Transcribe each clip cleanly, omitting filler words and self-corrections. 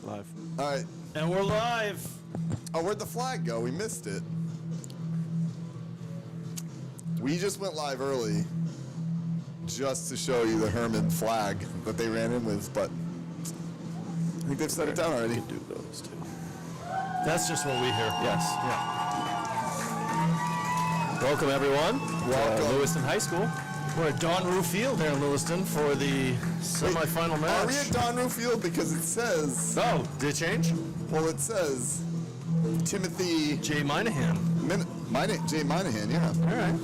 Live. All right. And we're live. Oh, where'd the flag go? We missed it. We just went live early just to show you the Herman flag that they ran in with, but I think they've set it down already. Do those too. That's just what we hear. Yes. Yeah. Welcome, everyone. Welcome. To Lewiston High School. We're at Donru Field here in Lewiston for the semifinal match. Are we at Donru Field? Because it says... Oh, did it change? Well, it says Timothy... Jay Minahan. Jay Minahan, yeah. All right.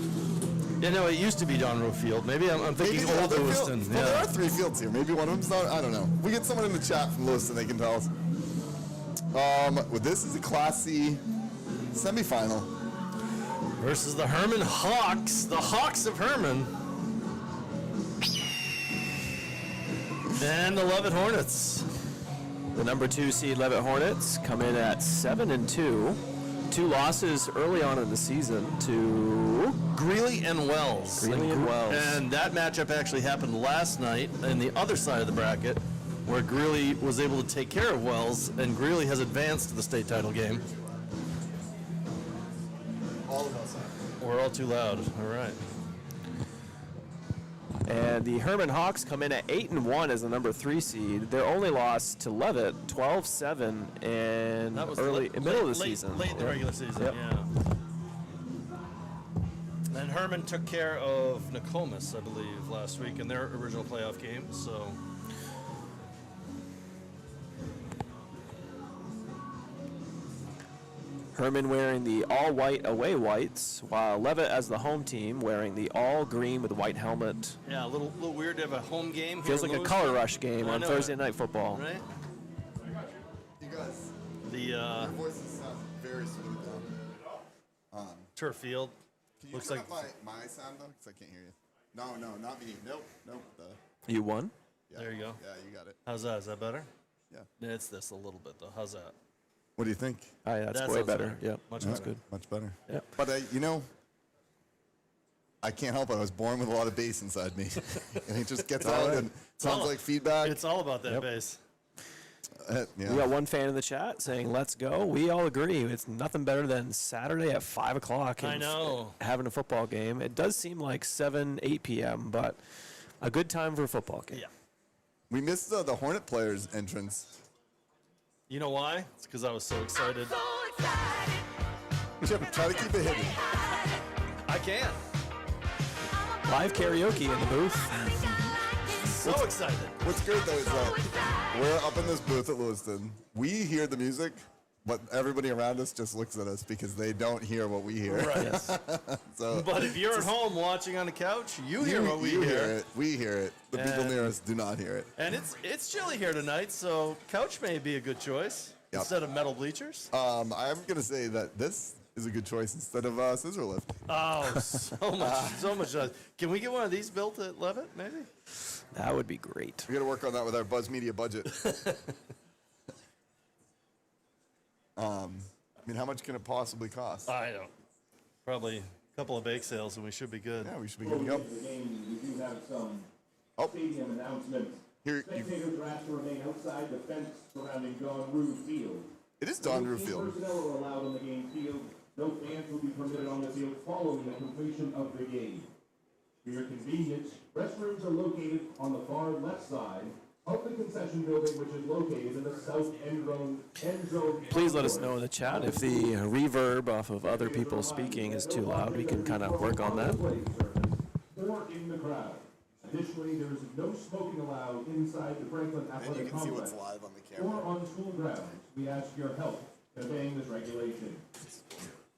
Yeah, no, it used to be Donru Field. Maybe I'm thinking the old other Lewiston. field. Well, there are 3 fields here. Maybe one of them's not. I don't know. We get someone in the chat from Lewiston. They can tell us. Well, this is a Class C semifinal. Versus the Herman Hawks. The Hawks of Herman. And the Leavitt Hornets. The number 2 seed Leavitt Hornets come in at 7-2. 2 losses early on in the season to Greeley and Wells. Greeley and Wells. And that matchup actually happened last night in the other side of the bracket, where Greeley was able to take care of Wells, and Greeley has advanced to the state title game. All of us are. We're all too loud. All right. And the Herman Hawks come in at 8-1 as the number 3 seed. Their only loss to Leavitt, 12-7, and That was middle of the season. Late in the regular season, Yep. yeah. And Herman took care of Nokomis, I believe, last week in their original playoff game. So. Herman wearing the all-white away whites, while Leavitt as the home team wearing the all-green with a white helmet. Yeah, a little weird to have a home game here. Feels like a color rush game on Thursday Night Football. Right? You guys, The your voices sound very smooth now. turf field. Can you Looks turn like up my sound though? Because I can't hear you. No, not me. Nope. You won? Yeah. There you go. Yeah, you got it. How's that? Is that better? Yeah. It's this a little bit though. How's that? What do you think? All right, that's That way sounds better. better. Yep, Much that's better. good. Much better. Yep. But I can't help it. I was born with a lot of bass inside me, and it just gets out and sounds like feedback. It's all about that Yep. bass. Yeah. We got one fan in the chat saying, "Let's go." We all agree. It's nothing better than Saturday at 5 o'clock. I know. Having a football game. It does seem like 7, 8 p.m., but a good time for a football game. Yeah. We missed the Hornet players' entrance. You know why? It's because I was so excited. Chip, try to keep it hidden. I can't. Live karaoke in the booth. So excited. What's great though is that we're up in this booth at Lewiston. We hear the music, but everybody around us just looks at us because they don't hear what we hear. Right. So, But if you're at home watching on the couch, you hear what we you hear. it. We hear it. The people near us do not hear it. And it's chilly here tonight, so couch may be a good choice Yep. instead of metal bleachers. I'm gonna say that this is a good choice instead of scissor lift. Oh, so much. Can we get one of these built at Leavitt, maybe? That would be great. We got to work on that with our Buzz Media budget. I mean, how much can it possibly cost? I don't. Probably a couple of bake sales, and we should be good. Yeah, we should be good to go. The game, we do have some Oh. stadium announcements. Here, you, Spectators are asked to remain outside the fence surrounding Donru Field. it is Donru Team Field. personnel are allowed on the game field. No fans will be permitted on the field following the completion of the game. For your convenience, restrooms are located on the far left side of the concession building, which is located in the south end zone. Please let us know in the chat if the reverb off of other people speaking is too loud. We can kind of work on that. Or in the crowd. Additionally, there is no smoking allowed inside the Franklin And you Athletic can see what's Complex live on the or camera. on school grounds. We ask your help in obeying this regulation.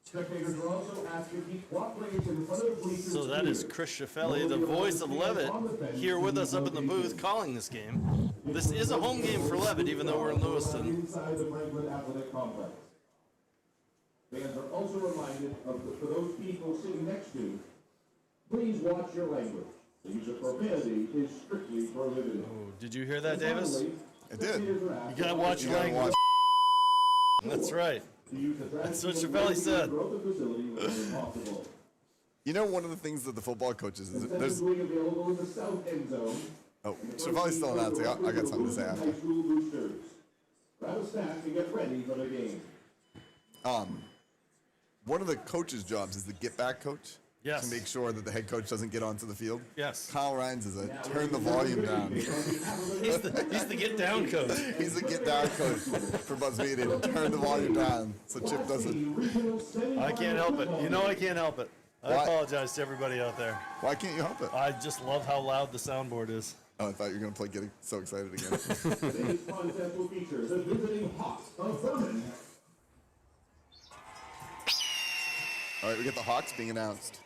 Spectators are also asked to keep walk lanes in front of the bleachers. So that is Chris Schiffelli, the voice of Leavitt, here with us up in the booth calling this game. This is a home game for Leavitt, even though we're in Lewiston. Inside the Franklin Athletic Complex. Fans are also reminded for those people sitting next to, please watch your language. The use of profanity is strictly prohibited. Oh, did you hear that, Davis? Finally, I did. spectators are asked You gotta watch You your gotta language. watch. That's right. to use the That's what trash can Schiffelli said. throughout the facility whenever possible. You know, one of the things that the football coaches is Concession there's. wing available in the south end zone. Oh, Chevalli's still announcing. I got something to say after. High school boosters. Crowd staff to get ready for the game. One of the coach's jobs is the get back coach. Yes. To make sure that the head coach doesn't get onto the field. Yes. Kyle Rhines is a turn the volume down. He's the get down coach. He's the get down coach for Buzz Media. Turn the volume down so Chip doesn't. I can't help it. You know I can't help it. I Why? apologize to everybody out there. Why can't you help it? I just love how loud the soundboard is. Oh, I thought you were going to play getting so excited again. Today's contest will feature the visiting Hawks of Herman. All right, we get the Hawks being announced.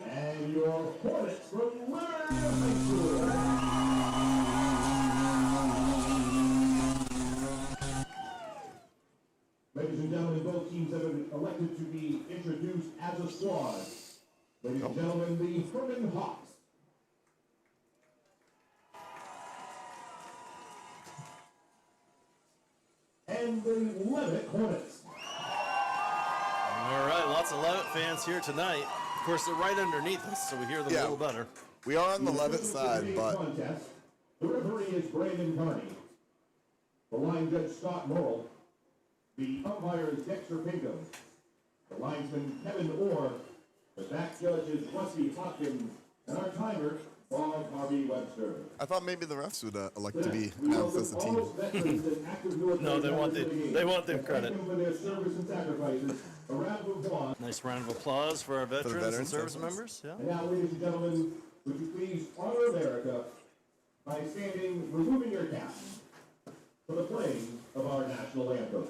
And your Hornets from Leavitt High School. Ladies and gentlemen, both teams have been elected to be introduced as a squad. Ladies and gentlemen, the Herman Hawks. And the Leavitt Hornets. All right, lots of Leavitt fans here tonight. Of course, they're right underneath us, so we hear them a little better. We are on the Leavitt side, Today's but contest, the referee is Brandon Carney. The line judge Scott Morrill. The umpire is Dexter Pinkham. The linesman Kevin Orr. The back judge is Wesley Hopkins. And our timer, Bob Harvey Webster. I thought maybe the refs would elect to be announced as a team. No, they want their credit. Thank them for their service and sacrifices. A round of applause. Nice round of applause for our veterans and veterans, service veterans. members. Yeah. And now, ladies and gentlemen, would you please honor America by standing, removing your caps for the playing of our national anthem.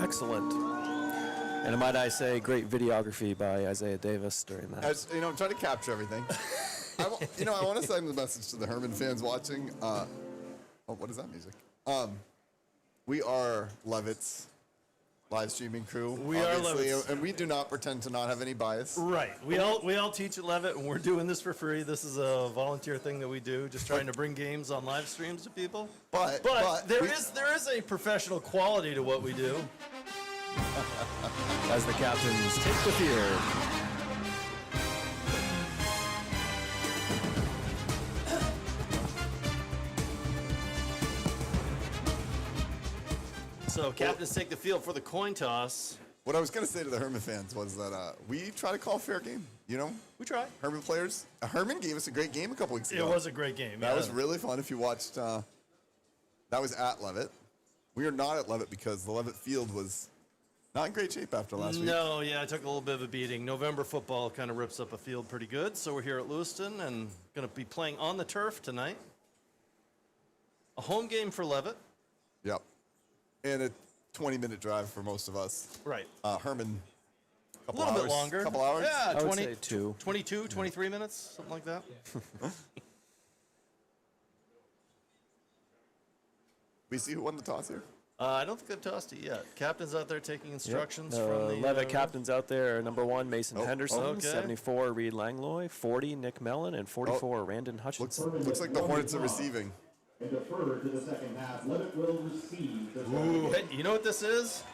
Excellent. And might I say, great videography by Isaiah Davis during that. As, I'm trying to capture everything. I want to send a message to the Herman fans watching. What is that music? We are Leavitt's live streaming crew. We are Leavitt's. And we do not pretend to not have any bias. Right. We all teach at Leavitt, and we're doing this for free. This is a volunteer thing that we do, just trying to bring games on live streams to people. But there is a professional quality to what we do. As the captains take the field. So captains take the field for the coin toss. What I was going to say to the Herman fans was that we try to call fair game. We try. Herman players. Herman gave us a great game a couple weeks ago. It was a great game. That was really fun. If you watched, that was at Leavitt. We are not at Leavitt because the Leavitt field was not in great shape after last week. No, yeah, I took a little bit of a beating. November football kind of rips up a field pretty good, so we're here at Lewiston and going to be playing on the turf tonight. A home game for Leavitt. Yep. And a 20-minute drive for most of us. Right. Herman, A little bit longer. Couple hours? Yeah, I would say 22, 23 minutes, something like that. We see who won the toss here? I don't think they've tossed it yet. Captain's out there taking instructions The from the Leavitt captains out there are number 1, Mason Henderson, okay. 74, Reed Langlois, 40, Nick Mellon, and 44, Randon Hutchinson. Looks like the Hornets are receiving. And defer to the second half. Leavitt will receive the Ooh, hey, you know what this is?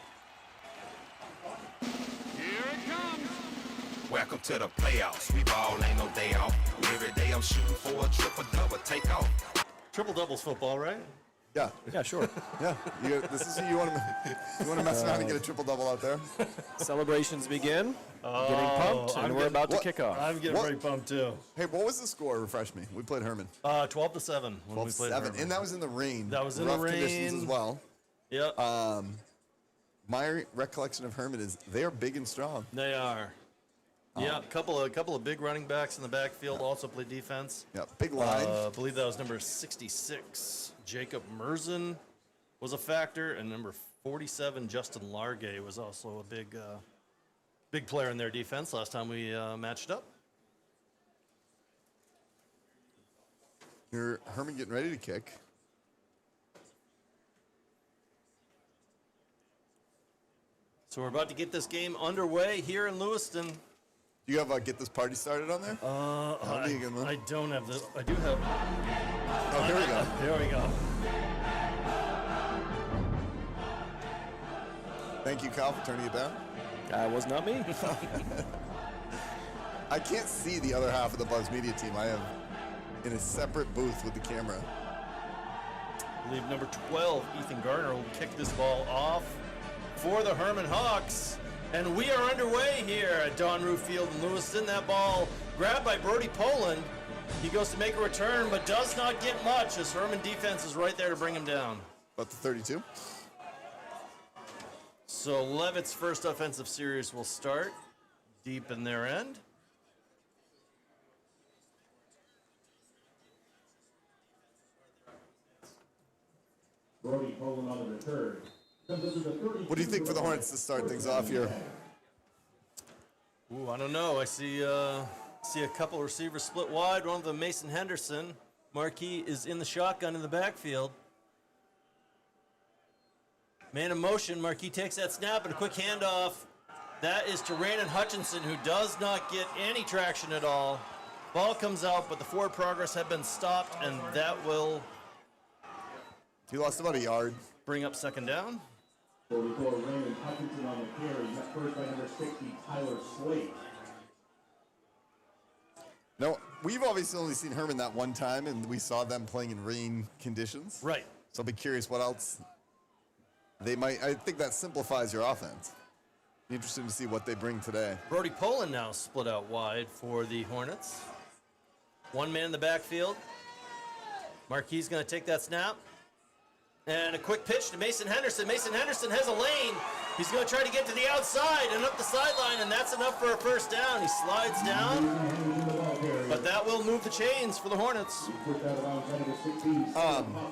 Welcome to the playoffs. We ball ain't no day off. Every day I'm shooting for a triple double takeoff. Triple doubles football, right? Yeah. Yeah, sure. Yeah. This is who you want to mess around and get a triple-double out there. Celebrations begin. Getting pumped, and we're about to kick off. I'm getting pretty pumped too. Hey, what was the score? Refresh me. We played Herman. 12-7 when we played 7. Herman. And that was in the rain. That was in Rough the conditions rain. as well. Yep. My recollection of Herman is they are big and strong. They are. Yeah, a couple of big running backs in the backfield also play defense. Yeah, big line. I believe that was number 66. Jacob Merzen was a factor, and number 47, Justin Largay, was also a big player in their defense last time we matched up. Your Herman getting ready to kick. So we're about to get this game underway here in Lewiston. You have get this party started on there? I don't have the. I do have. Oh, here we go. Here we go. Thank you, Kyle, for turning it down. That was not me. I can't see the other half of the Buzz Media team. I am in a separate booth with the camera. I believe number 12, Ethan Garner, will kick this ball off for the Herman Hawks. And we are underway here at Don Roof Field in Lewiston. That ball grabbed by Brody Poland. He goes to make a return, but does not get much as Herman defense is right there to bring him down. About the 32. So Leavitt's first offensive series will start deep in their end. Brody Poland on the return. What do you think for the Hornets to start things off here? Ooh, I don't know. I see a couple receivers split wide. One of them, Mason Henderson. Marquis is in the shotgun in the backfield. Man in motion. Marquis takes that snap and a quick handoff. That is to Raymond Hutchinson, who does not get any traction at all. Ball comes out, but the forward progress had been stopped, and that will He lost about a yard. bring up second down. 44, Raymond Hutchinson on the carry. Met first by number 60, Tyler Slate. No, we've obviously only seen Herman that one time, and we saw them playing in rain conditions. Right. So I'll be curious what else they might. I think that simplifies your offense. Be interesting to see what they bring today. Brody Poland now split out wide for the Hornets. One man in the backfield. Marquis going to take that snap. And a quick pitch to Mason Henderson. Mason Henderson has a lane. He's going to try to get to the outside and up the sideline, and that's enough for a first down. He slides down, but that will move the chains for the Hornets.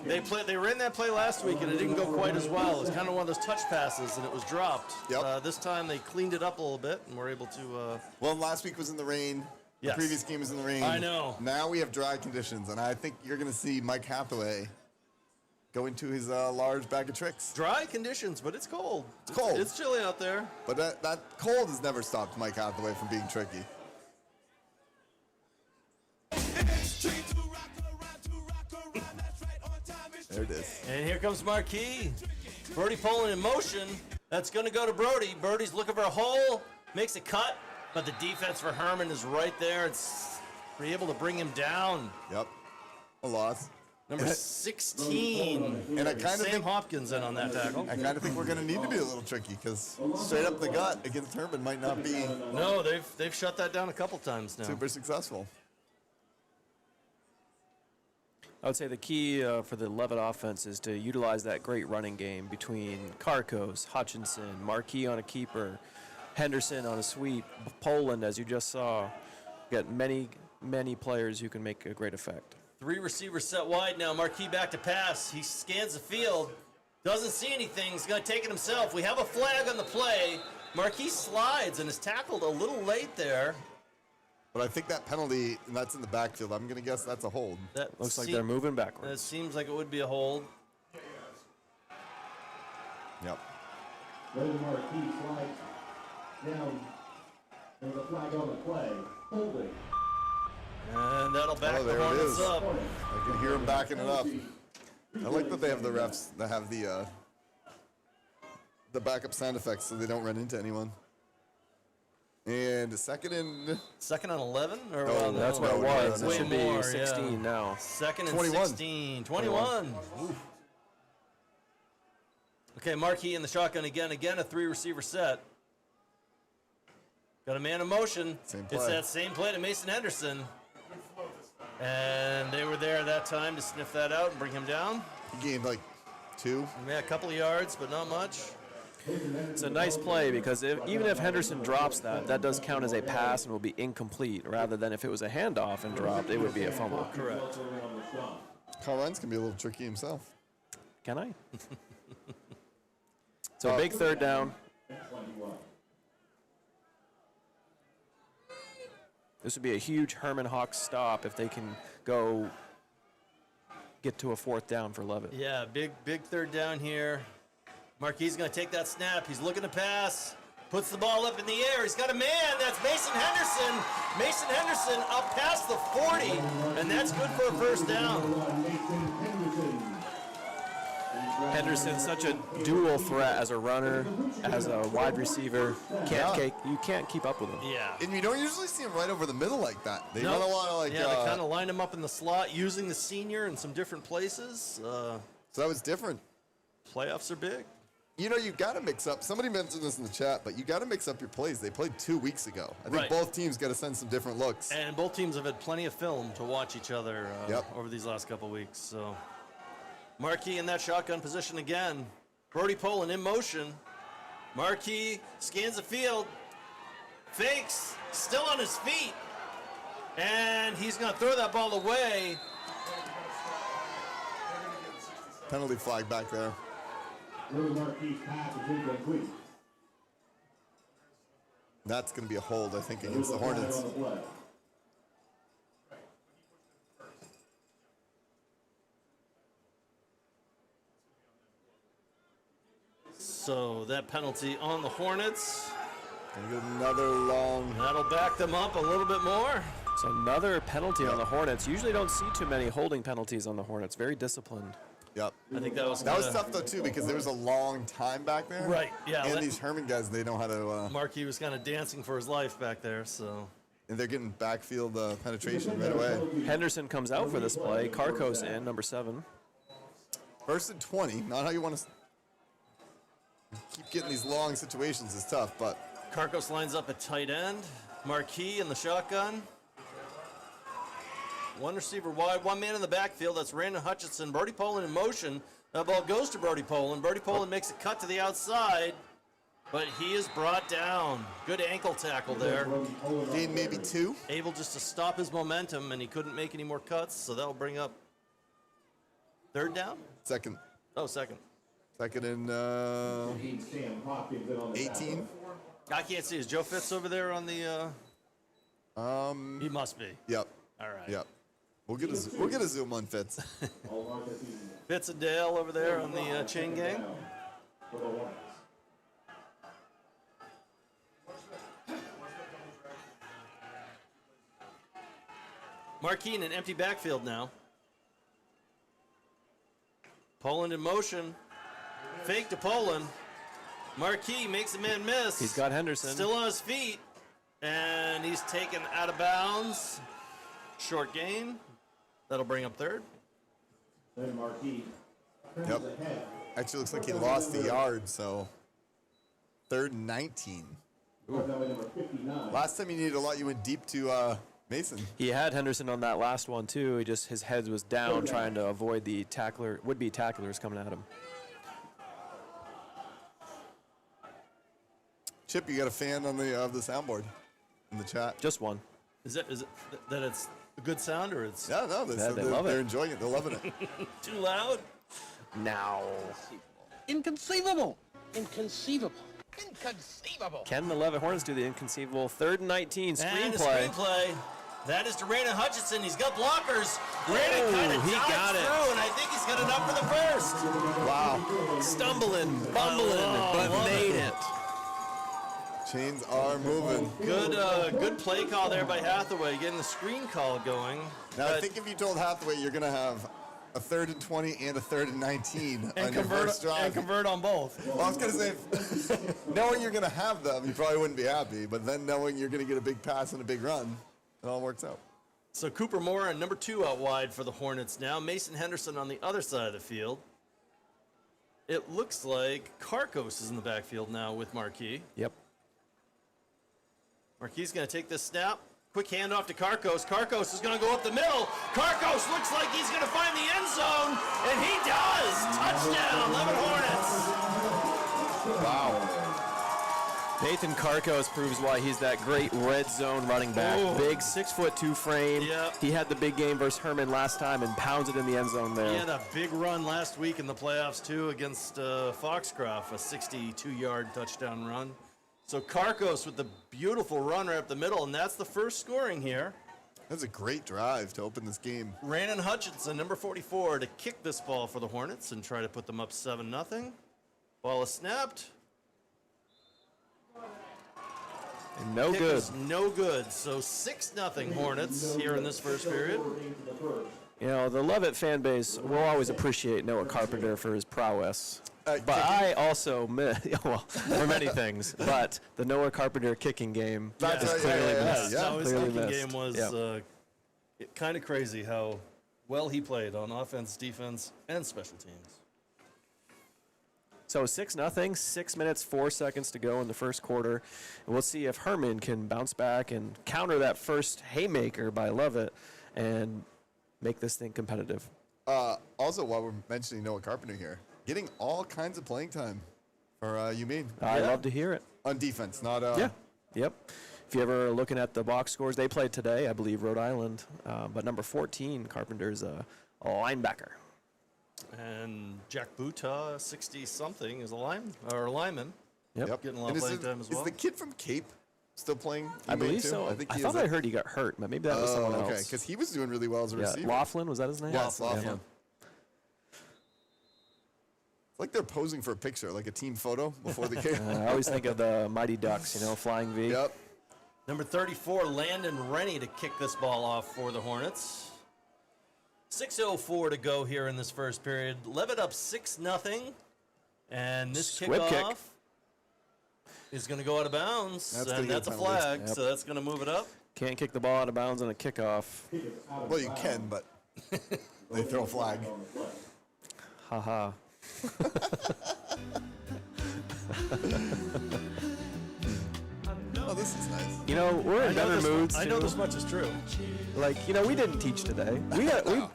They ran that play last week, and it didn't go quite as well. It was kind of one of those touch passes, and it was dropped. Yep. This time they cleaned it up a little bit, and were able to. Well, last week was in the rain. Yes. The previous game was in the rain. I know. Now we have dry conditions, and I think you're going to see Mike Hathaway go into his large bag of tricks. Dry conditions, but it's cold. It's cold. It's chilly out there. But that cold has never stopped Mike Hathaway from being tricky. There it is. And here comes Marquis. Brody Poland in motion. That's going to go to Brody. Brody's looking for a hole, makes a cut, but the defense for Herman is right there. It's able to bring him down. Yep. A loss. Number 16. And I kind of Sam think Hopkins in on that tackle. I kind of think we're going to need to be a little tricky because straight up the gut against Herman might not be No, they've shut that down a couple times now. super successful. I would say the key for the Leavitt offense is to utilize that great running game between Karkos, Hutchinson, Marquis on a keeper, Henderson on a sweep, Poland, as you just saw. Got many players who can make a great effect. 3 receivers set wide now. Marquis back to pass. He scans the field. Doesn't see anything. He's going to take it himself. We have a flag on the play. Marquis slides and is tackled a little late there. But I think that penalty, and that's in the backfield, I'm going to guess that's a hold. That Looks like they're moving backwards. It seems like it would be a hold. Yep. Raymond Marquis slides down. There's a flag on the play. Holding. And that'll back Oh, the there it Hornets is. up. I can hear him backing it up. I like that they have the refs that have the backup sound effects so they don't run into anyone. And a second and Second and 11? Or No, That's what no, it was. no, It way should more, be 16 yeah. now. Second and 21. 16. 21. Oof. Okay, Markey in the shotgun again. Again, a 3-receiver set. Got a man in motion. Same It's play. that same play to Mason Henderson. And they were there that time to sniff that out and bring him down. He gained like 2. Yeah, a couple of yards, but not much. It's a nice play because even if Henderson drops that does count as a pass and will be incomplete, rather than if it was a handoff and dropped, it would be a fumble. Correct. Kyle Ryan's going to be a little tricky himself. Can I? So big third down. This would be a huge Herman Hawks stop if they can go get to a 4th down for Leavitt. Yeah, big third down here. Marquis going to take that snap. He's looking to pass. Puts the ball up in the air. He's got a man. That's Mason Henderson. Mason Henderson up past the 40, and that's good for a first down. Henderson, such a dual threat as a runner, as a wide receiver. You can't keep up with him. Yeah. And you don't usually see him right over the middle like that. They No. run a lot of like. Yeah, they kind of lined him up in the slot, using the senior in some different places. So that was different. Playoffs are big. You know, you got to mix up. Somebody mentioned this in the chat, but you got to mix up your plays. They played 2 weeks ago. I think Right. both teams got to send some different looks. And both teams have had plenty of film to watch each other Yep. over these last couple weeks. So, Markey in that shotgun position again. Brody Poland in motion. Markey scans the field, fakes, still on his feet, and he's going to throw that ball away. Penalty flag back there. That's going to be a hold, I think, against the Hornets. So that penalty on the Hornets. Gonna get another long. That'll back them up a little bit more. So another penalty on the Hornets. Usually don't see too many holding penalties on the Hornets. Very disciplined. Yep. I think that was tough though too because there was a long time back there. Right, yeah, And let- these Herman guys, they know how to. Markey was kind of dancing for his life back there, so. And they're getting backfield penetration right away. Henderson comes out for this play. Karkos in, number 7. 1st and 20. Not how you want to. Keep getting these long situations is tough, but Karkos lines up at tight end. Marquis in the shotgun. One receiver wide, one man in the backfield. That's Brandon Hutchinson. Brody Poland in motion. That ball goes to Brody Poland. Brody Poland makes a cut to the outside, but he is brought down. Good ankle tackle there. gain maybe 2. Able just to stop his momentum, and he couldn't make any more cuts, so that'll bring up third down? Second. Oh, second. Second and 18. I can't see. Is Joe Fitz over there on the? He must be. Yep. All right. Yep. We'll get a zoom on Fitz. Fitz and Dale over there on the chain gang. Marquis in an empty backfield now. Poland in motion. Fake to Poland. Marquis makes a man miss. He's got Henderson. Still on his feet. And he's taken out of bounds. Short gain. That'll bring up third. Then Marquis. Yep. Actually looks like he lost a yard, so 3rd and 19. Number 59. Last time you needed a lot, you went deep to Mason. He had Henderson on that last one too. His head was down trying to avoid the would-be tacklers coming at him. Chip, you got a fan on the of the soundboard in the chat. Just one. Is it that it's a good sound or it's Yeah, no, they said they love they're it. enjoying it. They're loving it. too loud? Now. Inconceivable. Inconceivable. Inconceivable. Can the Leavitt Hornets do the inconceivable? 3rd and 19 And a screenplay. screenplay. That is to Brandon Hutchinson. He's got blockers. Brandon kind of he dives got it. through, and I think he's got enough for the first. Wow. Stumbling, bumbling, but love made it. it. Chains are moving. Good play call there by Hathaway, getting the screen call going. Now, I But- think if you told Hathaway you're going to have a 3rd and 20 and a 3rd and 19 and on your first drive. convert on both. Well, I was going to say, knowing you're going to have them, you probably wouldn't be happy. But then knowing you're going to get a big pass and a big run, it all works out. So Cooper Moore and number 2 out wide for the Hornets now. Mason Henderson on the other side of the field. it looks like Karkos is in the backfield now with Marquis. Yep. Marquis is going to take this snap. Quick handoff to Karkos. Karkos is going to go up the middle. Karkos looks like he's going to find the end zone, and he does. Touchdown, Leavitt Hornets. Wow. Nathan Karkos proves why he's that great red zone running back. Oh. Big 6'2" frame. Yep. He had the big game versus Herman last time and pounds it in the end zone there. He had a big run last week in the playoffs, too, against Foxcroft, a 62-yard touchdown run. So Karkos with the beautiful run right up the middle, and that's the first scoring here. That's a great drive to open this game. Rannon Hutchinson, number 44, to kick this ball for the Hornets and try to put them up 7-0. Ball is snapped. And no Kick good. is no good. So 6-0 Hornets here in this first period. You know, the Leavitt fan base will always appreciate Noah Carpenter for his prowess. But I also, well, for many things, but the Noah Carpenter kicking game That's is right, clearly missed. yeah. No, his Clearly kicking missed. game was Yeah. kind of crazy how well he played on offense, defense, and special teams. So 6-0, 6 minutes, 4 seconds to go in the first quarter. And we'll see if Herman can bounce back and counter that first haymaker by Leavitt and make this thing competitive. Also, while we're mentioning Noah Carpenter here, getting all kinds of playing time for you mean I love to hear it. on defense, not Yeah. Yep. If you ever looking at the box scores, they played today, I believe, Rhode Island. But number 14, Carpenter's a linebacker. And Jack Buta, 60-something, is a lineman. Yep. Getting a lot And of playing time as well. Is the kid from Cape still playing? I believe too? so. I think I he thought is. I heard he got hurt, but maybe that was someone okay, else. because he was doing really well as a Yeah, receiver. Laughlin, was that his name? Yes, Laughlin. Yeah. It's like they're posing for a picture, like a team photo before the game. I always think of the Mighty Ducks, Flying V. Yep. Number 34, Landon Rennie to kick this ball off for the Hornets. 6:04 to go here in this first period. Leavitt up 6-0. And this Squib kick. kickoff is going to go out of bounds. That's gonna and get that's a a penalty. flag, Yep. so that's going to move it up. Can't kick the ball out of bounds on a kickoff. Well, you can, but they throw a flag. Haha. Oh, this is nice. We're in better moods. I know too. this much is true. Like, we didn't teach today.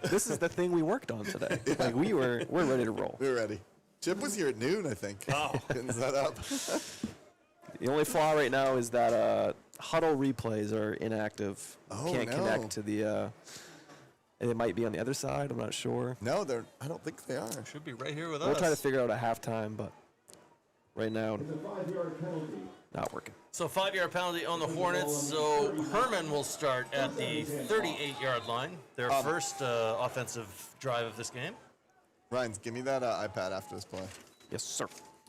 This is the thing we worked on today. Like, we're ready to roll. We're ready. Chip was here at noon, I think. Oh. Getting set up. The only flaw right now is that huddle replays are inactive. Oh, Can't no. connect to the. It might be on the other side. I'm not sure. No, I don't think they are. Should be right here with We'll us. try to figure out at halftime, but right now, It's a 5-yard penalty. not working. So 5-yard penalty on the Hornets. So Herman will start at the 38-yard line. Their first offensive drive of this game. Ryans, give me that iPad after this play. Yes, sir.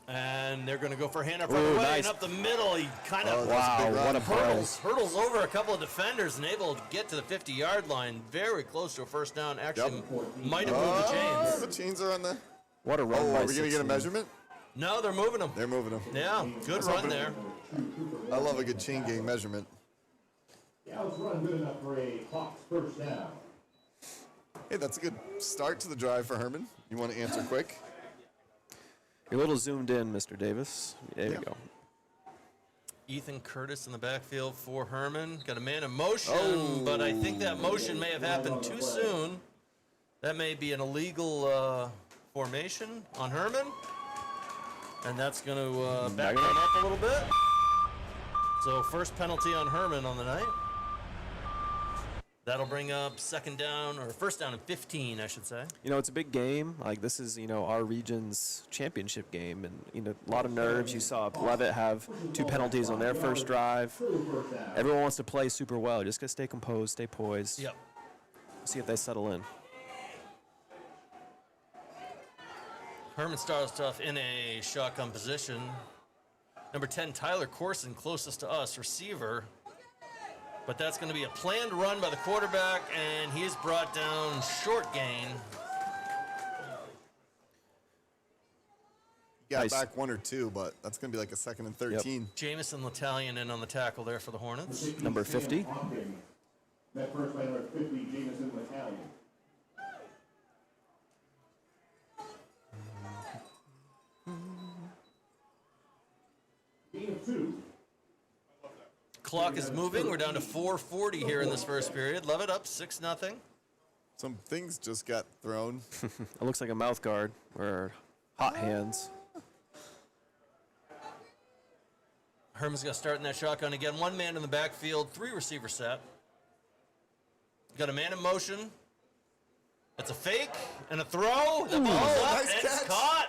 And they're going to go for handoff Ooh, right away. nice. And up the middle, he kind of that's a big Wow, run. what a play. hurdles over a couple of defenders and able to get to the 50-yard line. Very close to a first down. Actually, might have moved the Oh, chains. the chains are on the. What a run Oh, by are we going to get a 16. measurement? No, they're moving them. They're moving them. Yeah, good run hoping- there. I love a good chain gang measurement. The out's run good enough for a Hawks first down. Hey, that's a good start to the drive for Herman. You want to answer quick? You're a little zoomed in, Mr. Davis. There you go. Ethan Curtis in the backfield for Herman. Got a man in motion, Oh. but I think that motion may have happened too soon. That may be an illegal formation on Herman. And that's going to back them up a little bit. So first penalty on Herman on the night. That'll bring up second down, or first down and 15, I should say. It's a big game. Like, this is, our region's championship game. And, a lot of nerves. You saw Leavitt have 2 penalties on their first drive. Everyone wants to play super well. Just got to stay composed, stay poised. Yep. See if they settle in. Herman starts off in a shotgun position. Number 10, Tyler Corson, closest to us, receiver. But that's going to be a planned run by the quarterback, and he is brought down short gain. You got Nice. back 1 or 2, but that's going to be like a 2nd and 13. Jamison Latalian in on the tackle there for the Hornets. Number 50. That first by number 50, Jameson Battalion. clock is moving. We're down to 4:40 here in this first period. Leavitt up 6-0. Some things just got thrown. It looks like a mouth guard or hot hands. Herman's going to start in that shotgun again. One man in the backfield, 3 receiver set. Got a man in motion. It's a fake and a throw. The ball's up. Nice It's catch. caught.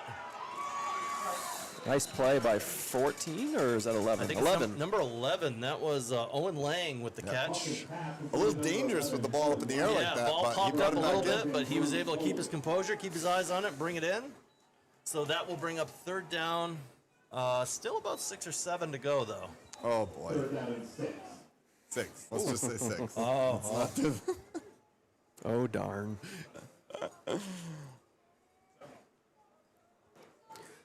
Nice play by 14, or is that 11? I think 11. it's number 11. That was Owen Lang with the catch. A little dangerous with the ball up in the air like that, ball but he popped brought up a it back little in. bit, but he was able to keep his composure, keep his eyes on it, bring it in. So that will bring up 3rd down. Still about 6 or 7 to go, though. Oh, boy. 3rd down and 6. 6. Let's just say 6. Oh, darn.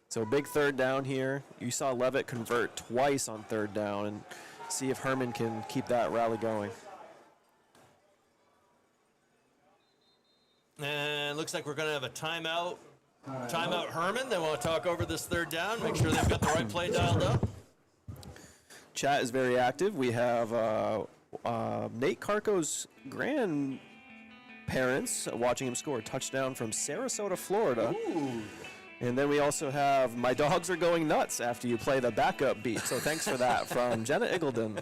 So big 3rd down here. You saw Leavitt convert twice on 3rd down, and see if Herman can keep that rally going. And looks like we're going to have a timeout. Timeout Herman. They want to talk over this 3rd down, make sure they've got the right play dialed up. Chat is very active. We have Nate Carco's grandparents watching him score a touchdown from Sarasota, Florida. Ooh. And then we also have My Dogs Are Going Nuts after you play the backup beat. So thanks for that from Jenna Iggledon.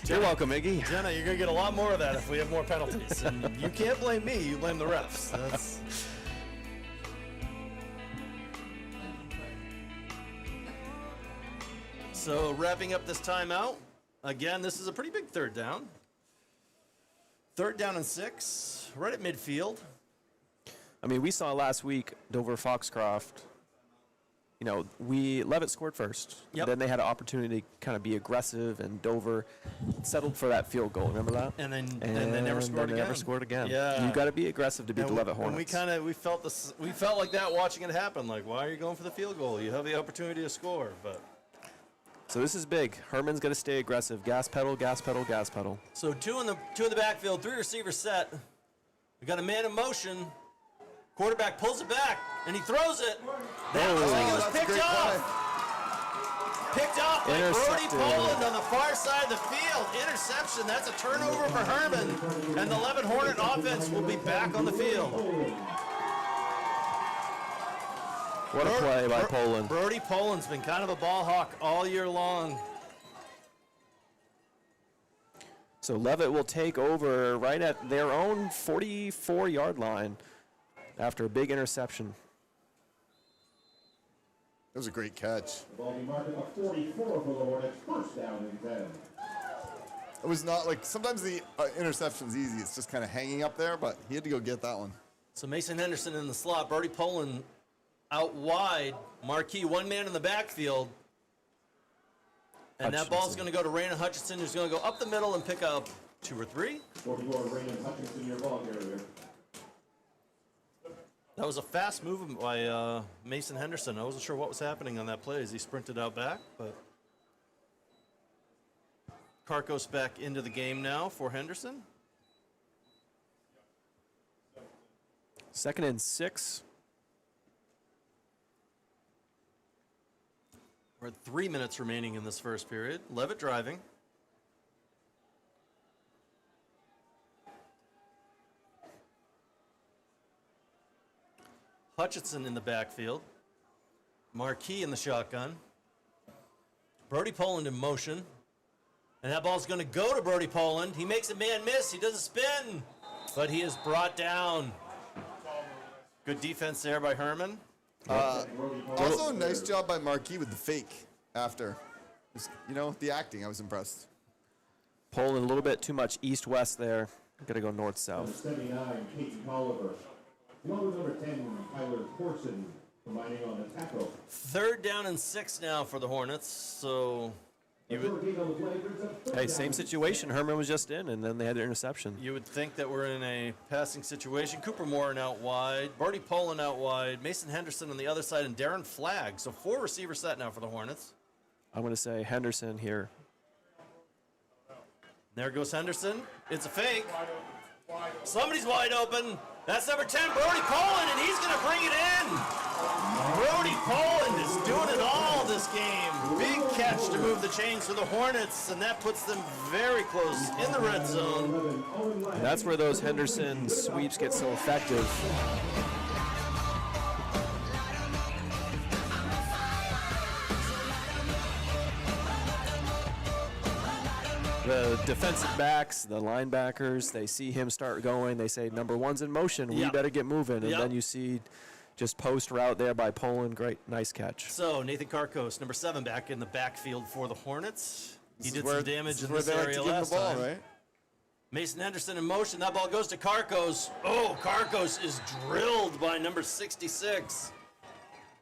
You're welcome, Iggy. Jenna, you're going to get a lot more of that if we have more penalties. And you can't blame me. You blame the refs. That's... So wrapping up this timeout. Again, this is a pretty big 3rd down. 3rd down and 6, right at midfield. I mean, we saw last week Dover Foxcroft. You know, Leavitt scored first. Yep. Then they had an opportunity to kind of be aggressive, and Dover settled for that field goal. Remember that? And then they never scored they again. Never scored again. Yeah. You got to be aggressive to beat the Leavitt And Hornets. we felt like that watching it happen. Like, why are you going for the field goal? You have the opportunity to score, but. So this is big. Herman's got to stay aggressive. Gas pedal, gas pedal, gas pedal. So two in the backfield, 3 receivers set. We got a man in motion. Quarterback pulls it back, and he throws it. That was that's a picked great off. Picked off by Brody Intercepted. Poland on the far side of the field. Interception. That's a turnover for Herman. And the Leavitt Hornet offense will be back on the field. What a play by Poland. Brody Poland's been kind of a ball hawk all year long. So Leavitt will take over right at their own 44-yard line after a big interception. That was a great catch. The ball be marked at 44 for the Hornets. 1st down and 10. It was not like, sometimes the interception's easy. It's just kind of hanging up there, but he had to go get that one. So Mason Henderson in the slot. Brody Poland out wide. Marquis, one man in the backfield. And that ball's going to go to Raina Hutchinson, who's going to go up the middle and pick up 2 or 3. 44 Raymond Hutchinson, your ball carrier. That was a fast move by Mason Henderson. I wasn't sure what was happening on that play as he sprinted out back, but Carcos back into the game now for Henderson. 2nd and 6. We're at 3 minutes remaining in this first period. Leavitt driving. Hutchinson in the backfield. Marquis in the shotgun. Brody Poland in motion. And that ball's going to go to Brody Poland. He makes a man miss. He does a spin. But he is brought down. Good defense there by Herman. Also, nice job by Marquis with the fake after. Just, the acting, I was impressed. Poland a little bit too much east-west there. Got to go north-south. 79, Peyton Tolliver. Lower number 10, Tyler Corson, combining on the tackle. 3rd down and 6 now for the Hornets. So Hey, same situation. Herman was just in, and then they had the interception. you would think that we're in a passing situation. Cooper Moore out wide. Brody Poland out wide. Mason Henderson on the other side, and Darren Flagg. So 4 receivers set now for the Hornets. I'm going to say Henderson here. There goes Henderson. It's a fake. Somebody's wide open. That's number 10, Brody Poland, and he's going to bring it in. Brody Poland is doing it all this game. Big catch catch to move the chains for the Hornets, and that puts them very close in the red zone. And that's where those Henderson sweeps get so effective. The defensive backs, the linebackers, they see him start going. They say, number one's in motion. We Yep. better get moving. And Yep. then you see just post route there by Poland. Great, nice catch. So Nathan Karkos, number 7, back in the backfield for the Hornets. He did some damage in where this they like to area give him last the ball, time. right? Mason Henderson in motion. That ball goes to Karkos. Oh, Karkos is drilled by number 66.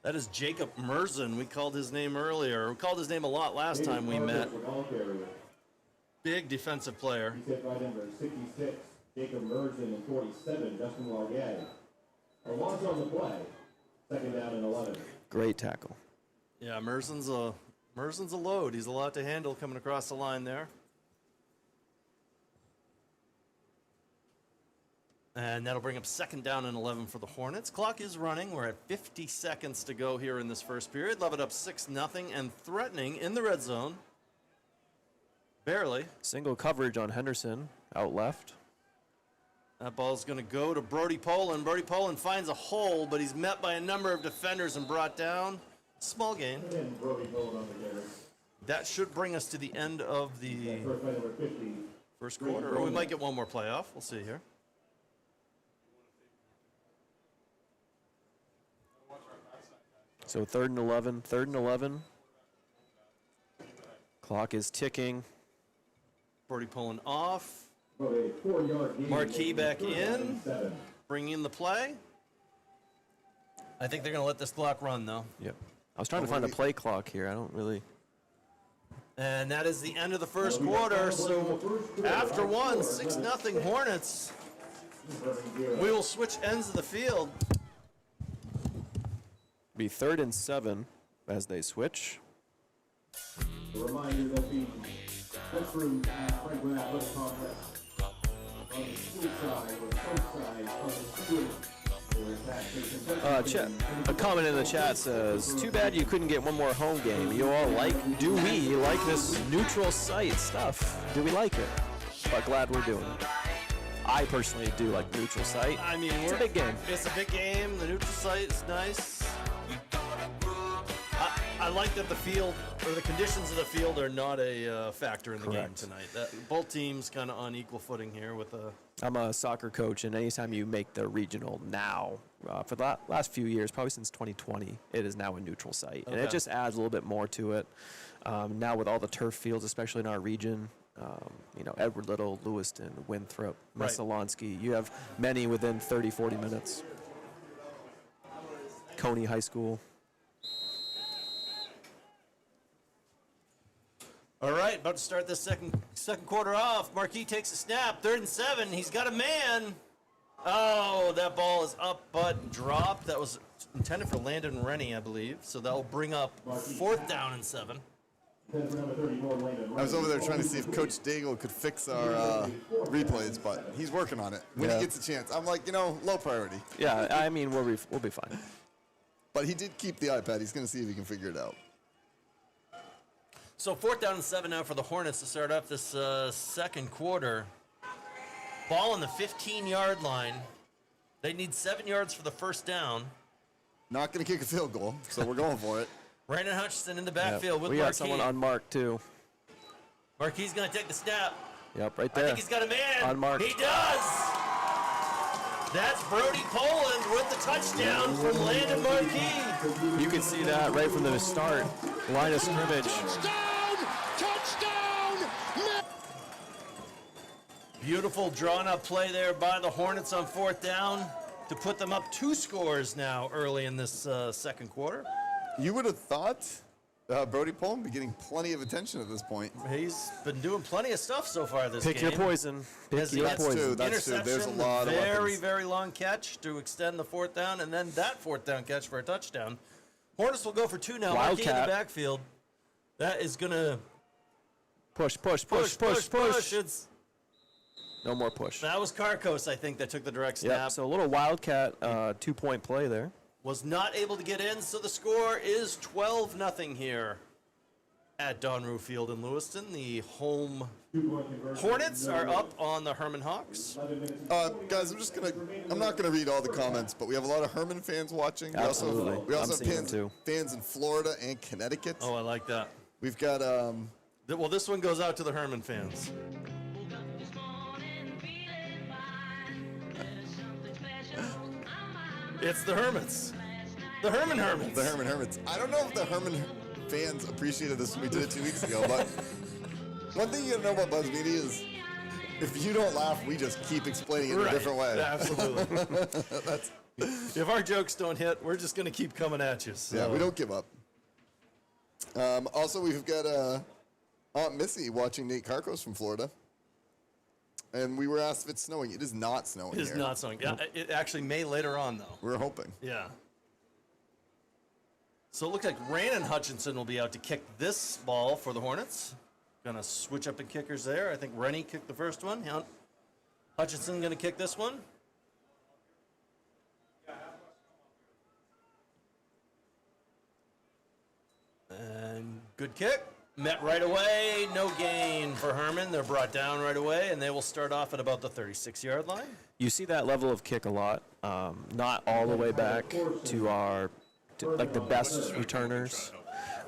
That is Jacob Merzen. We called his name earlier. We called his name a lot last time we met. Big defensive player. He's hit by number 66, Jacob Merzen, and 47, Justin Largay. A loss on the play. Second down and 11. Great tackle. Yeah, Merzen's a load. He's a lot to handle coming across the line there. And that'll bring up second down and 11 for the Hornets. Clock is running. We're at 50 seconds to go here in this first period. Leavitt up 6-0 and threatening in the red zone. Barely. Single coverage on Henderson out left. That ball's going to go to Brody Poland. Brody Poland finds a hole, but he's met by a number of defenders and brought down. Small gain. And Brody Gold on the carry. That should bring us to the end of the First by number 50. first quarter. Or we might get one more playoff. We'll see here. So third and 11. Clock is ticking. Brody Poland off. About a 4-yard gain. Marquis back in. 7. Bringing in the play. I think they're going to let this clock run, though. Yep. I was trying to find the play clock here. I don't really. And that is the end of the first quarter. So after one, 6-0 Hornets. We will switch ends of the field. Be 3rd and 7 as they switch. A reminder that the Western Franklin Athletic Complex on the school side or some side on the student or taxation. A comment in the chat says, too bad you couldn't get one more home game. Do we like this neutral site stuff? Do we like it? But glad we're doing it. I personally do like neutral site. I mean, it's a big game. It's a big game. The neutral site is nice. I like that the field, or the conditions of the field, are not a factor in the game tonight. Both teams kind of on equal footing here with a... I'm a soccer coach, and anytime you make the regional now, for the last few years, probably since 2020, it is now a neutral site. And it just adds a little bit more to it. Now with all the turf fields, especially in our region, Edward Little, Lewiston, Winthrop, Messalonsky, you have many within 30, 40 minutes. Coney High School. All right, about to start this second quarter off. Marquis takes a snap, 3rd and 7. He's got a man. Oh, that ball is up but dropped. That was intended for Landon Rennie, I believe. So that will bring up 4th down and 7. I was over there trying to see if Coach Daigle could fix our replays, but he's working on it. When he gets a chance, I'm like, low priority. Yeah, I mean, we'll be fine. But he did keep the iPad. He's going to see if he can figure it out. So 4th down and 7 now for the Hornets to start up this second quarter. Ball on the 15-yard line. They need 7 yards for the first down. Not going to kick a field goal, so we're going for it. Brandon Hutchinson in the backfield with we Marquis. got someone unmarked, too. Marquis going to take the snap. Yep, right there. I think he's got a man. Unmarked. He does. That's Brody Poland with the touchdown from Landon Marquis. You can see that right from the start. Line of scrimmage. Touchdown! Beautiful drawn-up play there by the Hornets on 4th down to put them up 2 scores now early in this second quarter. You would have thought Brody Poland be getting plenty of attention at this point. He's been doing plenty of stuff so far this Pick game. your poison. Pick your That's poison. true. That's true. There's a lot of weapons. Very long catch to extend the 4th down, and then that 4th down catch for a touchdown. Hornets will go for 2 now. Marquis in the Wildcat. backfield. That is going to Push. It's No more push. That was Karkos, I think, that took the direct snap. Yep, so a little Wildcat 2-point play there. Was not able to get in, so the score is 12-0 here. at Donru Field in Lewiston. The home 2-point conversion. Hornets are up on the Herman Hawks. Guys, I'm not gonna read all the comments, but we have a lot of Herman fans watching. Absolutely. We also I'm seeing have them too. fans in Florida and Connecticut. Oh, I like that. We've got Well, this one goes out to the Herman fans. It's the Hermits. The Herman Hermits. the Herman Hermits. I don't know if the Herman fans appreciated this when we did it 2 weeks ago, but one thing you gotta know about Buzz Media is if you don't laugh, we just keep explaining it in a different way. Absolutely. If our jokes don't hit, we're just going to keep coming at you. So. Yeah, we don't give up. Also, we've got Aunt Missy watching Nate Carcos from Florida. And we were asked if it's snowing. It is not snowing It is here. not snowing. Yeah, it actually may later on, though. We're hoping. Yeah. So it looks like Randon Hutchinson will be out to kick this ball for the Hornets. Gonna switch up the kickers there. I think Rennie kicked the first one. Hutchinson gonna kick this one. And good kick. Met right away. No gain for Herman. They're brought down right away, and they will start off at about the 36-yard line. You see that level of kick a lot. Not all the way back to like the best returners,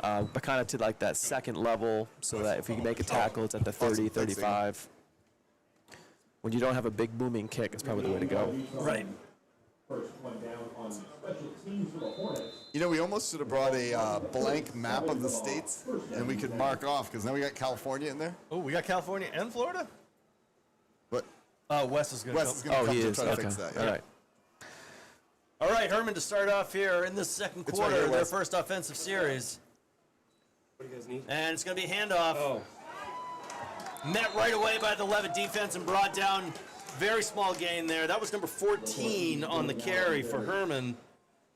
but kind of to like that second level, so that if you make a tackle, it's at the 30, 35. When you don't have a big booming kick, it's probably the way to go. Right. First one down on special teams for the Hornets. You know, we almost should have brought a blank map of the states, and we could mark off, because now we got California in there. Oh, we got California and Florida? But Wes is going to Wes is come. going to Oh, he come to is. try to Okay. fix that. Yeah. All right. All right, Herman to start off here in the second It's quarter, right here, their Wes. first offensive series. What do you guys need? And it's going to be a handoff. Oh, Met right away by the Leavitt defense and brought down. Very small gain there. That was number 14 on the carry for Herman.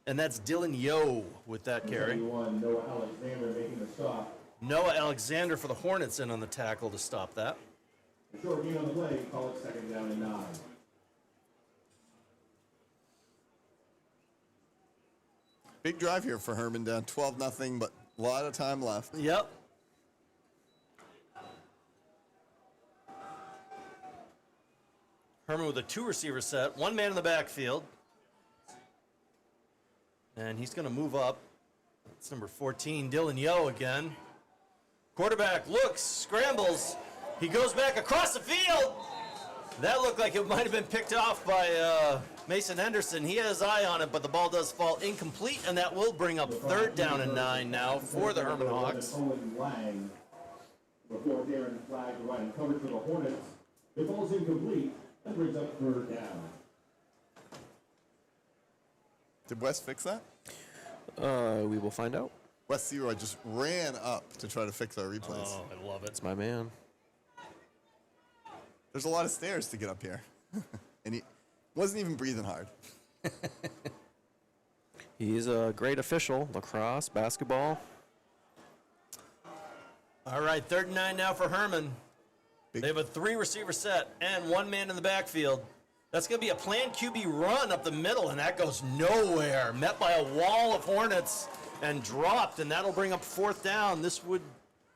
And that's Dylan Yo with that carry. 71, Noah Alexander making the stop. Noah Alexander for the Hornets in on the tackle to stop that. The short gain on the play, call it second down and 9. Big drive here for Herman, down 12-0, but a lot of time left. Yep. Herman with a 2-receiver set, one man in the backfield. And he's going to move up. That's number 14, Dylan Yo again. Quarterback looks, scrambles. He goes back across the field. That looked like it might have been picked off by Mason Henderson. He had his eye on it, but the ball does fall incomplete, and that will bring up third down and 9 now for the Herman Hawks. Owen Lang before Darren flag right and coverage for the Hornets. It falls incomplete. That brings up third down. Did Wes fix that? We will find out. Wes Seroy just ran up to try to fix our replays. Oh, I love it. It's my man. There's a lot of stairs to get up here. And he wasn't even breathing hard. He's a great official. Lacrosse, basketball. All right, third and 9 now for Herman. Big- They have a 3-receiver set and one man in the backfield. That's going to be a planned QB run up the middle, and that goes nowhere. Met by a wall of Hornets and dropped, and that'll bring up fourth down. This would,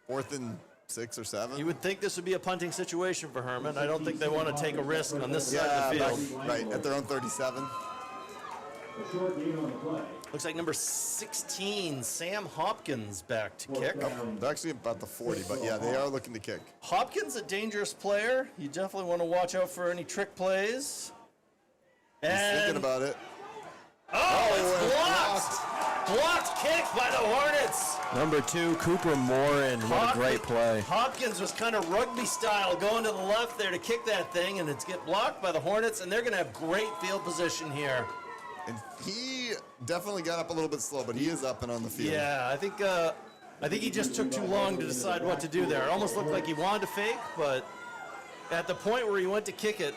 4th and 6 or 7. you would think this would be a punting situation for Herman. I don't think they want to take a risk on this side of the field. right, at their own 37. The short gain on the play. Looks like number 16, Sam Hopkins, back to kick. They're actually about the 40, but yeah, they are looking to kick. Hopkins, a dangerous player. You definitely want to watch out for any trick plays. He's And thinking about it. oh, it's and blocked! Blocked kick by the Hornets. Number 2, Cooper Morin. What a great play. Hopkins was kind of rugby style going to the left there to kick that thing, and it's get blocked by the Hornets, and they're going to have great field position here. And he definitely got up a little bit slow, but he is up and on the field. Yeah, I think he just took too long to decide what to do there. It almost looked like he wanted to fake, but at the point where he went to kick it,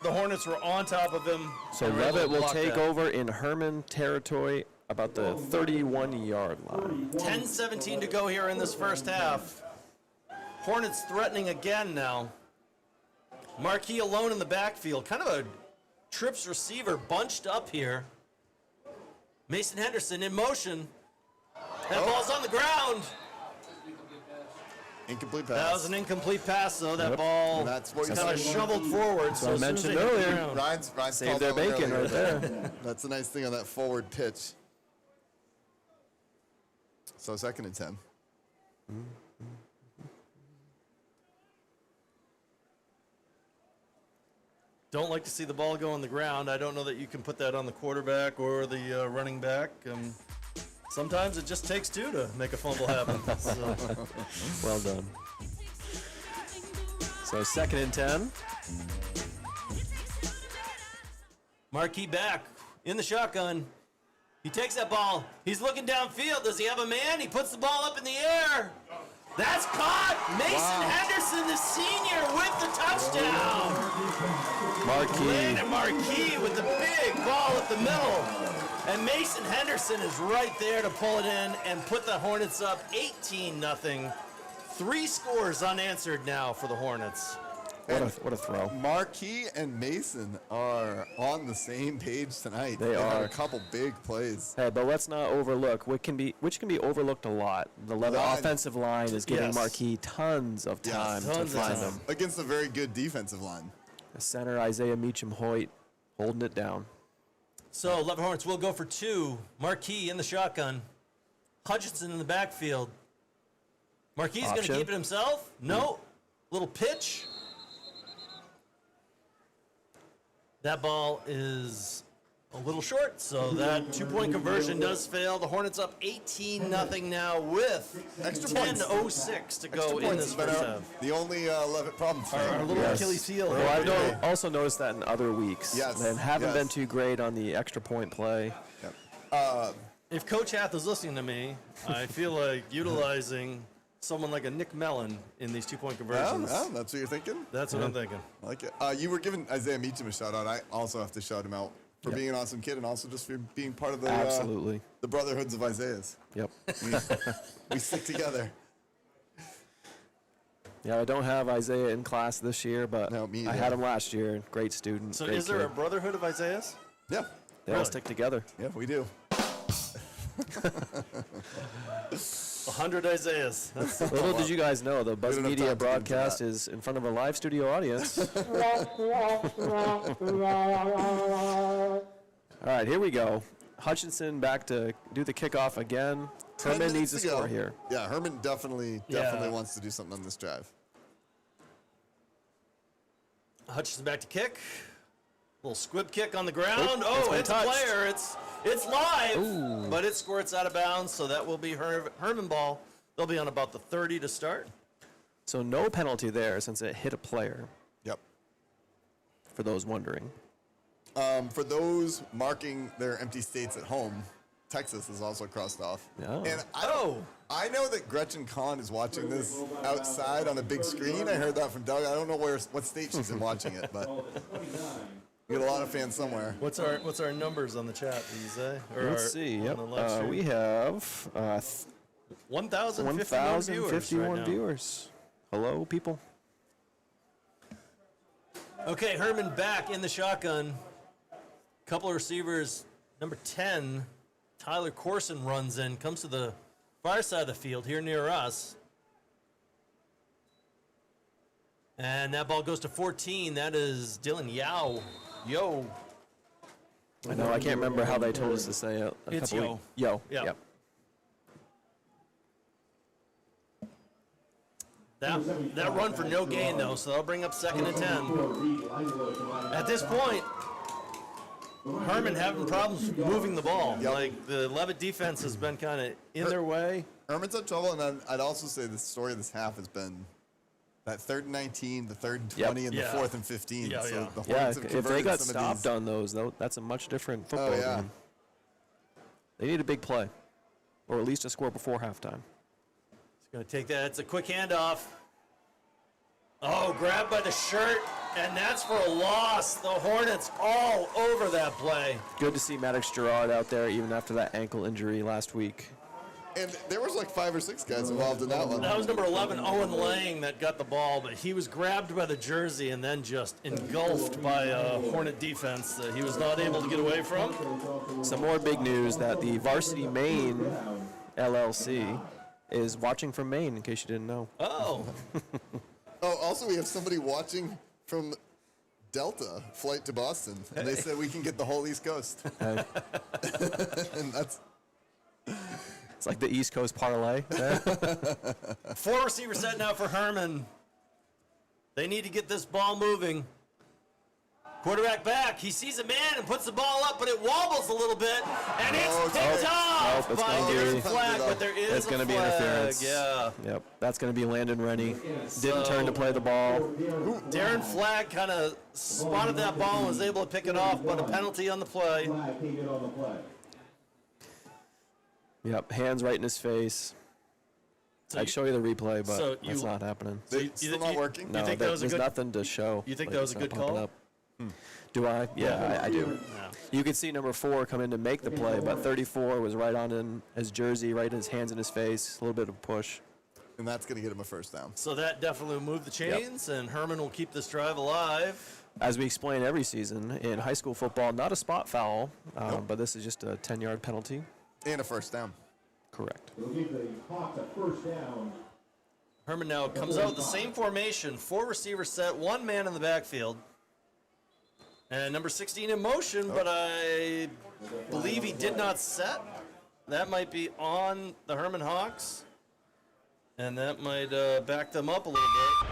the Hornets were on top of him. So and were able to Leavitt will block take that. over in Herman territory about the 31-yard line. 10-17 to go here in this first half. Hornets threatening again now. Marquis alone in the backfield. Kind of a trips receiver bunched up here. Mason Henderson in motion. That ball's on the ground. Incomplete pass. That was an incomplete pass, though. That ball And that's what you kind of said. shoveled forward. So I as soon as mentioned they hit the earlier. ground- Ryan's Save called their that one bacon earlier. right there. That's a nice thing on that forward pitch. So 2nd and 10. Don't like to see the ball go on the ground. I don't know that you can put that on the quarterback or the running back. Sometimes it just takes two to make a fumble happen. So. Well done. So 2nd and 10. Marquis back in the shotgun. He takes that ball. He's looking downfield. Does he have a man? He puts the ball up in the air. That's caught. Mason Henderson, the senior, with the touchdown. Landon Marquis with the big ball at the middle. And Mason Henderson is right there to pull it in and put the Hornets up 18-0. 3 scores unanswered now for the Hornets. What a throw. Marquis and Mason are on the same page tonight. They had are. a couple big plays. Hey, but let's not overlook which can be overlooked a lot. The Leavitt Line. offensive line is giving Yes. Marquis tons of time to tons of find time. them. Against a very good defensive line. The center Isaiah Meacham-Hoyt holding it down. So Leavitt Hornets will go for 2. Marquis in the shotgun. Hutchinson in the backfield. Marquis going to Option. keep it himself? No. Little pitch. That ball is a little short, so that 2-point conversion does fail. The Hornets up 18-0 now with Extra points. 10:06 to go Extra in points this has been first our- half. the only Leavitt problem for Our little Yes. Achilles heel. Well, I've day. also noticed that in other weeks. Yes, And haven't yes. been too great on the extra point play. If Coach Hath is listening to me, I feel like utilizing someone like a Nick Mellon in these 2-point conversions. That's what you're thinking? That's what I'm thinking. I like it. You were giving Isaiah Meacham a shout out. I also have to shout him out for being an awesome kid and also just for being part of the Absolutely. The brotherhoods of Isaiah's. Yep. We stick together. Yeah, I don't have Isaiah in class this year, but No, me I either. had him last year. Great student. So great is there kid. a brotherhood of Isaiah's? Yeah. They all Really? stick together. Yeah, we do. 100 Isaiahs. That's Little did you guys know, the Buzz don't have Media time to get into broadcast that. is in front of a live studio audience. All right, here we go. Hutchinson back to do the kickoff again. 10 Herman needs minutes to to go. score here. Yeah, Herman definitely Yeah. wants to do something on this drive. Hutchinson back to kick. Little squib kick on the ground. Oop, it's Oh, been it's a touched. player. It's live, but it squirts out of bounds, so that will be Herman ball. They'll be on about the 30 to start. So no penalty there since it hit a player, Yep. for those wondering. For those marking their empty states at home, Texas is also crossed off. Oh. And I know that Gretchen Kahn is watching this outside on a big screen. I heard that from Doug. I don't know what state she's in watching it, but we get a lot of fans somewhere. What's our numbers on the chat? Did you say? Or Let's see. on Yep. the live stream? We have 1,051 viewers. 1,051 right now. viewers. Hello, people. Okay, Herman back in the shotgun. Couple of receivers. Number 10, Tyler Corson runs in, comes to the far side of the field here near us. And that ball goes to 14. That is Dylan Yao. Yo. I know, I can't remember how they told us to say it. It's couple yo. weeks- Yo. Yeah. Yep. That run for no gain, though, so that'll bring up 2nd and 10. At this point, Herman having problems moving the ball. Yep. Like, the Leavitt defense has been kind of in their way. Herman's had trouble, and I'd also say the story of this half has been that 3rd and 19, the 3rd and 20, and Yeah. the 4th and 15. Yeah, so yeah. the Yeah, Hornets have if they converted got some of stopped these. on those, though, that's a much different football yeah. game. They need a big play, or at least a score before halftime. He's going to take that. It's a quick handoff. Oh, grabbed by the shirt, and that's for a loss. The Hornets all over that play. Good to see Maddox Gerard out there, even after that ankle injury last week. And there was like 5 or 6 guys involved in that one. That was number 11, Owen Lang, that got the ball, but he was grabbed by the jersey and then just engulfed by a Hornet defense that he was not able to get away from. Some more big news that the Varsity Maine LLC is watching from Maine, in case you didn't know. Oh, Oh, also we have somebody watching from Delta flight to Boston, and they said we can get the whole East Coast. Uh, And that's it's like the East Coast parlay. 4 receiver set now for Herman. They need to get this ball moving. Quarterback back. He sees a man and puts the ball up, but it wobbles a little bit, and it's Oh, it's picked right. off Nope, it's by gonna there's be- a flag, but there is It's a going to be flag. interference. Yeah. Yep. That's going to be Landon Rennie. Didn't turn to play the ball. Darren Flagg kind of spotted that ball and was able to pick it off, but a penalty on the play. Flag came in on the play. Yep. Hands right in his face. I'd show you the replay, but so that's you- not happening. it's still not working. No, think that was a there's good- nothing to show. You think Like, that was it's a not good pumping call? up. Do I? Yeah, I do. You could see number 4 come in to make the play, but 34 was right on in his jersey, right in his hands in his face, a little bit of a push. And that's going to get him a first down. So that definitely moved the chains, and Herman will keep this drive alive. As we explain every season, in high school football, not a spot foul, but this is just a 10-yard penalty. And a first down. Correct. It'll give the Hawks a first down. Herman now comes out with the same formation, 4 receiver set, 1 man in the backfield. And number 16 in motion, but I believe he did not set. That might be on the Herman Hawks. And that might back them up a little bit.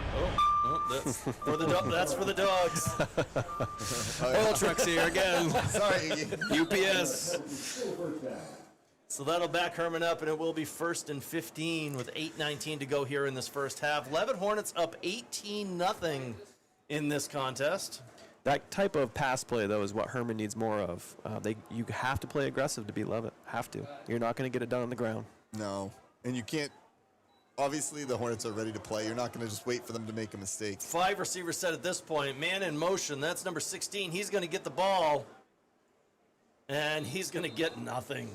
Oh, that's for the that's for the dogs. Oil trucks here again. Sorry, Iggy. UPS. So that'll back Herman up, and it will be 1st and 15 with 8:19 to go here in this first half. Leavitt Hornets up 18-0 in this contest. That type of pass play, though, is what Herman needs more of. You have to play aggressive to beat Leavitt. Have to. You're not going to get it done on the ground. No. And you can't. Obviously, the Hornets are ready to play. You're not going to just wait for them to make a mistake. 5 receivers set at this point. Man in motion. That's number 16. He's going to get the ball, and he's going to get nothing.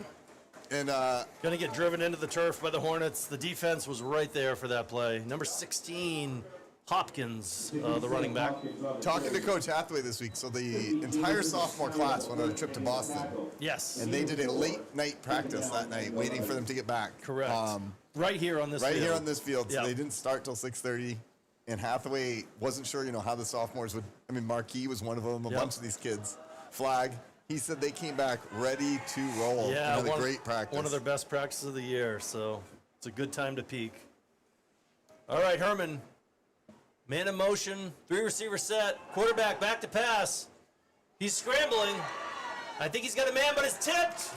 And Going to get driven into the turf by the Hornets. The defense was right there for that play. Number 16, Hopkins, the running back. talking to Coach Hathaway this week, so the entire sophomore class went on a trip to Boston. Yes, And they did a late night practice that night, waiting for them to get back. correct. Right here on this Right field. here on this field. So Yeah. they didn't start till 6:30. And Hathaway wasn't sure, how the sophomores would. I mean, Marquis was one of them. A Yeah. bunch of these kids. Flag. He said they came back ready to roll. Yeah, Another great practice. One of their best practices of the year, so it's a good time to peak. All right, Herman. Man in motion, 3 receiver set, quarterback back to pass. He's scrambling. I think he's got a man, but it's tipped.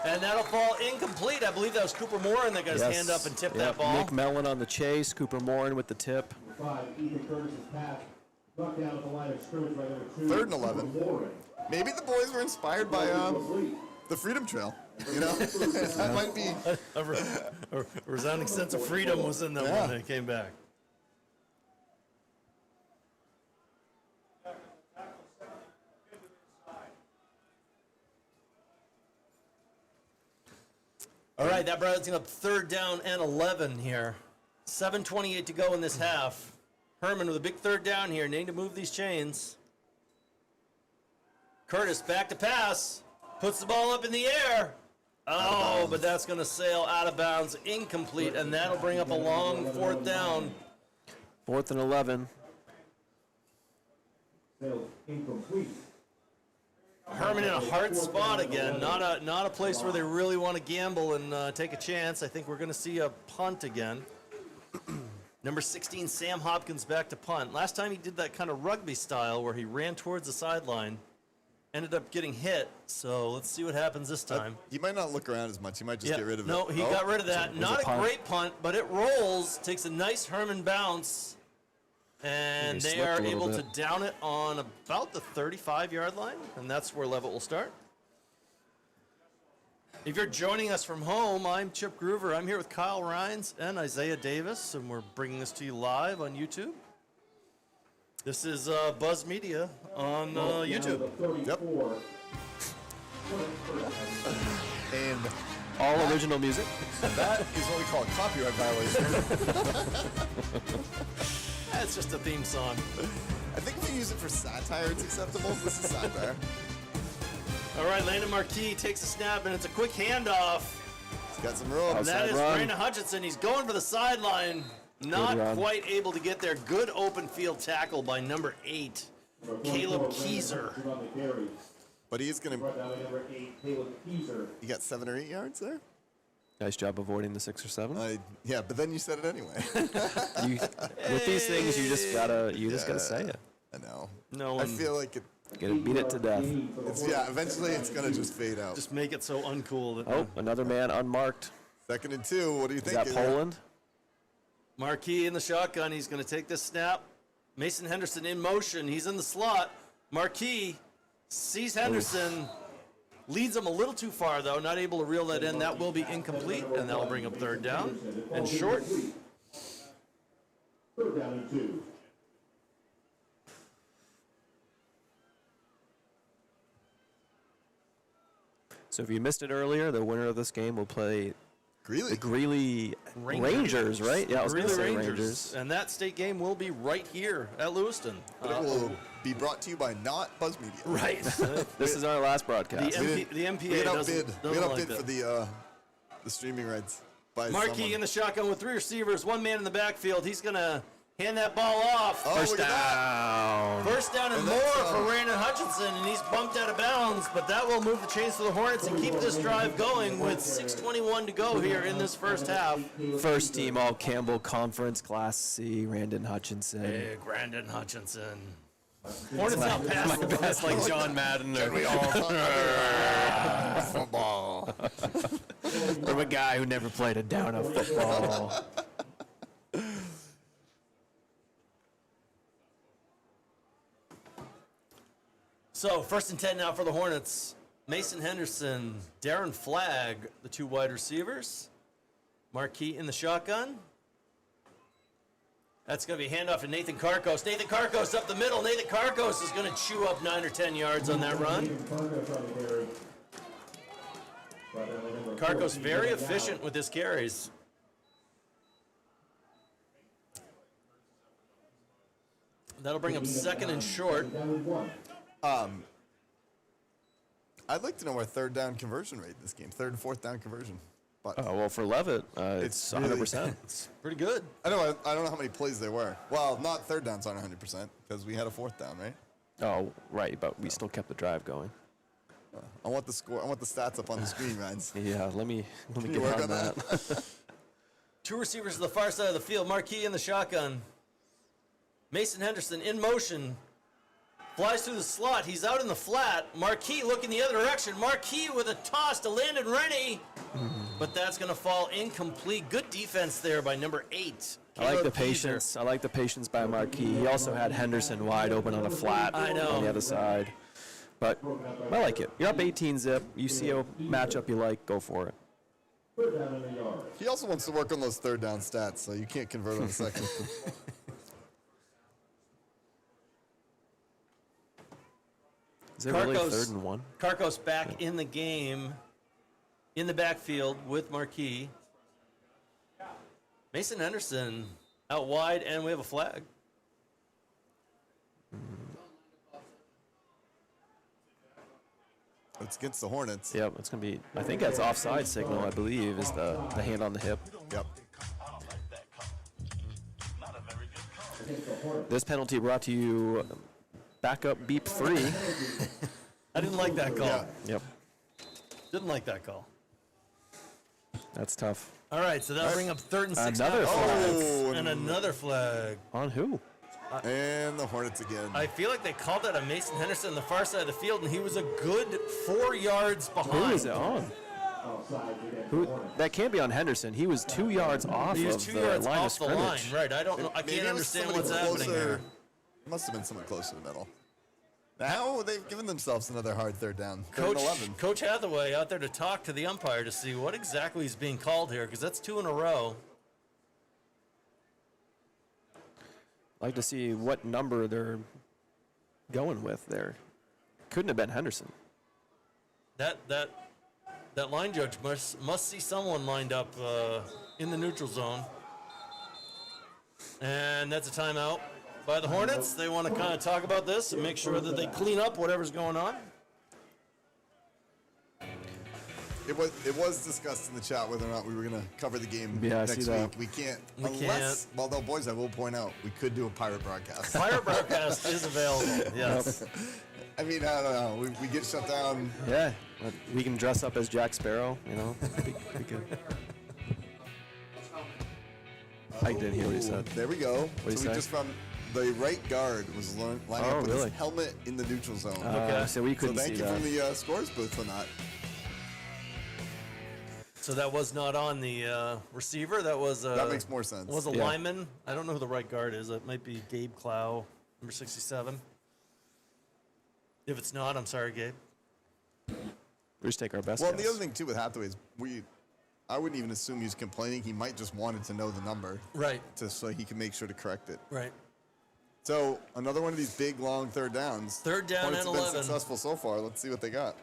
And that'll fall incomplete. I believe that was Cooper Morin that got his hand up and tipped that ball. Nick Mellon on the chase. Cooper Morin with the tip. 5, Ethan Curtis's pass. Knocked down at the line of scrimmage by number 2. 3rd and 11. Warren. Maybe the boys were inspired by the Freedom Trail. That might be. A resounding sense of freedom was in them Yeah. when they came back. All right, that brings up 3rd down and 11 here. 7:28 to go in this half. Herman with a big 3rd down here, needing to move these chains. Curtis back to pass, puts the ball up in the air. Oh, but that's going to sail out of bounds, incomplete, and that'll bring up a long 4th down. 4th and 11. Sailed incomplete. Herman in a hard spot again, not a place where they really want to gamble and take a chance. I think we're going to see a punt again. Number 16, Sam Hopkins back to punt. Last time he did that kind of rugby style where he ran towards the sideline, ended up getting hit. So let's see what happens this time. He might not look around as much. He might just get rid of it. No, he got rid of that. was Not a a punt. great punt, but it rolls, takes a nice Herman bounce, and He they slipped are a little able to bit. down it on about the 35-yard line, and that's where Leavitt will start. If you're joining us from home, I'm Chip Groover. I'm here with Kyle Rhines and Isaiah Davis, and we're bringing this to you live on YouTube. This is Buzz Media on YouTube. Yep. And All original music. that is what we call a copyright violation. That's just a theme song. I think if you use it for satire, it's acceptable. This is satire. All right, Landon Marquis takes a snap, and it's a quick handoff. Got some room. And that Outside is run. Brandon Hutchinson. He's going for the sideline. Not run. quite able to get there. Good open field tackle by number 8, Caleb Keyser. But he's going to. Brought down by number 8, Caleb Keyser. You got 7 or 8 yards there? Nice job avoiding the 6 or 7. Yeah, but then you said it anyway. With these things, you just gotta say it. I know. No I one- feel like it. Gotta beat it to death. Eventually it's going to just fade out. Just make it so uncool that Oh, another man unmarked. 2nd and 2. What do you Is think? that Poland? Marquis in the shotgun. He's going to take this snap. Mason Henderson in motion. He's in the slot. Marquis sees Henderson. Leads him a little too far, though. Not able to reel that in. That will be incomplete, and that will bring up 3rd down. And short. 3rd down and 2. So if you missed it earlier, the winner of this game will play Greeley. the Greeley Rangers, right? Yeah, I was going to Greeley say Rangers. And that state game will be right here at Lewiston. But it will be brought to you by not Buzz Media. Right. This is our last broadcast. The MPA We had doesn't like outbid that. for the streaming rights by Marquis someone. in the shotgun with 3 receivers, 1 man in the backfield. He's going to hand that ball off. Oh, First look at that. down. First down and And more that's, for Brandon Hutchinson, and he's bumped out of bounds, but that will move the chains for the Hornets and keep this drive going with 6:21 to go here in this first half. First team All Campbell Conference Class C, Brandon Hutchinson. Hey, Brandon Hutchinson. Hornets out past the That's like John Madden Football. from a guy who never played a down of football. So, 1st and 10 now for the Hornets. Mason Henderson, Darren Flagg, the 2 wide receivers. Marquis in the shotgun. That's going to be a handoff to Nathan Karkos. Nathan Karkos up the middle. Nathan Karkos is going to chew up 9 or 10 yards on that run. Karkos very efficient with his carries. That'll bring up 2nd and short. I'd like to know our 3rd down conversion rate in this game. 3rd and 4th down conversion. But Oh, well, for Leavitt, it's really- 100%. It's pretty good. I don't know how many plays there were. Well, not 3rd downs on 100% because we had a 4th down, right? Oh, right, but we still kept the drive going. I want the score. I want the stats up on the screen, Ryan. Yeah, let me you get work on on that. 2 receivers to the far side of the field. Marquis in the shotgun. Mason Henderson in motion. Flies through the slot. He's out in the flat. Marquis looking the other direction. Marquis with a toss to Landon Rennie. But that's going to fall incomplete. Good defense there by number 8. I like the Caleb Keyser. patience. I like the patience by Marquis. He also had Henderson wide open on a flat I know. on the other side. But I like it. You're up 18 zip. You see a matchup you like, go for it. 3rd down and a yard. He also wants to work on those 3rd down stats, so you can't convert on a 2nd. Is it really Karkos. 3rd and 1? Karkos back in the game, in the backfield with Marquis. Mason Henderson out wide, and we have a flag. It's against the Hornets. Yep, it's going to be, I think that's offside signal, I believe, is the hand on the hip. Yep. This penalty brought to you backup beep free. I didn't like that call. Yeah. Yep, Didn't like that call. that's tough. All right, so that'll bring up 3rd and 6. Another flag. Oh, And another flag. On who? and the Hornets again. I feel like they called that on Mason Henderson on the far side of the field, and he was a good 4 yards behind. Who is it on? Who? That can't be on Henderson. He was 2 yards off He was of 2 the yards line of off the line. scrimmage. Right, I don't know. I Maybe can't it was understand somebody what's happening closer. here. Must have been someone close to the middle. Now they've given themselves another hard 3rd down. 3rd and 11. Coach Hathaway out there to talk to the umpire to see what exactly is being called here, because that's 2 in a row. I'd like to see what number they're going with there. Couldn't have been Henderson. That line judge must see someone lined up in the neutral zone. And that's a timeout by the Hornets. They want to kind of talk about this and make sure that they clean up whatever's going on. It was discussed in the chat whether or not we were going to cover the game Yeah, I next see week. that. We can't. We unless, well, though, boys, I will point out, we could do a pirate broadcast. Pirate broadcast is available. Yes. I mean, I don't know. We get shut down. Yeah, but we can dress up as Jack Sparrow. You know, be good. I didn't hear what he said. There we go. What'd he So we say? just found the right guard was lining up with really? his helmet in the neutral zone. Okay. So we So couldn't thank see you that. from the scores booth for that. So that was not on the receiver. That was That makes more sense. Was a Yeah. lineman. I don't know who the right guard is. It might be Gabe Clow, number 67. If it's not, I'm sorry, Gabe. We just take our best. Well, guess. the other thing too with Hathaway is I wouldn't even assume he was complaining. He might just wanted to know the number, Right. so he can make sure to correct it. Right. So another one of these big long third downs. Third down Hornets and have been 11. successful so far. Let's see what they got.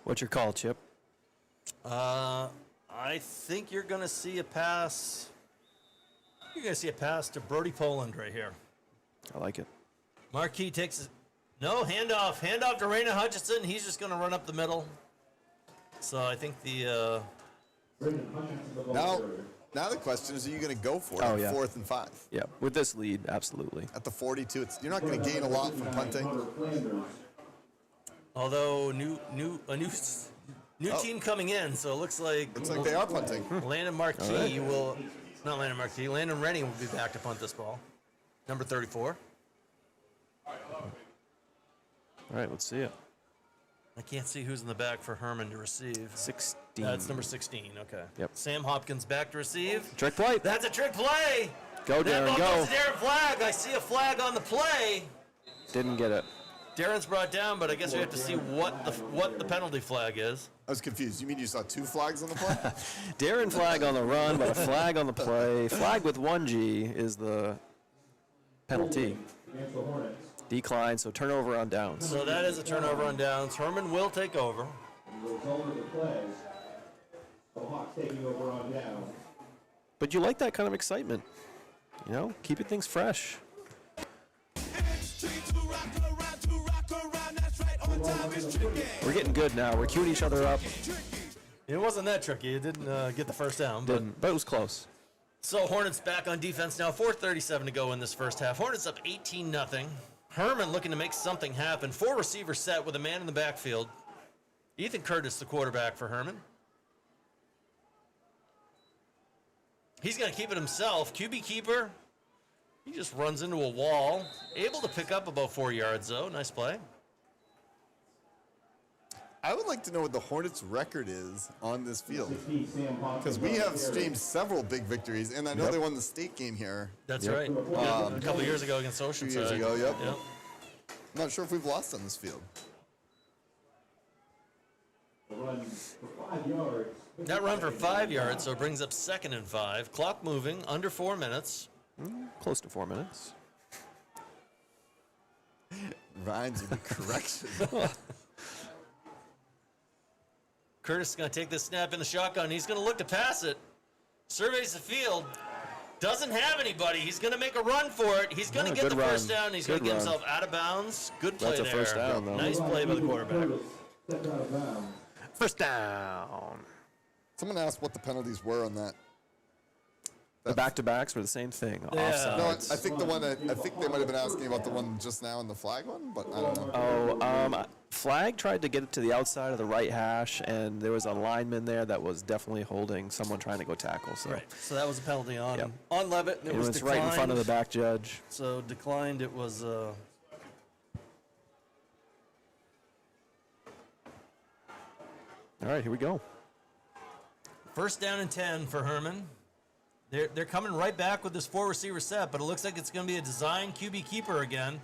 What's your call, Chip? I think you're going to see a pass. You're going to see a pass to Brody Poland right here. I like it. Marquis takes it. No, handoff to Raina Hutchinson. He's just going to run up the middle. So I think the Now the question is, are you going to go for it? Oh, yeah. 4th and 5 Yeah, with this lead, absolutely. at the 42. You're not going to gain a lot from punting. although new team coming in, so it looks like Looks like they are punting. Landon Marquis will not Landon Marquis. Landon Rennie will be back to punt this ball. Number 34. All right, let's see it. I can't see who's in the back for Herman to receive. 16. That's number 16. Okay. Yep. Sam Hopkins back to receive. Trick play. That's a trick play. Go, That Darren, ball go. goes to Darren Flagg. I see a flag on the play. Didn't get it. Darren's brought down, but I guess we have to see what the penalty flag is. I was confused. You mean you saw 2 flags on the play? Darren flag on the run, but a flag on the play. Flag with 1G is the penalty. Against the Hornets. Decline, so turnover on downs. So that is a turnover on downs. Herman will take over. And the result of the play, the Hawks taking over on down. But you like that kind of excitement. You know, keeping things fresh. We're getting good now. We're queuing each other up. It wasn't that tricky. It didn't get the first down. But it was close. So Hornets back on defense now. 4:37 to go in this first half. Hornets up 18-0. Herman looking to make something happen. 4 receiver set with a man in the backfield. Ethan Curtis, the quarterback for Herman. He's going to keep it himself. QB keeper. He just runs into a wall. Able to pick up about 4 yards, though. Nice play. I would like to know what the Hornets' record is on this field. 16, Sam Hopkins Because we on have the streamed carry. several big victories, and I know they won the state game here That's Yep. right. Yeah, a couple years ago against 2 Oceanside. years ago. Yep. Yep. I'm not sure if we've lost on this field. The run for 5 yards. That run for 5 yards, so it brings up 2nd and 5. Clock moving, under 4 minutes. Close to 4 minutes. Rhymes with the correction. Curtis is going to take this snap in the shotgun. He's going to look to pass it. Surveys the field. Doesn't have anybody. He's going to make a run for it. He's going to Yeah, get the good first run. down. He's going to Good get run. himself out of bounds. Good play That's a there. first down, though. Nice play by the quarterback. Stepped out of bounds. First down. Someone asked what the penalties were on that. The back-to-backs were the same thing. Yeah. Offsides. No, I think the one I think they might have been asking about the one just now in the flag one, but I don't know. Oh, Flag tried to get it to the outside of the right hash, and there was a lineman there that was definitely holding someone trying to go tackle. So Right. So that was a penalty on Yep. on Leavitt. And it was was declined. right in front of the back judge. So declined. It was. All right, here we go. First down and 10 for Herman. They're coming right back with this 4 receiver set, but it looks like it's going to be a design QB keeper again.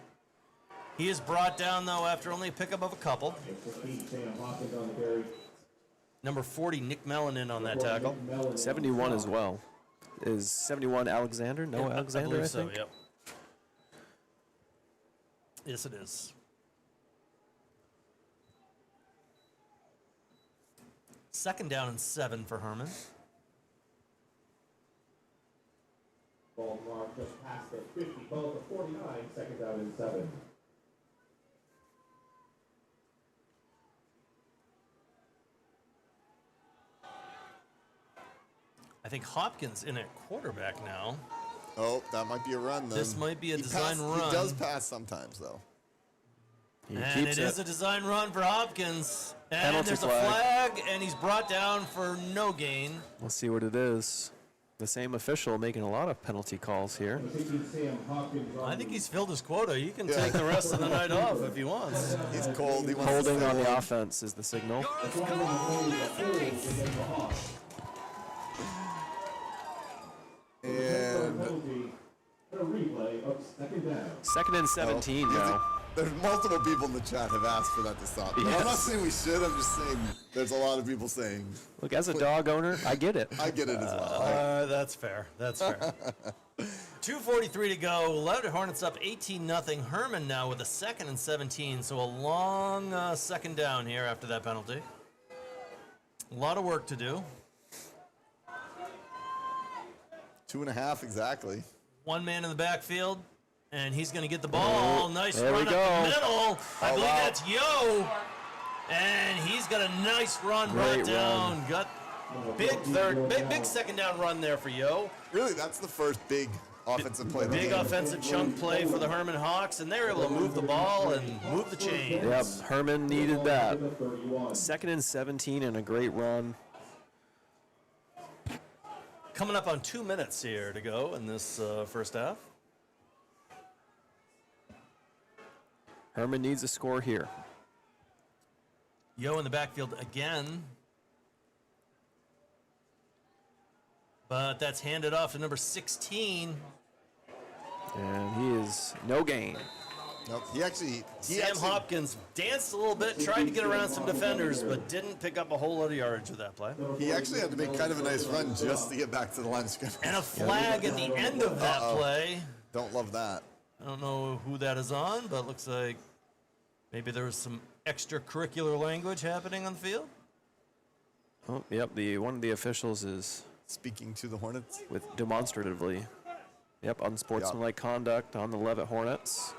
He is brought down, though, after only a pickup of a couple. 16, Sam Hopkins on the carry. Number 40, Nick Mellon in on that tackle. 71 as well. Is 71 Alexander? No, Alexander, believe I so, think. yep. Yes, it is. Second down and 7 for Herman. Ball marked just past the 50, ball to 49, second down and 7. I think Hopkins in at quarterback now. Oh, that might be a run then. This might be a design run. He does pass sometimes, though. He And keeps it is a design run for Hopkins. And Penalty there's flag. a flag, and he's brought down for no gain. We'll see what it is. The same official making a lot of penalty calls here. I think he's filled his quota. You can take the rest of the night off if he wants. He's cold. He wants to Holding stay on the warm. offense is the signal. And A replay of second down. 2nd and 17 now. there's multiple people in the chat have asked for that to stop. And I'm not Yes. saying we should. I'm just saying there's a lot of people saying. Look, as a dog owner, I get it. I get it as well. That's fair. That's fair. 2:43 to go. Leavitt Hornets up 18-0. Herman now with a 2nd and 17. So a long second down here after that penalty. A lot of work to do. 2.5 exactly. One man in the backfield, and he's going to get the ball. Nice there we run up go. the middle. I believe wow. that's Yo. And he's got a nice run Great brought down. Got big second down run there for Yo. Really, that's the first big offensive play. of the Big game. offensive chunk play for the Herman Hawks, and they were able to move the ball and move the chains. Yep, Herman needed that. 2nd and 17 and a great run. Coming up on 2 minutes here to go in this first half. Herman needs a score here. Yo in the backfield again. But that's handed off to number 16. And he is no gain. Nope. He actually Hopkins danced a little bit, tried to get around some defenders, but didn't pick up a whole lot of yardage with that play. He actually had to make kind of a nice run just to get back to the line of scrimmage. And a flag at the end of that play. Don't love that. I don't know who that is on, but it looks like maybe there was some extracurricular language happening on the field. Oh, yep, one of the officials is Speaking to the Hornets. with demonstratively. Yep, unsportsmanlike conduct on the Leavitt Hornets.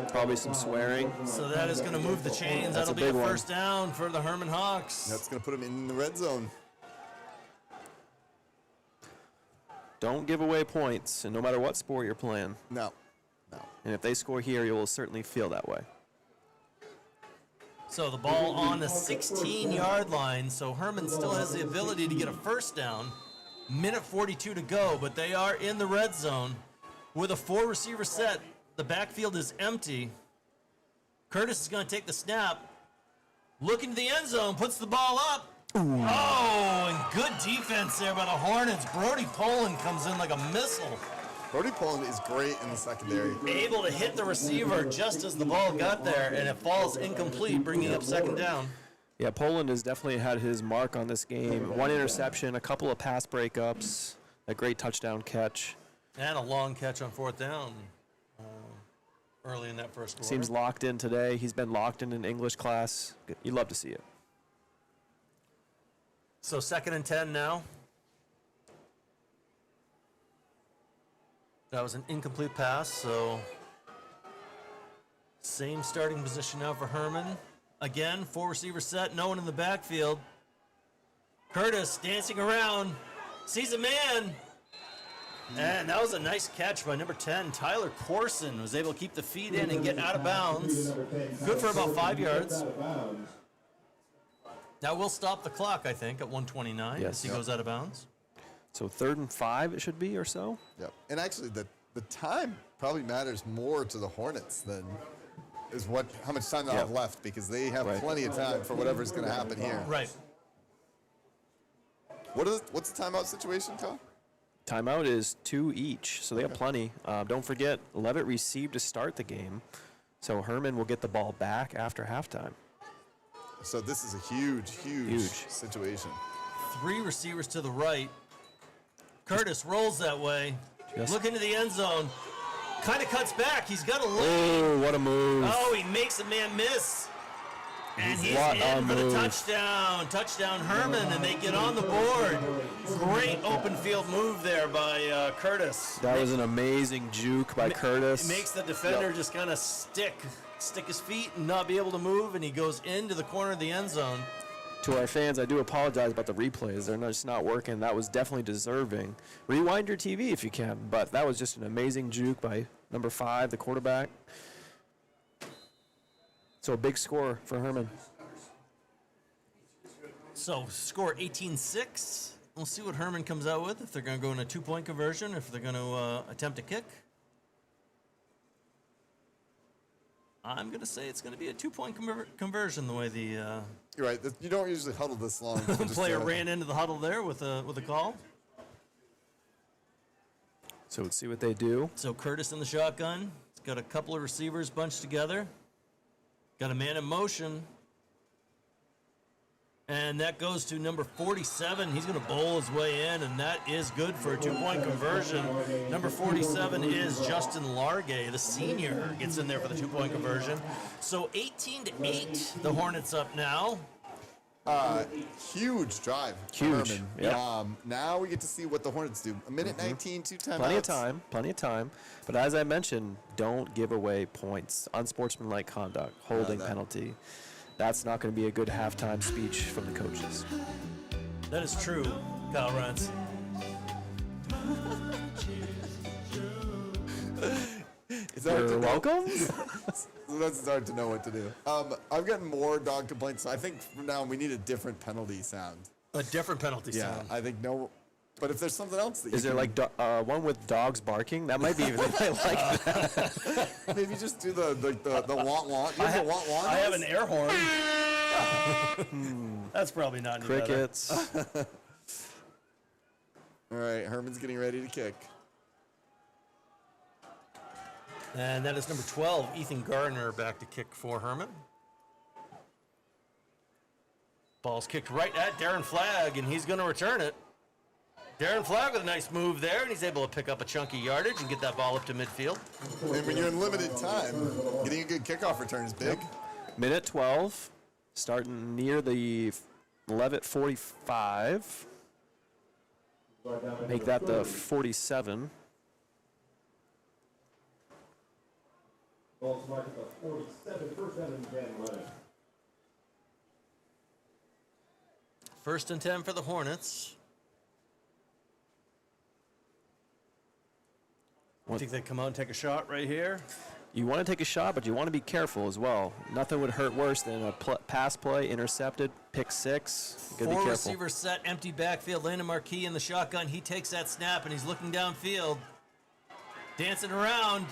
Probably some swearing. So that is going to move the chains. That's That'll a be a big one. first down for the Herman Hawks. That's going to put him in the red zone. Don't give away points, and no matter what sport you're playing. No. And if they score here, you will certainly feel that way. So the ball on the 16-yard line. So Herman still has the ability to get a first down. Minute 42 to go, but they are in the red zone with a 4-receiver set. The backfield is empty. Curtis is going to take the snap. Looking to the end zone, puts the ball up. Ooh. Oh, and good defense there by the Hornets. Brody Poland comes in like a missile. Brody Poland is great in the secondary. Able to hit the receiver just as the ball got there, and it falls incomplete, bringing up second down. Yeah, Poland has definitely had his mark on this game. One interception, a couple of pass breakups, a great touchdown catch. And a long catch on fourth down early in that first quarter. Seems locked in today. He's been locked in English class. You love to see it. So 2nd and 10 now. That was an incomplete pass, so same starting position now for Herman. Again, 4-receiver set, no one in the backfield. Curtis dancing around, sees a man. And that was a nice catch by number 10, Tyler Corson, was able to keep the feet in and get out of bounds. Good for about 5 yards. That will stop the clock, I think, at 1:29 as he goes out of bounds. So 3rd and 5 it should be or so. Yep. And actually, the time probably matters more to the Hornets than is how much time they have left, because they have plenty of time for whatever's going to happen here. Right. What's the timeout situation, Kyle? Timeout is 2 each, so they have plenty. Don't forget, Leavitt received to start the game, so Herman will get the ball back after halftime. So this is a huge situation. 3 receivers to the right. Curtis rolls that way. Look into the end zone. Kind of cuts back. He's got a look. Oh, what a move. Oh, he makes a man miss. And he's What a in for the move. touchdown. Touchdown Herman, and they get on the board. Great open field move there by Curtis. That was an amazing juke by Curtis. It makes the defender just kind of stick his feet and not be able to move, and he goes into the corner of the end zone. To our fans, I do apologize about the replays. They're just not working. That was definitely deserving. Rewind your TV if you can, but that was just an amazing juke by number 5, the quarterback. So a big score for Herman. So score 18-6. We'll see what Herman comes out with, if they're going to go in a 2-point conversion, if they're going to attempt a kick. I'm going to say it's going to be a 2-point conversion, the way the You're right. You don't usually huddle this long. So just, player ran into the huddle there with a call. So let's see what they do. So Curtis in the shotgun. He's got a couple of receivers bunched together. Got a man in motion. And that goes to number 47. He's going to bowl his way in, and that is good for a 2-point conversion. Number 47 is Justin Largay, the senior, gets in there for the 2-point conversion. So 18-8, the Hornets up now. huge drive. Huge. Herman. Yep. Now we get to see what the Hornets do. A minute 19, 2 timeouts. Plenty of time. But as I mentioned, don't give away points. Unsportsmanlike conduct, holding penalty. That's not going to be a good halftime speech from the coaches. That is true, Kyle Rentz. You're welcome. That's hard to know what to do. I've gotten more dog complaints. I think from now on we need a different penalty sound. A different penalty Yeah, sound. I think no. But if there's something else that Is there like one with dogs barking? That might be even. They might like that. maybe just do the want want. You have the want want. I have an air horn. That's probably not any better. Crickets. All right, Herman's getting ready to kick. And that is number 12, Ethan Gardner, back to kick for Herman. Ball's kicked right at Darren Flagg, and he's going to return it. Darren Flagg with a nice move there, and he's able to pick up a chunky yardage and get that ball up to midfield. And when you're in limited time, getting a good kickoff return is big. Minute 12, starting near the Leavitt 45. Make that the 47. Ball's marked at the 47, first down and 10, 11. First and 10 for the Hornets. I think they come out and take a shot right here. You want to take a shot, but you want to be careful as well. Nothing would hurt worse than a pass play, intercepted, pick six. You gotta be Four careful. receivers set, empty backfield. Landon Marquis in the shotgun. He takes that snap, and he's looking downfield. Dancing around.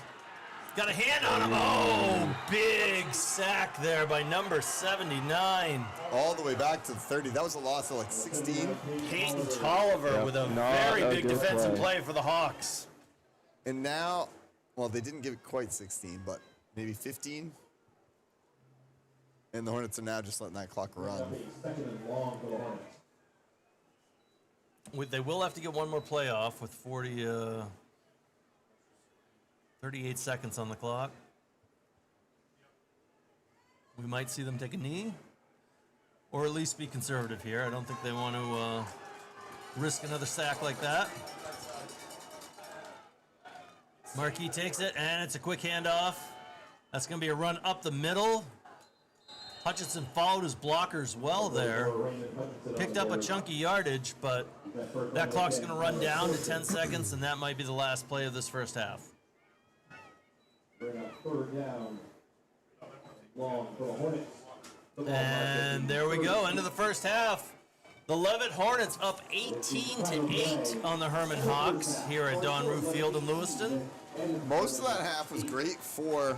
Got a hand on him. Oh, big sack there by number 79. All the way back to the 30. That was a loss of like 16. Peyton Tolliver with a very big good defensive play for the Hawks. And now, well, they didn't give it quite 16, but maybe 15. And the Hornets are now just letting that clock run. Second and long for the Hornets. They will have to get one more play off with 38 seconds on the clock. We might see them take a knee, or at least be conservative here. I don't think they want to risk another sack like that. Marquis takes it, and it's a quick handoff. That's going to be a run up the middle. Hutchinson followed his blockers well there. Picked up a chunky yardage, but that clock's going to run down to 10 seconds, and that might be the last play of this first half. Bring up third down. Long for the Hornets. And there we go, end of the first half. The Leavitt Hornets up 18-8 on the Herman Hawks here at Don Roof Field in Lewiston. Most of that half was great for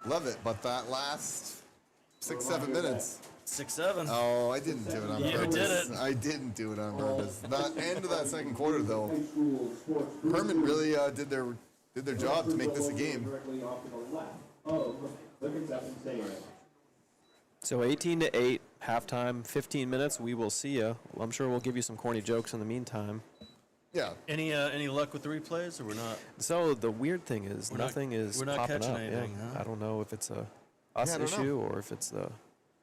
Leavitt, but that last 6-7 minutes. 6-7. Oh, I didn't do it on You purpose. did it. I didn't do it on purpose. That end of that second quarter, though, Herman really did their job to make this a game. Directly off to the left of the concession stand. So 18-8, halftime, 15 minutes. We will see you. I'm sure we'll give you some corny jokes in the meantime. Yeah. Any luck with the replays, or we're not? So the weird thing is nothing is we're not popping catching up. anything, Yeah. huh? I don't know if it's a us I don't know. issue or if it's the.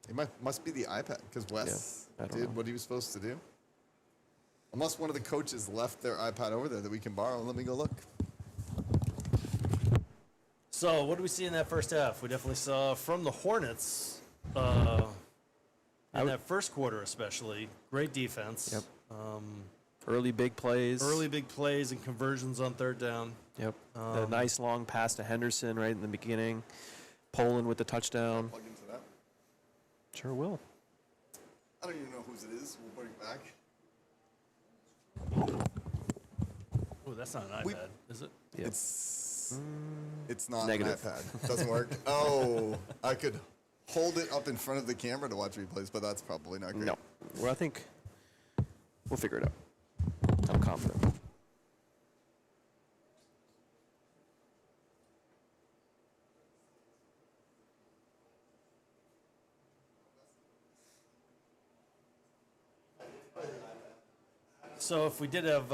It must be the iPad, because Wes I don't did know. what he was supposed to do. Unless one of the coaches left their iPad over there that we can borrow. Let me go look. So what do we see in that first half? We definitely saw from the Hornets In that first quarter especially, great defense. Yep. Early big plays. Early big plays and conversions on third down. Yep. The nice long pass to Henderson right in the beginning. Poland with the touchdown. Plug into that. Sure will. I don't even know whose it is. We'll bring it back. Oh, that's not an iPad, is it? Yep. It's not Negative. an iPad. Doesn't work. Oh, I could hold it up in front of the camera to watch replays, but that's probably not great. No. Well, I think we'll figure it out. I'm confident. So if we did have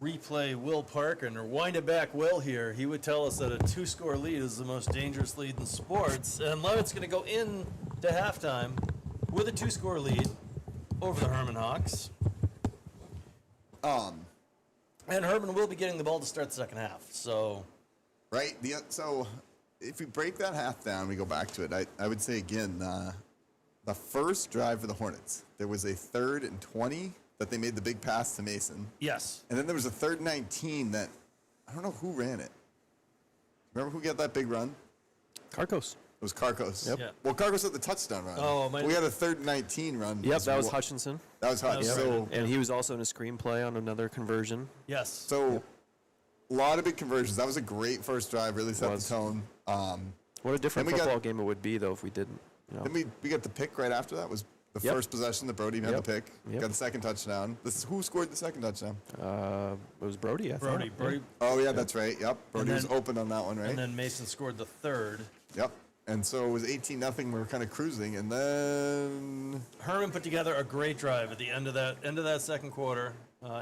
replay Will Parker or wind it back Will here, he would tell us that a 2-score lead is the most dangerous lead in sports. And Leavitt's going to go in to halftime with a 2-score lead over the Herman Hawks. And Herman will be getting the ball to start the second half. So, Right. So if we break that half down, we go back to it. I would say again, the first drive for the Hornets, there was a 3rd and 20 that they made the big pass to Mason. yes. And then there was a 3rd and 19 that, I don't know who ran it. Remember who got that big run? Carcos. It was Carcos. Yep. Yeah. Well, Carcos had the touchdown run. Oh, we had a 3rd and 19 run. Yep, that was Hutchinson. That was Hutch. Yep. So, And he was also in a screenplay on another conversion. Yes. so a lot of big conversions. That was a great first drive. Really set the Was. tone. What a different Then we got- football game it would be, though, if we didn't. You know. Then we got the pick right after that. Was the Yep. first possession that Brody had Yep. the pick. Yep. Got the second touchdown. Who scored the second touchdown? It was Brody, I Brody. thought. Brody. Oh yeah, that's right. Yep. Brody was then- open on that one, right? And then Mason scored the third. Yep. And so it was 18-0. We were kind of cruising, and then Herman put together a great drive at the end of that second quarter,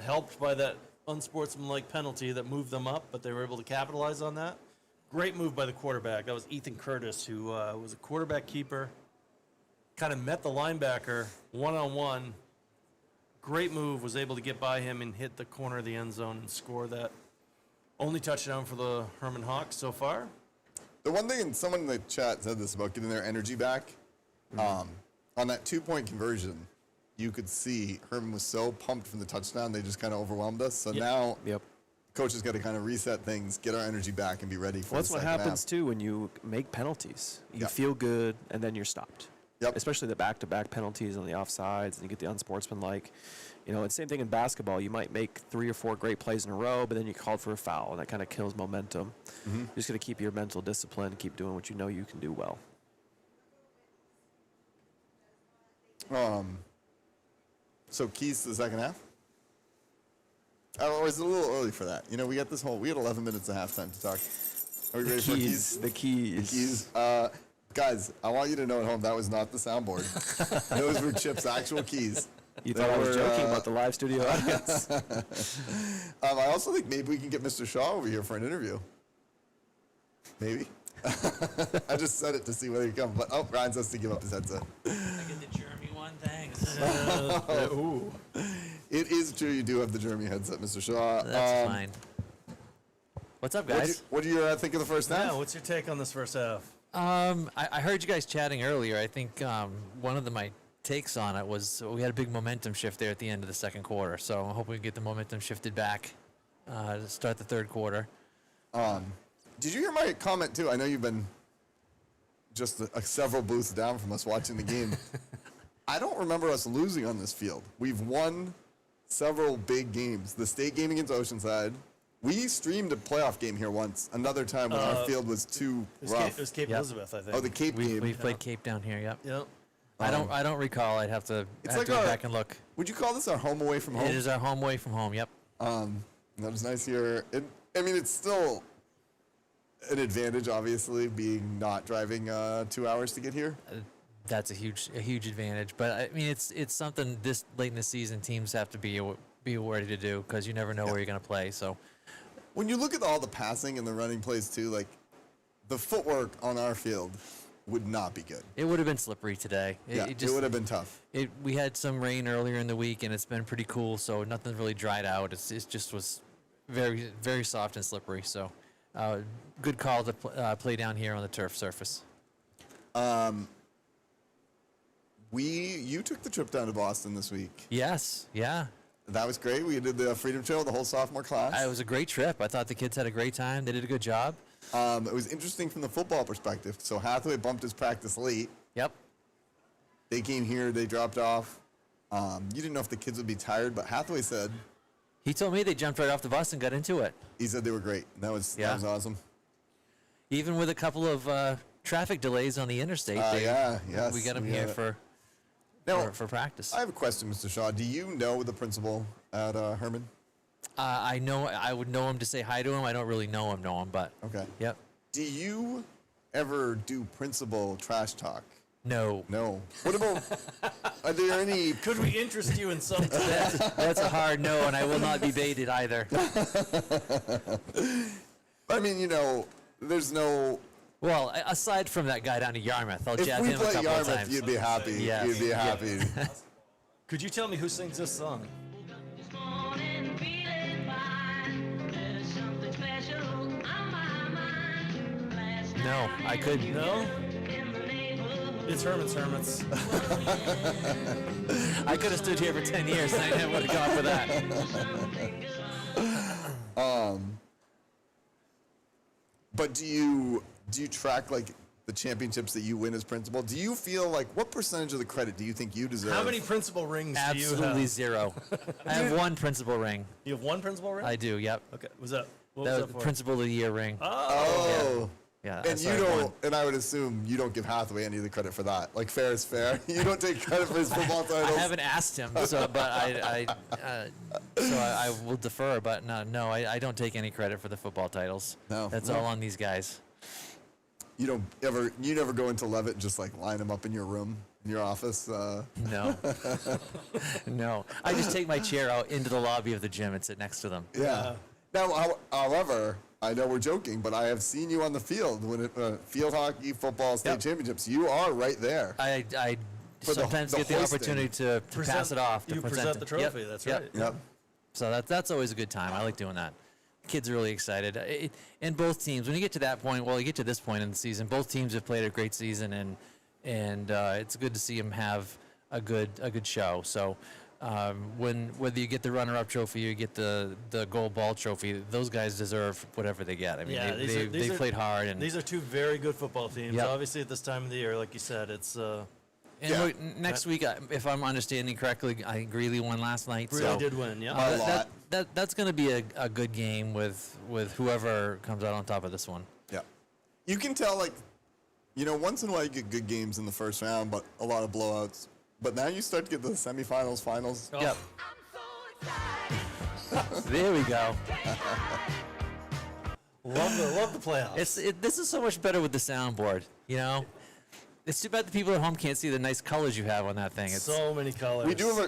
helped by that unsportsmanlike penalty that moved them up, but they were able to capitalize on that. Great move by the quarterback. That was Ethan Curtis, who was a quarterback keeper. Kind of met the linebacker one-on-one. Great move, was able to get by him and hit the corner of the end zone and score that only touchdown for the Herman Hawks so far. the one thing, and someone in the chat said this about getting their energy back. On that 2-point conversion, you could see Herman was so pumped from the touchdown, they just kind of overwhelmed us. So Yep. now Yep. coach has got to kind of reset things, get our energy back, and be ready for Well, that's the what second happens half. too when you make penalties. You Yep. feel good, and then you're stopped. Yep. Especially the back-to-back penalties on the offsides, and you get the unsportsmanlike. You know, and same thing in basketball. You might make 3 or 4 great plays in a row, but then you called for a foul, and that kind of kills momentum. You're just going to keep your mental discipline, keep doing what you know you can do well. So keys to the second half? Or is it a little early for that? You know, we had 11 minutes of halftime to talk. Are we ready for keys? The keys. Keys. Guys, I want you to know at home that was not the soundboard. Those were Chip's actual keys. You They thought I was were, joking about the live studio audience. I also think maybe we can get Mr. Shaw over here for an interview. Maybe. I just said it to see whether he comes. But Ryan has to give up his headset. I get the Jeremy one, thanks. Ooh. It is true you do have the Jeremy headset, Mr. Shaw. That's fine. What's up, guys? What do you think of the first half? Yeah, what's your take on this first half? I heard you guys chatting earlier. I think one of my takes on it was we had a big momentum shift there at the end of the second quarter. So I'm hoping we get the momentum shifted back to start the third quarter. Did you hear my comment too? I know you've been just several booths down from us watching the game. I don't remember us losing on this field. We've won several big games. The state game against Oceanside. We streamed a playoff game here once. Another time when our field was too rough. It was Cape Yep. Elizabeth, I think. Oh, the Cape game. We played Cape down here. Yep. Yep. I don't recall. I'd have to It's have like to go our- back and look. Would you call this our home away from home? It is our home away from home. Yep. That was nice here. It's still an advantage, obviously, being not driving 2 hours to get here. That's a huge advantage. But I mean, it's something this late in the season teams have to be ready to do because you never know where you're going to play. So When you look at all the passing and the running plays too, like the footwork on our field would not be good. it would have been slippery today. It would have been tough. We had some rain earlier in the week, and it's been pretty cool, so nothing really dried out. It just was very, very soft and slippery. So, good call to play down here on the turf surface. You took the trip down to Boston this week. Yes, yeah. That was great. We did the Freedom Trail, the whole sophomore class. It was a great trip. I thought the kids had a great time. They did a good job. It was interesting from the football perspective. So Hathaway bumped his practice late. Yep. They came here. They dropped off. You didn't know if the kids would be tired, but Hathaway said He told me they jumped right off the bus and got into it. he said they were great. That was awesome. Even with a couple of traffic delays on the interstate, we got them here for practice. I have a question, Mr. Shaw. Do you know the principal at Herman? I know. I would know him to say hi to him. I don't really know him, but Okay. Yep. Do you ever do principal trash talk? No. No. What about, are there any... Could we interest you in some today? That's a hard no, and I will not be baited either. I mean, there's no... Well, aside from that guy down in Yarmouth, I'll If jab we him a play couple of Yarmouth, times. you'd be happy. Yes. You'd be happy. Could you tell me who sings this song? No, I couldn't. No? It's Herman's Hermits. I could have stood here for 10 years and I never would have gone for that. But do you track like the championships that you win as principal? Do you feel like what percentage of the credit do you think you deserve? How many principal rings do you Absolutely have? zero. I have one principal ring. You have one principal ring? I do, yep. Okay. What was that That was for? principal of the year ring. Oh. Yeah. And so you I have don't, one. and I would assume you don't give Hathaway any of the credit for that. Like fair is fair. You don't take credit for his football titles. I haven't asked him, so I will defer. But no, I don't take any credit for the football titles. No. That's all on these guys. You never go into Leavitt and just like line them up in your room, in your office. No, no. I just take my chair out into the lobby of the gym and sit next to them. Yeah. Now, however, I know we're joking, but I have seen you on the field when field hockey, football, state championships. You are right there. I For the sometimes get the hoisting. opportunity to pass it off. To You present present the trophy. Yep, That's yep. right. Yep. So that's always a good time. I like doing that. Kids are really excited. And both teams, when you get to that point, you get to this point in the season, both teams have played a great season, and it's good to see them have a good show. So whether you get the runner-up trophy or you get the gold ball trophy, those guys deserve whatever they get. I mean, they played hard. And these are two very good football teams. Yep. Obviously, at this time of the year, like you said, it's next week, if I'm understanding correctly, I think Greeley won last night. Greeley did win. Yeah. A lot. That's going to be a good game with whoever comes out on top of this one. Yeah. You can tell, like, once in a while you get good games in the first round, but a lot of blowouts. But now you start to get the semifinals, finals. Oh. Yep. There we go. Love the playoffs. This is so much better with the soundboard. It's too bad the people at home can't see the nice colors you have on that thing. It's so many colors.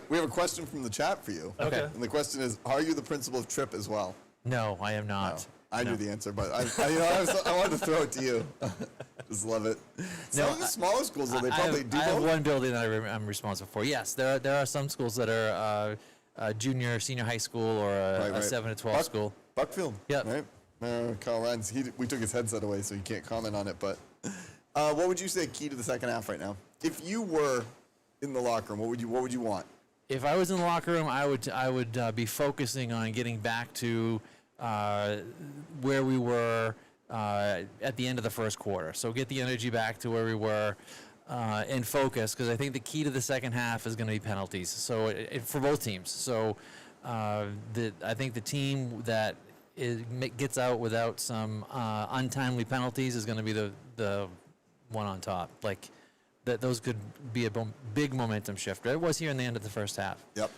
We have a question from the chat for you. Okay. And the question is, are you the principal of Trip as well? No, I am not. I knew the answer, but I wanted to throw it to you. Just love it. Some of the smaller schools, though, they probably do I have both. one building that I'm responsible for. Yes, there are some schools that are junior, senior high school or a 7 to 12 school. Buckfield. Yep. Right. Kyle Ryan's. We took his headset away, so he can't comment on it. But what would you say key to the second half right now? If you were in the locker room, what would you want? If I was in the locker room, I would be focusing on getting back to where we were at the end of the first quarter. So get the energy back to where we were and focus, because I think the key to the second half is going to be penalties. So for both teams. So I think the team that gets out without some untimely penalties is going to be the one on top. Like those could be a big momentum shifter. It was here in the end of the first half. Yep.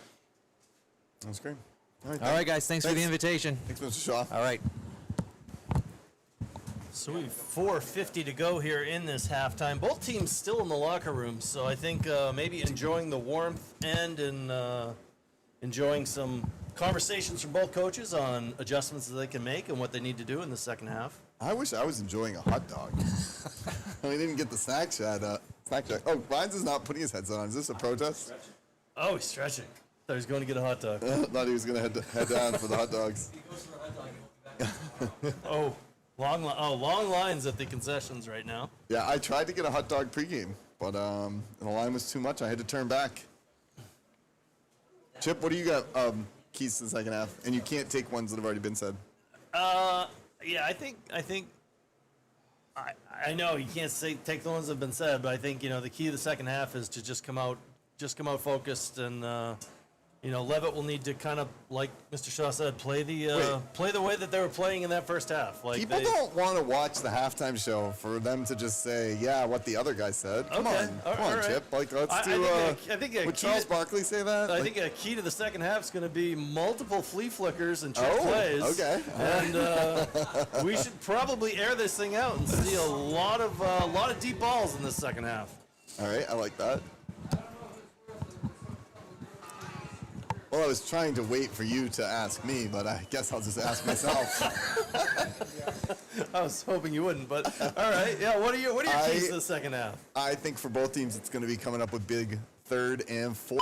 That's great. All right, guys. Thanks for the invitation. Thanks, Mr. Shaw. All right. So we have 4:50 to go here in this halftime. Both teams still in the locker room, so I think maybe enjoying the warmth and enjoying some conversations from both coaches on adjustments that they can make and what they need to do in the second half. I wish I was enjoying a hot dog. We didn't get the snack shack. Oh, Ryan's is not putting his headset on. Is this a protest? Oh, he's stretching. Thought he was going to get a hot dog. Thought he was going to head down for the hot dogs. Long lines at the concessions right now. Yeah, I tried to get a hot dog pregame, but the line was too much. I had to turn back. Chip, what do you got? Keys to the second half, and you can't take ones that have already been said. Yeah, I think I know you can't take the ones that have been said, but I think the key to the second half is to just come out focused, and Leavitt will need to kind of, like Mr. Shaw said, play the way that they were playing in that first half. Like People don't want to watch the halftime show for them to just say, "Yeah, what the other guy said." Come on, all right. Chip. Like, let's do. I think would Charles Barkley say that? I think a key to the second half is going to be multiple flea flickers and trick plays. Okay. And we should probably air this thing out and see a lot of deep balls in the second half. All right, I like that. Well, I was trying to wait for you to ask me, but I guess I'll just ask myself. I was hoping you wouldn't, but all right. Yeah, what are your keys to the second half? I think for both teams, it's going to be coming up with big third and fourth.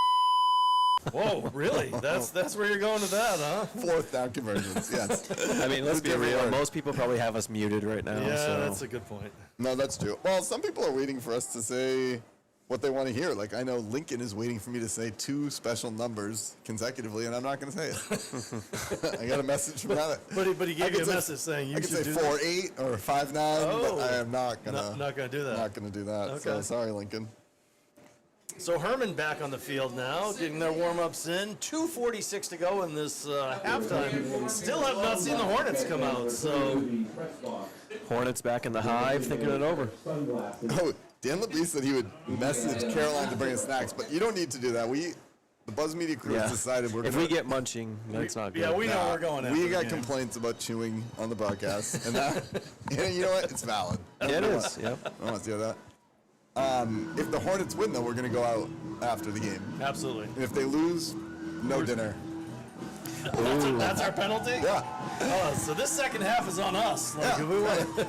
Whoa, really? That's where you're going with that, huh? Fourth down conversions, yes. I mean, let's be Different real. word. Most people probably have us muted right now. Yeah, so. that's a good point. No, that's true. Well, some people are waiting for us to say what they want to hear. Like, I know Lincoln is waiting for me to say 2 special numbers consecutively, and I'm not going to say it. I got a message from that. But he gave you a message saying you I could should say do 4-8 or 5-9, Oh. but I am not going to. Not going to do that. Not going to do that. So Okay. sorry, Lincoln. So Herman back on the field now, getting their warm-ups in. 2:46 to go in this halftime. Still have not seen the Hornets come out. So Hornets back in the hive, thinking it over. Oh, Dan LeBee said he would message Caroline to bring us snacks, but you don't need to do that. The Buzz Media crew has decided we're If going we get munching, that's not good. yeah, we know we're going. After We the got game. complaints about chewing on the broadcast, and that, and you know what? It's valid. Yeah, it is. Yep. I want to do that. If the Hornets win, though, we're going to go out after the game. Absolutely. And if they lose, no dinner. That's our penalty. Yeah, Oh, so this second half is on us. Like, if we want. you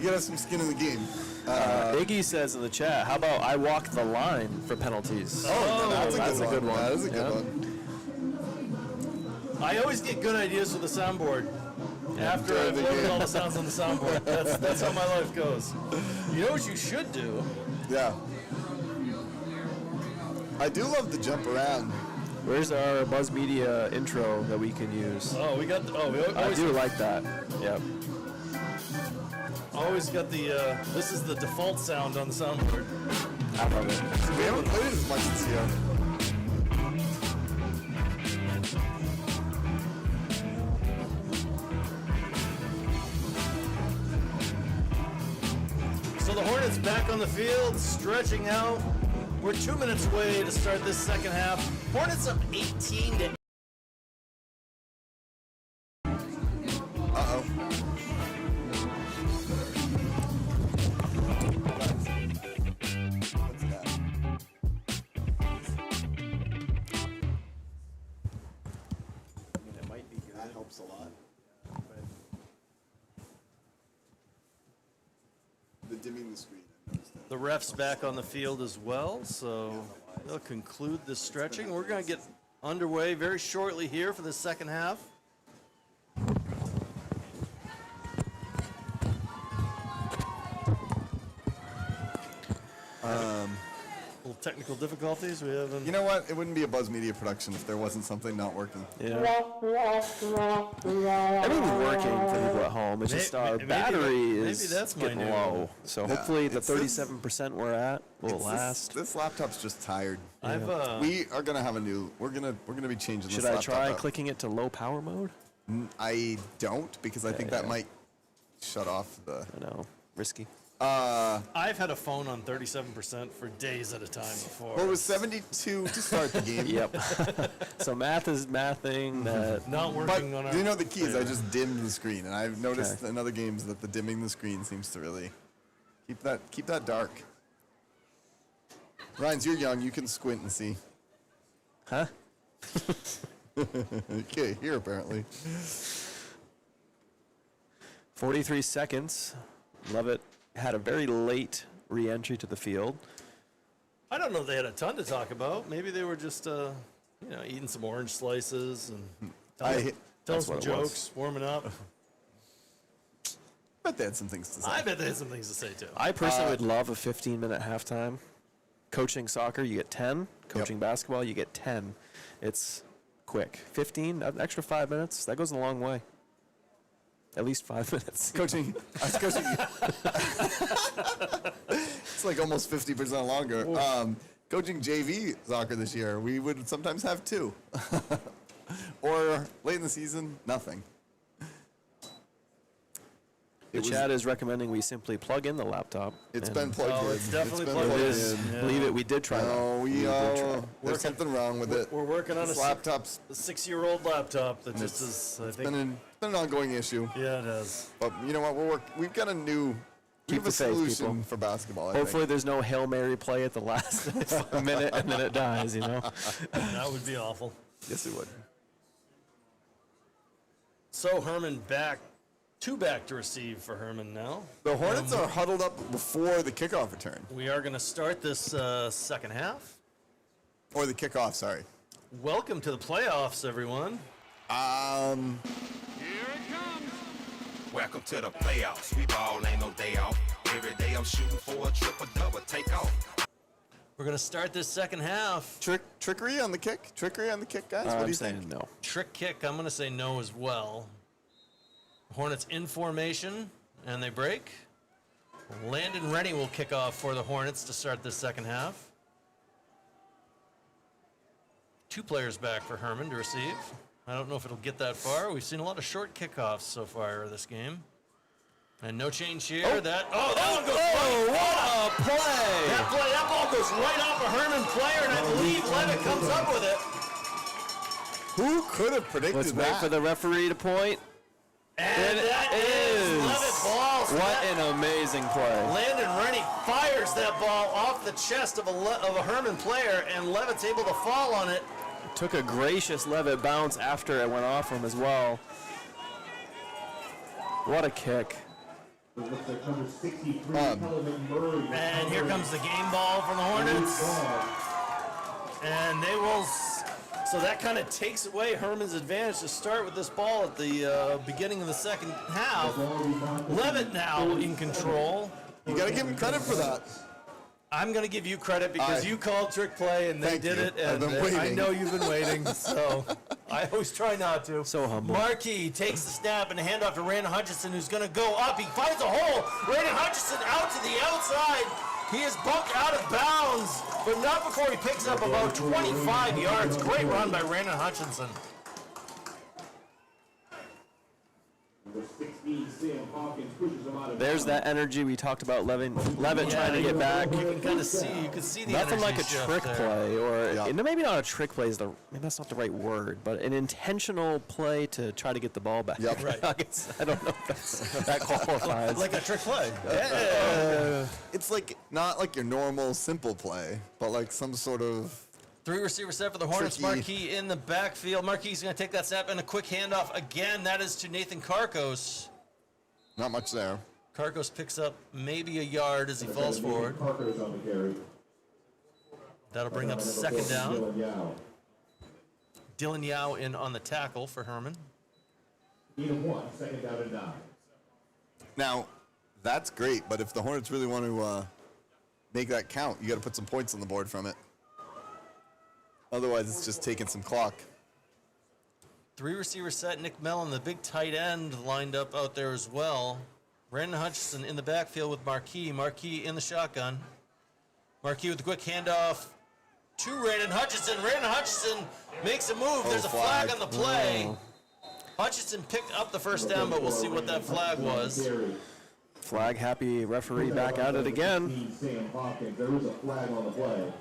got to have some skin in the game. Iggy says in the chat, how about I walk the line for penalties? That's that's a good one. That is a Yeah. good one. I always get good ideas for the soundboard after I've the looked game. at all the sounds on the soundboard. That's how my life goes. You know what you should do? Yeah. I do love the jump around. Where's our Buzz Media intro that we can use? Oh, we got. We I always, do like that. Yep. always got the. This is the default sound on the soundboard. I love it. We haven't played it as much this year. So the Hornets back on the field, stretching out. We're 2 minutes away to start this second half. Hornets up 18 to. Uh-oh. What's that? That helps a lot. The dimming the screen. I noticed that. The refs back on the field as well, so they'll conclude the stretching. We're going to get underway very shortly here for the second half. Little technical difficulties we have. You know what? It wouldn't be a Buzz Media production if there wasn't something not working. Yeah. Everything's working for people at home. It's just our Maybe battery is that's my getting new- low. So Yeah, hopefully the it's this- 37% we're at will last. This laptop's just tired. I've We are gonna have a new. We're gonna be changing Should this I laptop try out. clicking it to low power mode? I don't because I think that yeah. might shut off the. I know. Risky. I've had a phone on 37% for days at a time before. Well, it was 72 to start the game. Yep. So math is mathing that. Not But working on our. do you know the key is I just dimmed the screen, and I've noticed in other games that the dimming the screen seems to really keep that dark. Ryan's, you're young. You can squint and see. Huh? Okay, here apparently. 43 seconds. Leavitt had a very late re-entry to the field. I don't know if they had a ton to talk about. Maybe they were just, eating some orange slices and telling That's some what it was. jokes, warming up. Bet they had some things to say. I bet they had some things to say too. I personally would love a 15-minute halftime. Coaching soccer, you get 10. Coaching basketball, you get 10. It's quick. 15, an extra 5 minutes, that goes a long way. At least 5 minutes. Coaching. I was coaching. It's like almost 50% longer. Coaching JV soccer this year, we would sometimes have 2. Or late in the season, nothing. The chat is recommending we simply plug in the laptop. It's and been plugged in. it's definitely been plugged It in. is. Yeah. Believe it, we did try that. No, there's something wrong with it. We're working on This a laptop's a 6-year-old laptop that just is, I think. been an ongoing issue. Yeah, it is. But you know what? We've got a new. We Keep have a the faith, solution people. for basketball. I Hopefully think. there's no Hail Mary play at the last minute and then it dies, you know? That would be awful. Yes, it would. So Herman back to receive for Herman now. The Hornets are huddled up before the kickoff return, We are going to start this second half. or the kickoff. Sorry. Welcome to the playoffs, everyone. Welcome to the playoffs. We ball ain't no day off. Every day I'm shooting for a triple double take off. We're going to start this second half. Trickery on the kick. Trickery on the kick, guys. What do I'm you saying think? no. Trick kick, I'm going to say no as well. Hornets in formation, and they break. Landon Rennie will kick off for the Hornets to start this second half. 2 players back for Herman to receive. I don't know if it'll get that far. We've seen a lot of short kickoffs so far this game. And no change here. That one goes right. What a play! That ball goes right off a Herman player, and I believe Leavitt comes up with it. Who could have predicted Let's that? wait for the referee to point. And It that is. is Leavitt ball. So What that- an amazing play. Landon Rennie fires that ball off the chest of a Herman player, and Leavitt's able to fall on it. Took a gracious Leavitt bounce after it went off him as well. What a kick. It looks like number 63, Helen McMurray. And here comes the game ball from the Hornets. And they will. So that kind of takes away Herman's advantage to start with this ball at the beginning of the second half. Leavitt now in control. You got to give him credit for that. I'm going to give you credit because you called trick play and they Thank did you. it. I've And been waiting. I know you've been waiting, so I always try not to. So humble. Markey takes the snap and a handoff to Randall Hutchinson, who's going to go up. He finds a hole. Randall Hutchinson out to the outside. He is bumped out of bounds, but not before he picks up about 25 yards. Great run by Randall Hutchinson. Number 16, Sam Hawkins pushes him out of There's that energy we talked about. Leavitt trying to get back. You can kind of see, you can see the Nothing energy like a shift trick there. play, or Yeah. and maybe not a trick play is maybe that's not the right word, but an intentional play to try to get the ball back. Yep. Right. I don't know if that qualifies. Like a trick play. It's like not like your normal simple play, but like some sort of 3 receiver set for the Hornets. Tricky. Marquis in the backfield. Marquis going to take that snap and a quick handoff again. That is to Nathan Karkos. not much there. Karkos picks up maybe a yard as he falls forward. Parker's on the carry. That'll bring up Number second 14, down. Dylan Yao. Dylan Yao in on the tackle for Herman. Need of 1, second down and 9. Now, that's great, but if the Hornets really want to make that count, you got to put some points on the board from it. Otherwise, it's just taking some clock. 3 receiver set. Nick Mellon, the big tight end, lined up out there as well. Brandon Hutchinson in the backfield with Marquis. Marquis in the shotgun. Marquis with the quick handoff to Brandon Hutchinson. Brandon Hutchinson makes a move. There's a flag flag. on the play. Hutchinson picked up the first down, but we'll see what that flag was. Carry. Flag happy referee back at it again. 16, Sam Hawkins. There is a flag on the play.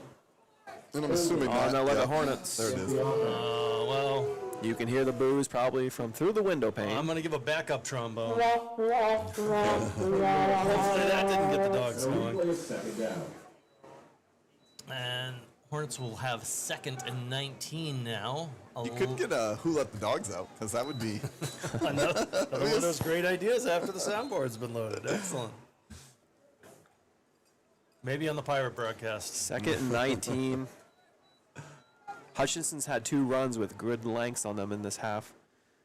And I'm assuming Oh, not. no, let the Yeah. Hornets. There it is. Well, You can hear the boos probably from through the window pane. I'm going to give a backup trombone. Hopefully that didn't get the dogs going. Replay is second down. And Hornets will have 2nd and 19 now. You could get a who let the dogs out, because that would be. Another one of those great ideas after the soundboard's been loaded. Excellent. Maybe on the pirate broadcast. 2nd and 19. Hutchinson's had 2 runs with good lengths on them in this half.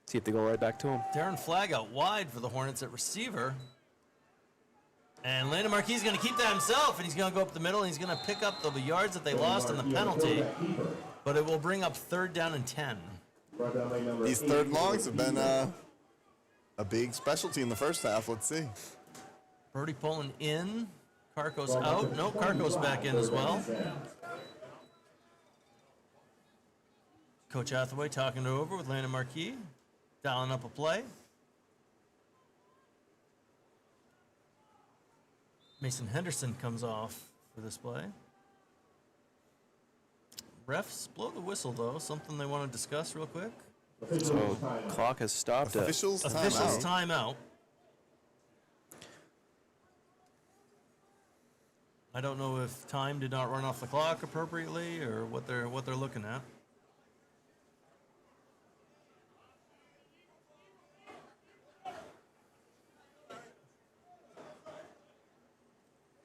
See if they go right back to him. Darren Flag out wide for the Hornets at receiver. And Landon Marquis is going to keep that himself, and he's going to go up the middle, and he's going to pick up the yards that they lost in the penalty. But it will bring up 3rd down and 10. These 3rd longs have been a big specialty in the first half. Let's see. Brody Poland in. Carco's out. No, Carco's back in as well. Coach Hathaway talking it over with Landon Marquis, dialing up a play. Mason Henderson comes off for this play. Refs blow the whistle, though. Something they want to discuss real quick. So clock has stopped. Officials Timeout. I don't know if time did not run off the clock appropriately or what they're looking at.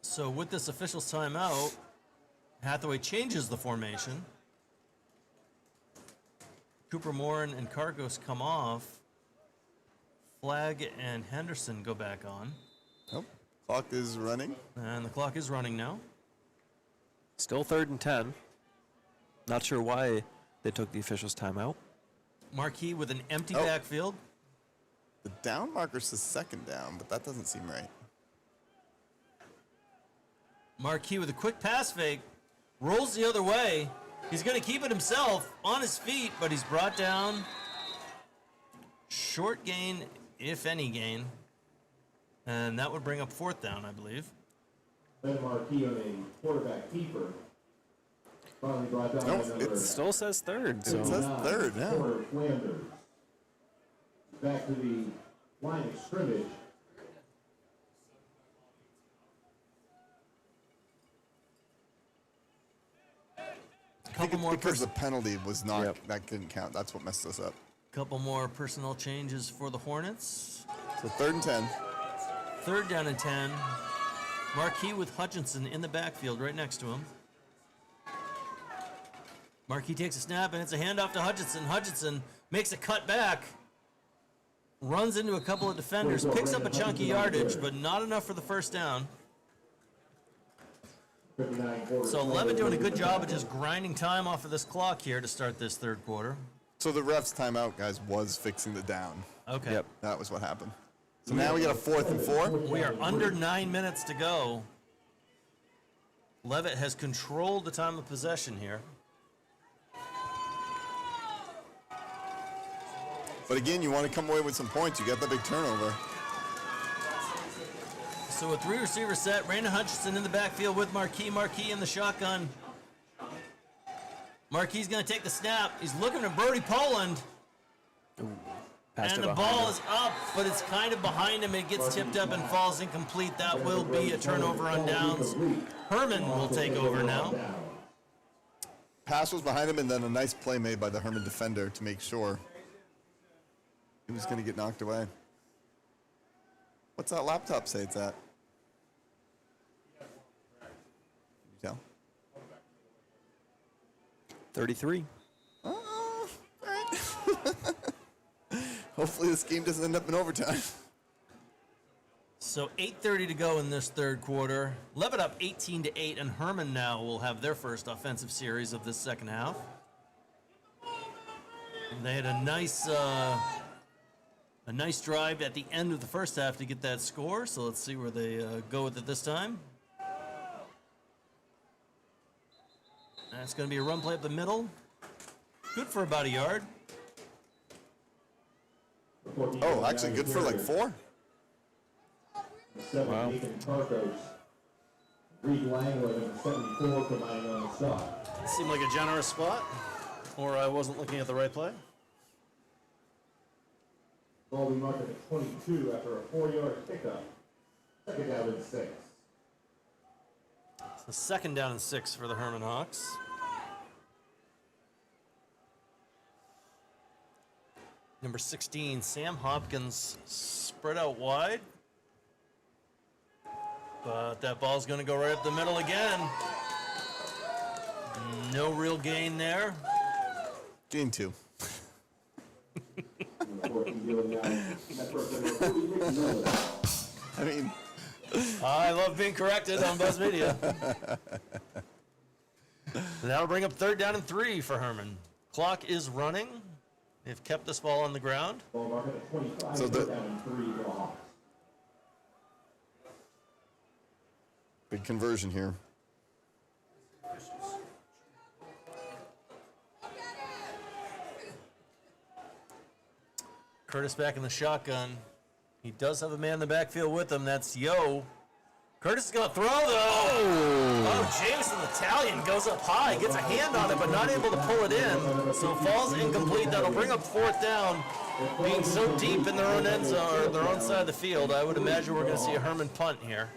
So with this official's timeout, Hathaway changes the formation. Cooper Morin and Cargos come off. Flagg and Henderson go back on. Nope. Clock is running. And the clock is running now. Still 3rd and 10. Not sure why they took the officials' timeout. Marquis with an empty backfield. The down marker says 2nd down, but that doesn't seem right. Marquis with a quick pass fake. Rolls the other way. He's going to keep it himself on his feet, but he's brought down. Short gain, if any gain. And that would bring up 4th down, I believe. Ben Marquis on a quarterback keeper. Finally brought down Nope, by number it Still says 3rd. So It says 3rd, yeah. Porter Flanders. Back to the line of scrimmage. Couple more because the penalty was not, Yep. that didn't count. That's what messed us up. couple more personnel changes for the Hornets. So 3rd and 10. 3rd down and 10. Marquis with Hutchinson in the backfield right next to him. Marquis takes a snap, and it's a handoff to Hutchinson. Hutchinson makes a cut back, runs into a couple of defenders, picks up a chunky yardage, but not enough for the 1st down. So Leavitt doing a good job of just grinding time off of this clock here to start this 3rd quarter. So the ref's timeout, guys, was fixing the down. Okay. Yep. That was what happened. So now we got a 4th and 4. We are under 9 minutes to go. Leavitt has controlled the time of possession here. But again, you want to come away with some points. You got the big turnover. So a 3-receiver set. Brandon Hutchinson in the backfield with Marquis. Marquis in the shotgun. Marquis going to take the snap. He's looking at Brody Poland. passed And it the behind ball him. is up, but it's kind of behind him. It gets tipped up and falls incomplete. That will be a turnover on downs. Herman will take over now. Pass was behind him, and then a nice play made by the Herman defender to make sure he was going to get knocked away. What's that laptop say it's at? Can you tell? 33. All right. Hopefully this game doesn't end up in overtime. So 8:30 to go in this 3rd quarter. Leavitt up 18-8, and Herman now will have their first offensive series of this 2nd half. And they had a nice drive at the end of the 1st half to get that score. So let's see where they go with it this time. That's going to be a run play up the middle. Good for about a yard. Oh, actually good for like 4. Wow. Reed Langwood and 74 combining on the stop. Seemed like a generous spot, or I wasn't looking at the right play. Ball will be marked at 22 after a 4-yard pickup. 2nd down and 6. The 2nd down and 6 for the Herman Hawks. Number 16, Sam Hopkins, spread out wide. But that ball's going to go right up the middle again. No real gain there. Gain 2. I mean, I love being corrected on Buzz Media. That'll bring up 3rd down and 3 for Herman. Clock is running. They've kept this ball on the ground. Ball mark at 25, So third down and 3 for the Hawks. Big conversion here. Curtis back in the shotgun. He does have a man in the backfield with him. That's Yo. Curtis is going to throw, though. Oh, Jameson Italian goes up high, gets a hand on it, but not able to pull it in. So falls incomplete. That'll bring up 4th down. Being so deep in their own end zone, or their own side of the field, I would imagine we're going to see a Herman punt here.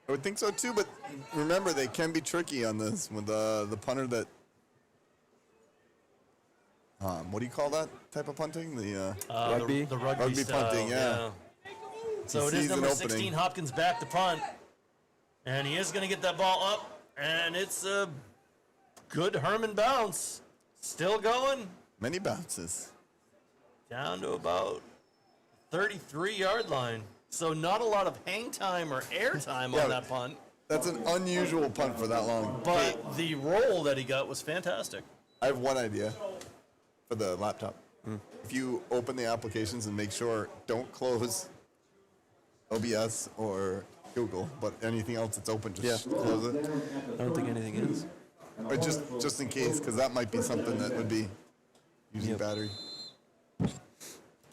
I would think so too, but remember they can be tricky on this with the punter that. What do you call that type of punting? Rugby? The rugby Rugby style, punting, yeah. So it sees is an number opening. 16, Hopkins back to punt. And he is going to get that ball up. And it's a good Herman bounce. Still going. Many bounces. Down to about 33-yard line. So not a lot of hang time or air time Yeah, on that punt. That's an unusual punt for that long. But the roll that he got was fantastic. I have one idea for the laptop. If you open the applications and make sure don't close OBS or Google, but anything else that's open, just close it. I don't think anything is. Or just in case, because that might be something that would be using battery.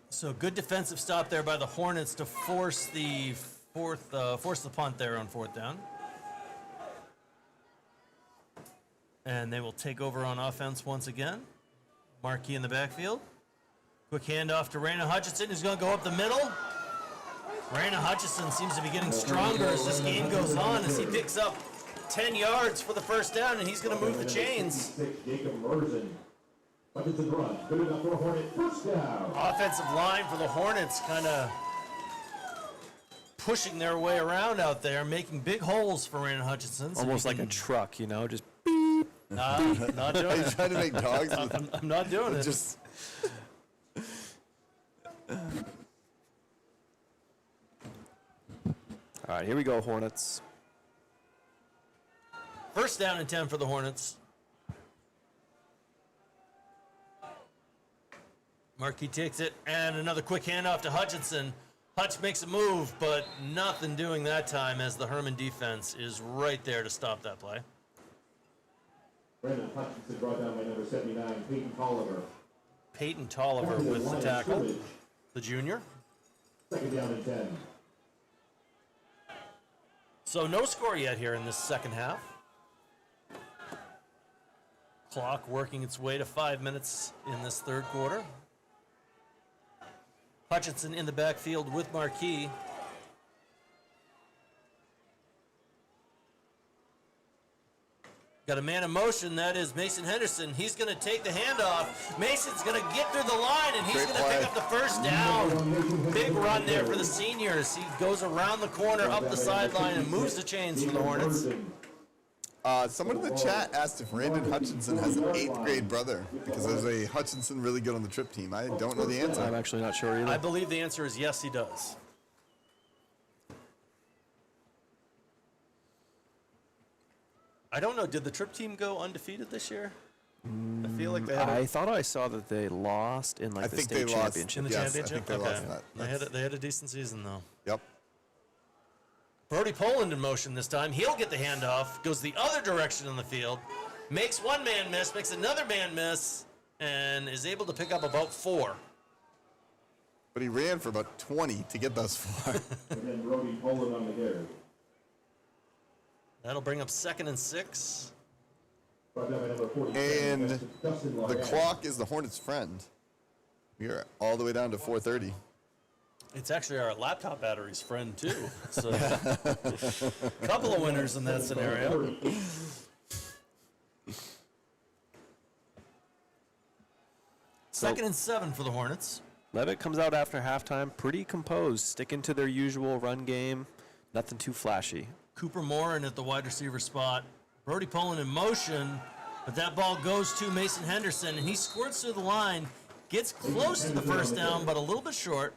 So good defensive stop there by the Hornets to force the punt there on 4th down. And they will take over on offense once again. Marquis in the backfield. Quick handoff to Raina Hutchinson, who's going to go up the middle. Raina Hutchinson seems to be getting stronger as this game goes on, as he picks up 10 yards for the 1st down, and he's going to move the chains. Jacob Merzen. Hutchinson run. Good enough for a Hornet. First down. Offensive line for the Hornets kind of pushing their way around out there, making big holes for Raina Hutchinson. So Almost he like a can- truck, you know, just Not doing Are you it. trying to make dogs with I'm not doing it. just all right, here we go, Hornets. 1st down and 10 for the Hornets. Markey takes it, and another quick handoff to Hutchinson. Hutch makes a move, but nothing doing that time as the Herman defense is right there to stop that play. Brandon Hutchinson brought down by number 79, Peyton Tolliver. Peyton Tolliver with the tackle, the junior. 2nd down and 10. So no score yet here in this 2nd half. Clock working its way to 5 minutes in this 3rd quarter. Hutchinson in the backfield with Marquis. Got a man in motion, that is Mason Henderson. He's going to take the handoff. Mason's going to get through the line, and he's Great going to pick play. up the 1st down. Big run there for the seniors. He goes around the corner, up the sideline, and moves the chains for the Hornets. someone in the chat asked if Brandon Hutchinson has an 8th grade brother, because there's a Hutchinson really good on the trip team. I don't know the answer. I'm actually not sure either. I believe the answer is yes, he does. I don't know. Did the trip team go undefeated this year? I feel like they had. I thought I saw that they lost in like I the think state they lost. championship. in the Yes, I championship. think they okay. lost that. They had a decent season though. Yep. Brody Poland in motion this time. He'll get the handoff. Goes the other direction on the field. Makes one man miss. Makes another man miss. And is able to pick up about 4. But he ran for about 20 to get thus far. And then Brody Poland on the carry. That'll bring up 2nd and 6. Brought down by number 47, And Dustin the Lawrence. clock is the Hornets' friend. We are all the way down to 4:30. It's actually our laptop battery's friend too. So, couple of winners in that scenario. Second and 7 for the Hornets. Leavitt comes out after halftime, pretty composed, sticking to their usual run game. Nothing too flashy. Cooper Morin at the wide receiver spot. Brody Poland in motion, but that ball goes to Mason Henderson, and he squirts through the line, gets close to the 1st down, but a little bit short.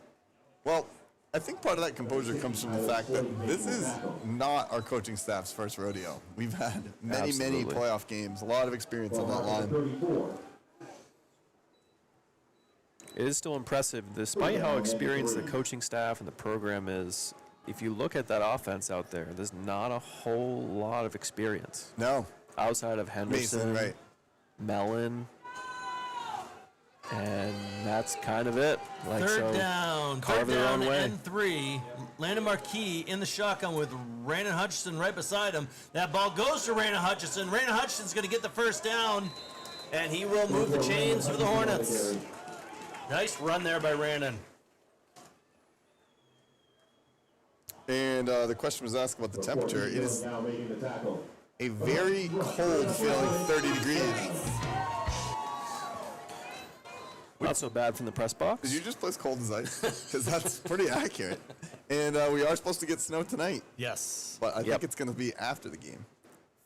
Well, I think part of that composure comes from the fact that this is not our coaching staff's first rodeo. We've had many Absolutely. playoff games, a lot of experience on that line. 34. It is still impressive, despite how experienced the coaching staff and the program is. If you look at that offense out there, there's not a whole lot of experience No, outside of Henderson, Mason, right? Mellon, and that's kind of it. Like, Third so down. carve Third their down own way. and 3. Landon Marquis in the shotgun with Raina Hutchinson right beside him. That ball goes to Raina Hutchinson. Raina Hutchinson's going to get the first down, and he will move the chains for the Hornets. Nice run there by Rannon. And the question was asked about the temperature. It is Now making the tackle. a very cold feeling, 30 degrees. Not so bad from the press box. Did you just place cold as ice? Because that's pretty accurate. And we are supposed to get snow tonight, Yes. but I think it's going to be after the game.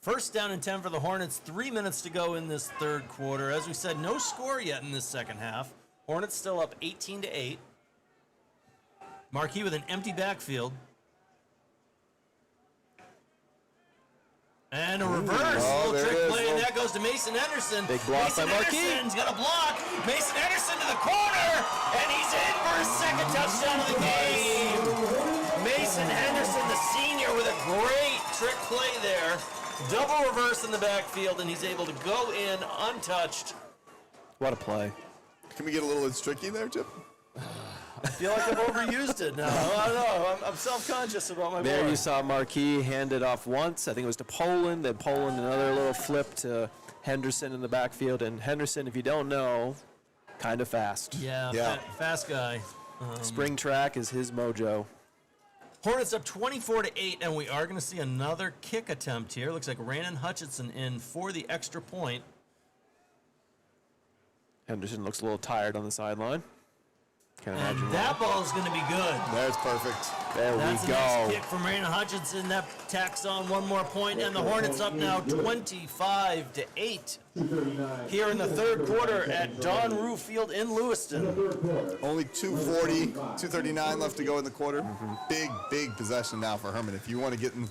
First down and 10 for the Hornets. 3 minutes to go in this third quarter. As we said, no score yet in this second half. Hornets still up 18-8. Marquis with an empty backfield. And a reverse little there trick it is. play, and that goes to Mason Henderson. Big block Mason by Marquis. Henderson's got a block. Mason Henderson to the corner, and he's in for his second touchdown of the game. Mason Henderson, the senior, with a great trick play there. Double reverse in the backfield, and he's able to go in untouched. What a play. Can we get a little it's tricky there, Chip? I feel like I've overused it now. I don't know. I'm self-conscious about my There boy. you saw Marquis hand it off once. I think it was to Poland. Then Poland another little flip to Henderson in the backfield. And Henderson, if you don't know, kind of fast. Yeah, Yeah. fast guy. Spring track is his mojo. Hornets up 24-8, and we are going to see another kick attempt here. Looks like Rannon Hutchinson in for the extra point. Henderson looks a little tired on the sideline. Can't imagine That ball is going to be good. There's perfect. There That's we a nice go. kick from Rannon Hutchinson. That tacks on one more point, and the Hornets up now 25-8 here in the third quarter at Don Rue Field in Lewiston. Only 2:40, 2:39 left to go in the quarter. Big possession now for Herman. If you want to get in,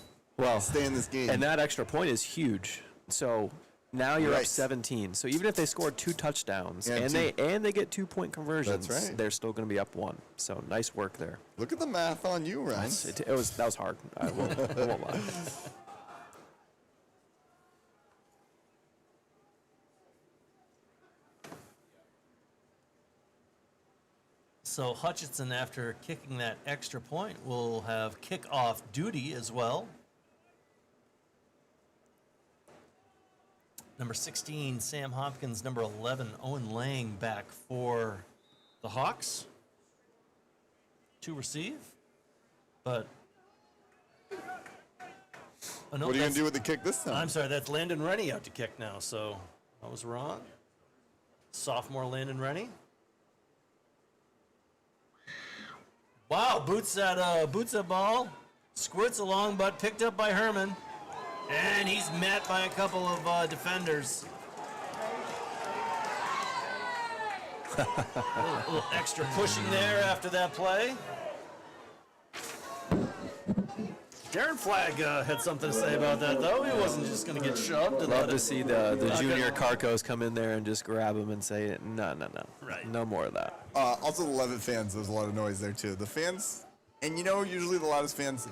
stay in this game. And that extra point is huge. So now you're up Right. 17. So even if they scored 2 touchdowns Yeah, and they get 2-point conversions, That's right. they're still going to be up 1. So nice work there. Look at the math on you, Ryan. That was hard. I won't lie. So Hutchinson, after kicking that extra point, will have kickoff duty as well. Number 16, Sam Hopkins. Number 11, Owen Lang back for the Hawks to receive. But oh, no, What are you going that's- to do with the kick this time? I'm sorry, that's Landon Rennie out to kick now, so I was wrong. Sophomore Landon Rennie. Wow, boots that ball, squirts along, but picked up by Herman, and he's met by a couple of defenders. a little extra pushing there after that play. Darren Flagg had something to say about that, though. He wasn't just going to get shoved. And Love let to it- see the junior Carcos come in there and just grab him and say, no. Right. No more of that. Also, the Leavitt fans, there's a lot of noise there, too. The fans, and usually the loudest fans,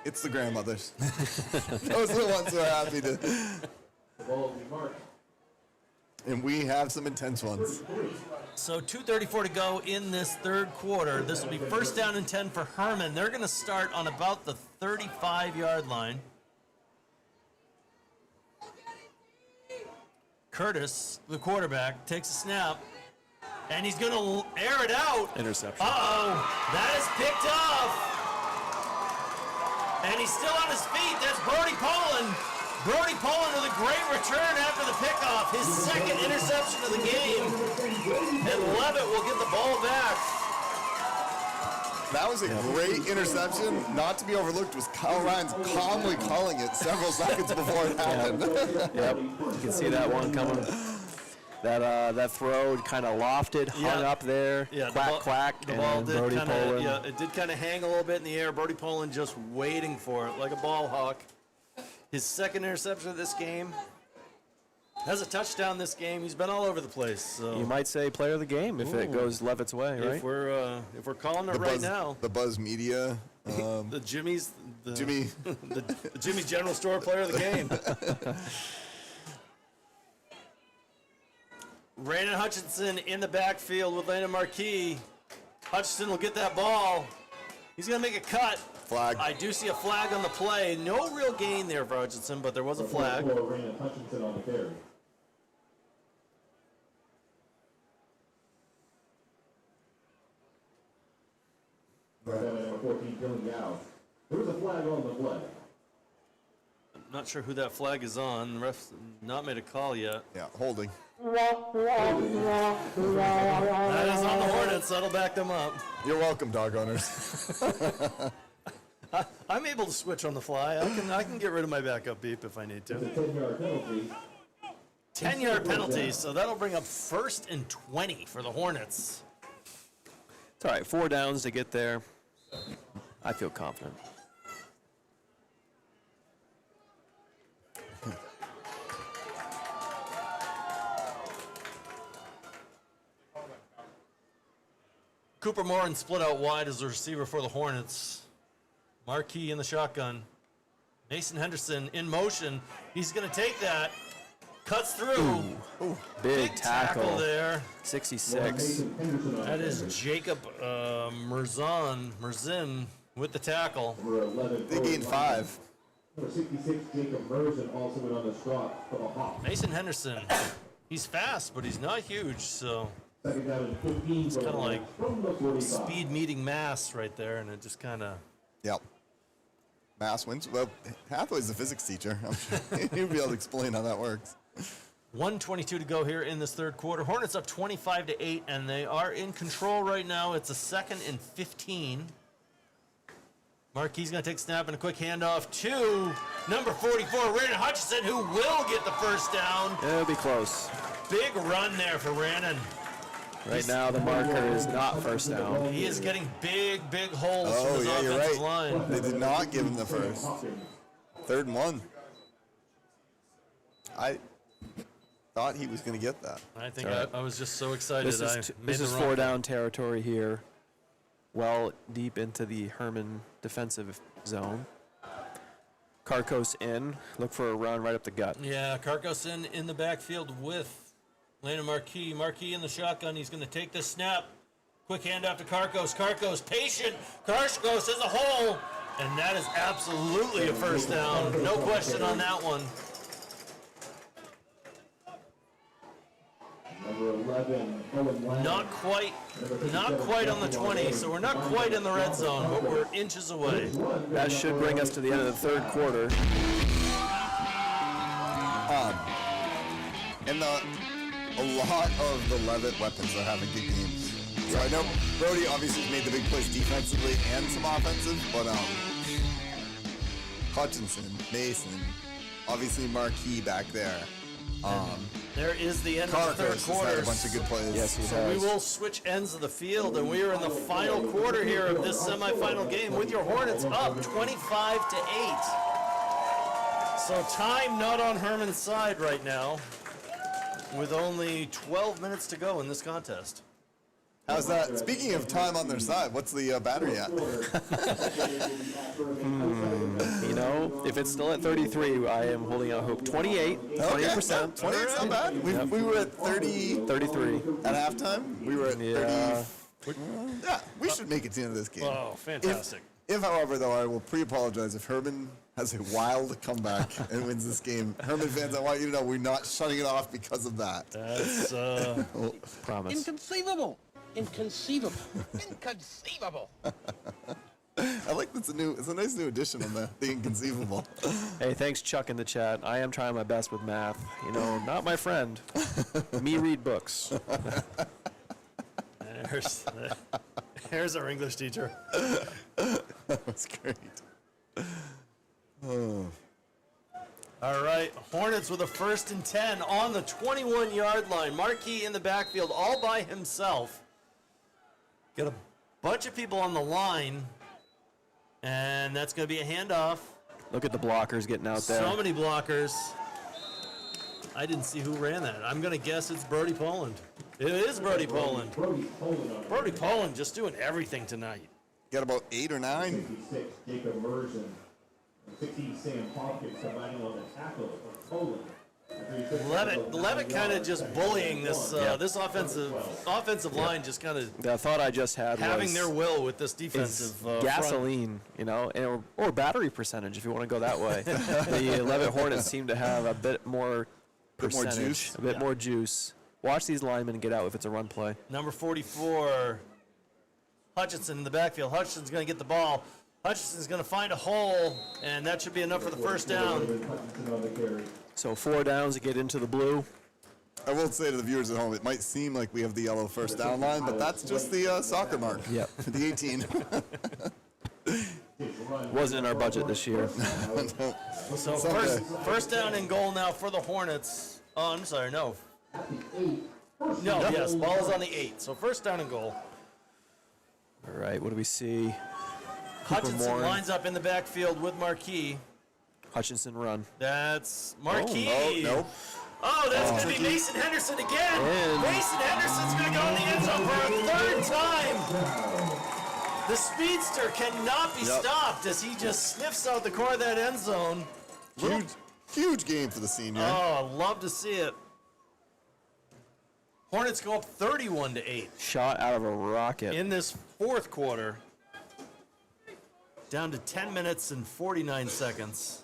it's the grandmothers. Those are the ones who are happy to. Ball will be marked. And we have some intense ones. So 2:34 to go in this third quarter. This will be first down and 10 for Herman. They're going to start on about the 35-yard line. Curtis, the quarterback, takes a snap, and he's going to air it out. Interception. Uh-oh, that is picked off. And he's still on his feet. That's Brody Poland. Brody Poland with a great return after the pickoff. His second interception of the game. And Leavitt will get the ball back. That was a great interception. Not to be overlooked was Kyle Ryan's calmly calling it several seconds before it happened. Yep. You can see that one coming. That throw kind of lofted, hung up there, Yeah, quack, quack, The and ball then did Brody kind Poland. of, yeah, it did kind of hang a little bit in the air. Brody Poland just waiting for it like a ball hawk. His second interception of this game. Has a touchdown this game. He's been all over the place. So You might say player of the game if it goes Leavitt's way, right? if we're calling it right now, The Buzz Media. the Jimmy's Jimmy. the Jimmy's General Store player of the game. Brandon Hutchinson in the backfield with Landon Marquis. Hutchinson will get that ball. He's going to make a cut. Flag. I do see a flag on the play. No real gain there for Hutchinson, but there was a flag. Brandon Hutchinson on the carry. Number 14, Dylan Yao. There was a flag on the play. Not sure who that flag is on. The ref's not made a call yet. Yeah, holding. That is on the Hornets. That'll back them up. You're welcome, dog owners. I'm able to switch on the fly. I can get rid of my backup beep if I need to. It's a 10-yard penalty. 10-yard penalty, so that'll bring up 1st and 20 for the Hornets. It's all right. 4 downs to get there. I feel confident. Cooper Morin split out wide as the receiver for the Hornets. Marquis in the shotgun. Mason Henderson in motion. He's going to take that. Cuts through. Big tackle. there. 66. That is Jacob Merzin with the tackle. They gained 5. Number 66, Jacob Merson, also went on the strop for the Hawks. Mason Henderson. He's fast, but he's not huge, so Second down and 15. It's kind of like from the 45. speed meeting mass right there, and it just kind of. Yep. Mass wins. Well, Hathaway's the physics teacher. I'm sure he'll be able to explain how that works. 1:22 to go here in this third quarter. Hornets up 25-8, and they are in control right now. It's a 2nd and 15. Marquis going to take a snap and a quick handoff to number 44, Brandon Hutchinson, who will get the first down. It'll be close. Big run there for Brandon. Right now, the marker is not first down. He is getting big holes from Oh, his yeah, you're offensive right. line. They did not give him the first. 3rd and 1. I thought he was going to get that. I think All right. I was just so excited. This is 4 down territory here. Well deep into the Herman defensive zone. Karkos in. Look for a run right up the gut. Yeah, Karkos in the backfield with Landon Marquis. Marquis in the shotgun. He's going to take this snap. Quick handoff to Karkos. Karkos patient. Karkos has a hole. And that is absolutely a first down. No question on that one. Number 11, Owen Lang. Not quite on the 20, so we're not quite in the red zone, but we're inches away. That should bring us to the end of the third quarter. And a lot of the Leavitt weapons are having good games. So I know Brody obviously has made the big plays defensively and some offensive, but Hutchinson, Mason, obviously Marquis back there. There is the end of the third Karkos has quarter. had a bunch of good plays. Yes, he So has. we will switch ends of the field, and we are in the final quarter here of this semifinal game with your Hornets up 25-8. So time not on Herman's side right now, with only 12 minutes to go in this contest. How's that? Speaking of time on their side, what's the battery at? You know, if it's still at 33, I am holding out hope. 28, 28%. 28's not bad. We were at 30 33. at halftime. We were at 30. Yeah. Yeah, we should make it to the end of this game. Oh, fantastic. If, however, though, I will pre-apologize if Herman has a wild comeback and wins this game. Herman fans, I want you to know we're not shutting it off because of that. That's Promise. Inconceivable. Inconceivable. Inconceivable. I like that's it's a nice new addition on the inconceivable. Hey, thanks, Chuck, in the chat. I am trying my best with math. You know, not my friend. Me read books. Here's our English teacher. That's great. Oh. All right, Hornets with a 1st and 10 on the 21-yard line. Marquis in the backfield all by himself. Got a bunch of people on the line, and that's going to be a handoff. Look at the blockers getting out there. So many blockers. I didn't see who ran that. I'm going to guess it's Brody Poland. It is Brody Poland. Brody Poland just doing everything tonight. Got about 8 or 9. 56, Jacob Merson. 16, Sam Hawkins combining on the tackle for Poland. Leavitt kind of just bullying this this offensive line, just kind of The thought I just had having was their will with this is defensive front. gasoline, you know, or battery percentage if you want to go that way. The Leavitt Hornets seem to have a bit more Bit more percentage, juice? a bit more juice. Watch these linemen get out if it's a run play. Number 44, Hutchinson in the backfield. Hutchinson's going to get the ball. Hutchinson's going to find a hole, and that should be enough for the first down. So 4 downs to get into the blue. I will say to the viewers at home, it might seem like we have the yellow first down line, but that's just the soccer mark. Yep. The 18. Wasn't in our budget this year. So first down and goal now for the Hornets. Oh, I'm sorry, no. No, yes, ball is on the 8. So first down and goal. All right, what do we see? Hutchinson Moore. lines up in the backfield with Marquis. Hutchinson run. That's Marquis. Oh, nope. Oh, that's going to be Mason Henderson again. And- Mason Henderson's going to go in the end zone for a 3rd time. The speedster cannot be stopped as he just sniffs out the corner of that end zone. Huge game for the senior. Oh, love to see it. Hornets go up 31-8 Shot out of a rocket. in this 4th quarter. Down to 10 minutes and 49 seconds.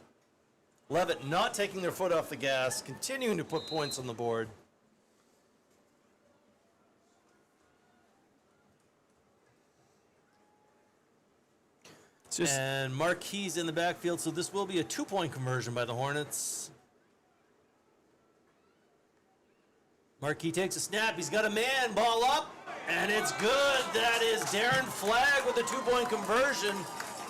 Leavitt not taking their foot off the gas, continuing to put points on the board. It's just And Marquis in the backfield, so this will be a 2-point conversion by the Hornets. Marquis takes a snap. He's got a man. Ball up, and it's good. That is Darren Flagg with a 2-point conversion.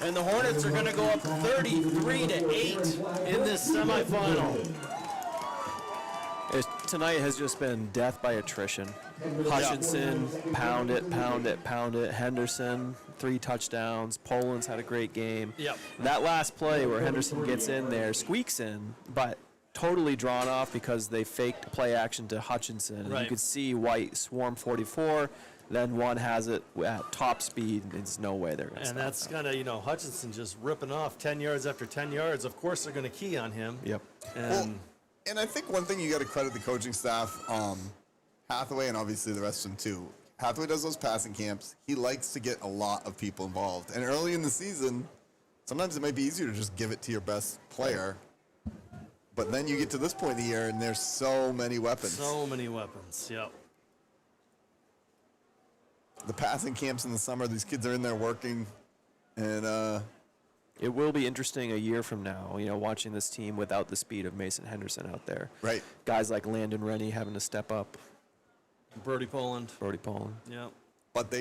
And the Hornets are going to go up 33-8 in this semifinal. tonight has just been death by attrition. Hutchinson, pound it, pound it, pound it. Henderson, 3 touchdowns. Poland's had a great game. Yep. That last play where Henderson gets in there, squeaks in, but totally drawn off because they faked play action to Hutchinson. And Right. you could see White swarm 44, then one has it at top speed, and there's no way they're going to And stop that's them. kind of, Hutchinson just ripping off 10 yards after 10 yards. Of course, they're going to key on him. Yep. And And I think one thing you got to credit the coaching staff, Hathaway, and obviously the rest of them too. Hathaway does those passing camps. He likes to get a lot of people involved. And early in the season, sometimes it might be easier to just give it to your best player. But then you get to this point in the year, and there's so many weapons. so many weapons. Yep. The passing camps in the summer, these kids are in there working, and It will be interesting a year from now, watching this team without the speed of Mason Henderson out there. right. Guys like Landon Rennie having to step up. Brody Poland. Brody Poland. Yep. But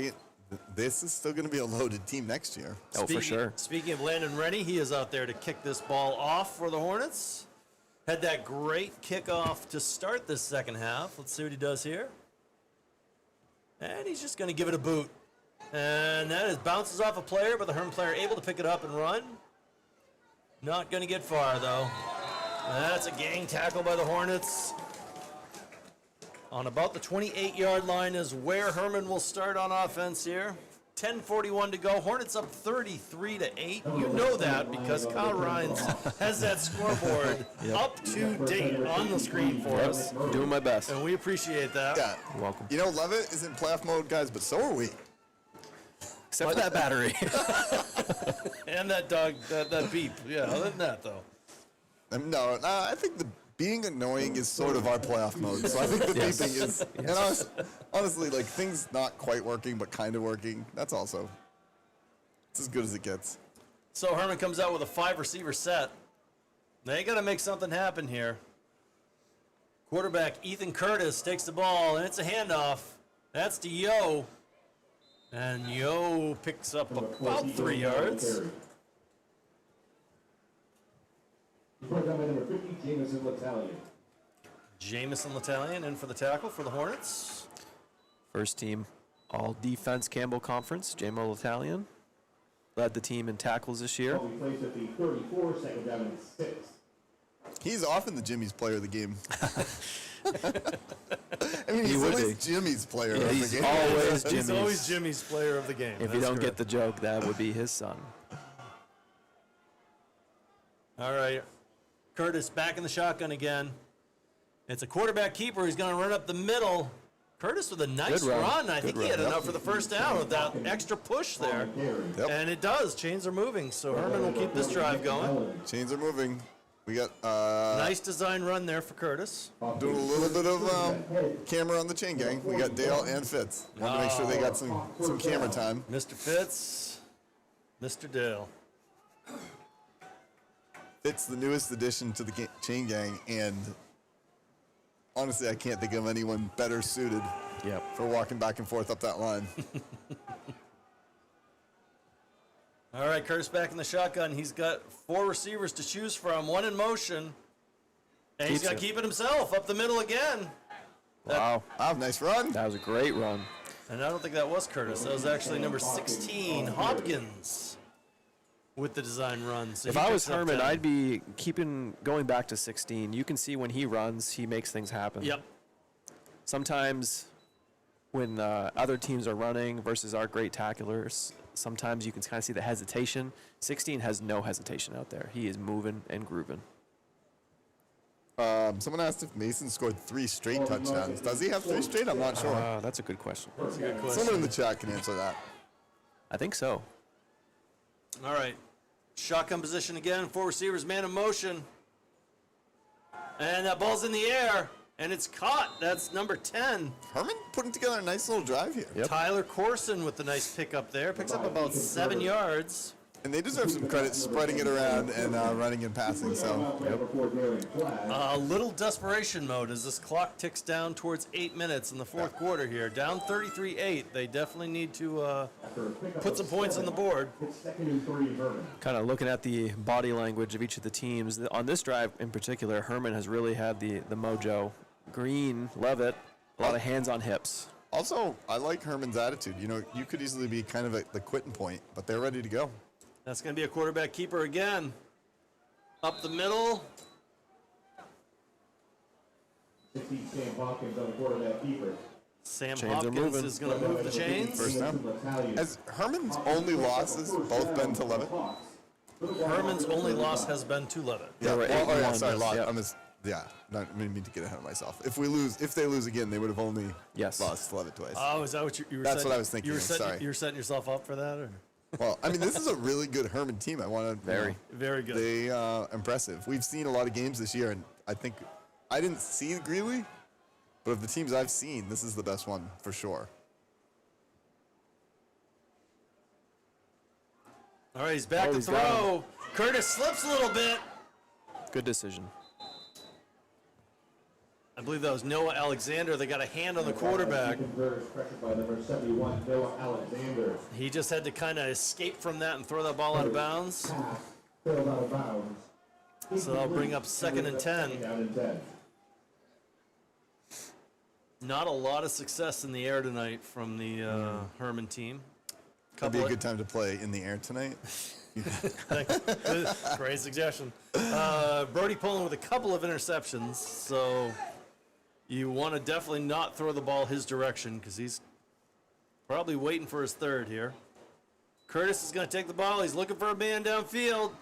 this is still going to be a loaded team next year. Oh, for sure. Speaking of Landon Rennie, he is out there to kick this ball off for the Hornets. Had that great kickoff to start this second half. Let's see what he does here. And he's just going to give it a boot. And that is bounces off a player, but the Herman player able to pick it up and run. Not going to get far, though. That's a gang tackle by the Hornets. On about the 28-yard line is where Herman will start on offense here. 10:41 to go. Hornets up 33-8. You know that because Kyle Rhines has that scoreboard up to date on the screen for us. Doing my best. And we appreciate that. Yeah. You're welcome. Leavitt is in playoff mode, guys, but so are we. Except for that battery. And that dog, that beep. Yeah, other than that, though. No, I think being annoying is sort of our playoff mode. So I think the beeping is, and honestly, like things not quite working, but kind of working. That's also, it's as good as it gets. So Herman comes out with a 5-receiver set. They got to make something happen here. Quarterback Ethan Curtis takes the ball, and it's a handoff. That's to Yo. And Yo picks up about 3 yards. Program number 53, Jamison L'Italian. Jamison L'Italian in for the tackle for the Hornets. First team all defense Campbell Conference, J-Mo Italian. Led the team in tackles this year. Will be placed at the 34, second down and 6. He's often the Jimmy's player of the game. I mean, He he's would always be. Jimmy's player of He's the game. always He's Jimmy's. always Jimmy's player of the game. If you don't get the joke, that would be his son. All right. Curtis back in the shotgun again. It's a quarterback keeper. He's going to run up the middle. Curtis with a nice Good run. I think he had enough for the first down with that extra push there. Yep. And it does. Chains are moving, so Herman will keep this drive going. Chains are moving. We got Nice design run there for Curtis. doing a little bit of camera on the chain gang. We got Dale and Fitz. Want to make sure they got some camera time. Mr. Fitz, Mr. Dale. Fitz, the newest addition to the chain gang, and honestly, I can't think of anyone better suited Yep. for walking back and forth up that line. All right, Curtis back in the shotgun. He's got 4 receivers to choose from, 1 in motion. And he's Keeps got it. to keep it himself up the middle again. Wow. Wow, nice run. That was a great run. And I don't think that was Curtis. That was actually number 16, Hopkins, with the design run. So If he I was picks up Herman, 10. I'd be going back to 16. You can see when he runs, he makes things happen. Yep. Sometimes when other teams are running versus our great tacklers, sometimes you can kind of see the hesitation. 16 has no hesitation out there. He is moving and grooving. Someone asked if Mason scored 3 straight touchdowns. Does he have 3 straight? I'm not sure. That's a good question. That's a good question. Someone in the chat can answer that. I think so. All right. Shotgun position again. 4 receivers, man in motion. And that ball's in the air, and it's caught. That's number 10. Herman putting together a nice little drive here. Yep. Tyler Corson with the nice pickup there. Picks up about 7 yards. And they deserve some credit spreading it around and running and passing. So A little desperation mode as this clock ticks down towards 8 minutes in the fourth quarter here. Down 33-8. They definitely need to put some points on the board. Second and 3, Herman. Kind of looking at the body language of each of the teams. On this drive in particular, Herman has really had the mojo. Green, Leavitt, a lot of hands on hips. also, I like Herman's attitude. You know, you could easily be kind of at the quitting point, but they're ready to go. That's going to be a quarterback keeper again. Up the middle. 16, Sam Hopkins on the quarterback keeper. Sam Chains are Hopkins moving. is going to move the chains. First down. Has Herman's only losses both been to Leavitt? Herman's only loss has been to Leavitt. They were Well, 8-1. sorry, lost. Yep. I didn't mean to get ahead of myself. If they lose again, they would have only Yes. lost to Leavitt twice. Oh, is that what you were That's setting? what I was thinking You were of, setting, sorry. you were setting yourself up for that? Or? Well, I mean, this is a really good Herman team. I want to Very. Very good. They impressive. We've seen a lot of games this year, and I think I didn't see Greeley, but of the teams I've seen, this is the best one for sure. All right, he's back Oh, to he's got throw. Curtis slips a little bit. Good decision. I believe that was Noah Alexander. They got a hand on the quarterback. Converters pressured by number 71, Noah Alexander. He just had to kind of escape from that and throw that ball out of bounds. Pass failed out of bounds. So that'll bring up 2nd and 10. Down and 10. Not a lot of success in the air tonight from the Herman team. It'd be a good time to play in the air tonight. Great suggestion. Brody Poland with a couple of interceptions, so you want to definitely not throw the ball his direction because he's probably waiting for his third here. Curtis is going to take the ball. He's looking for a man downfield.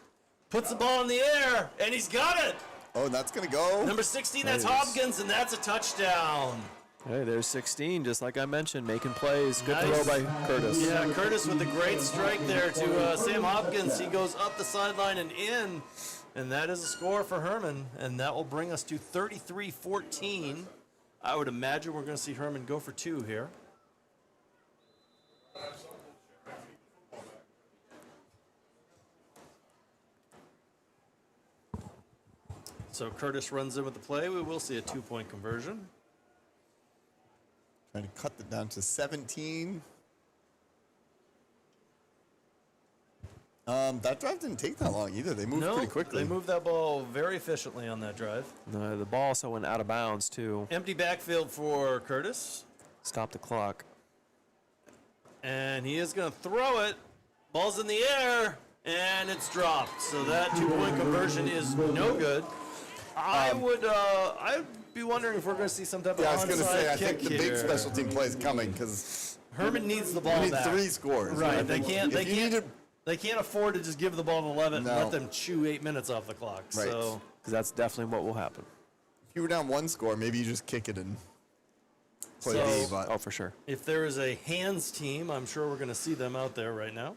Puts the ball in the air, and he's got it. Oh, and that's gonna go. Number 16, that's Nice. Hopkins, and that's a touchdown. Hey, there's 16, just like I mentioned, making plays. Good Nice. throw by Curtis. Yeah, Curtis with a great strike there to Sam Hopkins. He goes up the sideline and in, and that is a score for Herman, and that will bring us to 33-14. I would imagine we're going to see Herman go for 2 here. So Curtis runs in with the play. We will see a 2-point conversion. Trying to cut it down to 17. That drive didn't take that long either. They moved No, pretty quickly. they moved that ball very efficiently on that drive. The ball also went out of bounds, too. Empty backfield for Curtis. Stop the clock. And he is going to throw it. Ball's in the air, and it's dropped. So that 2-point conversion is no good. I'd be wondering if we're going to see some type of I was going to say, onside I think kick the big here. special team play is coming because Herman needs the ball we need back. 3 scores. Right, they can't. If you need to- They can't afford to just give the ball to Leavitt No. and let them chew 8 minutes off the clock. Right. So Because that's definitely what will happen. If you were down 1 score, maybe you just kick it and play So- D. But Oh, for sure. if there is a hands team, I'm sure we're going to see them out there right now.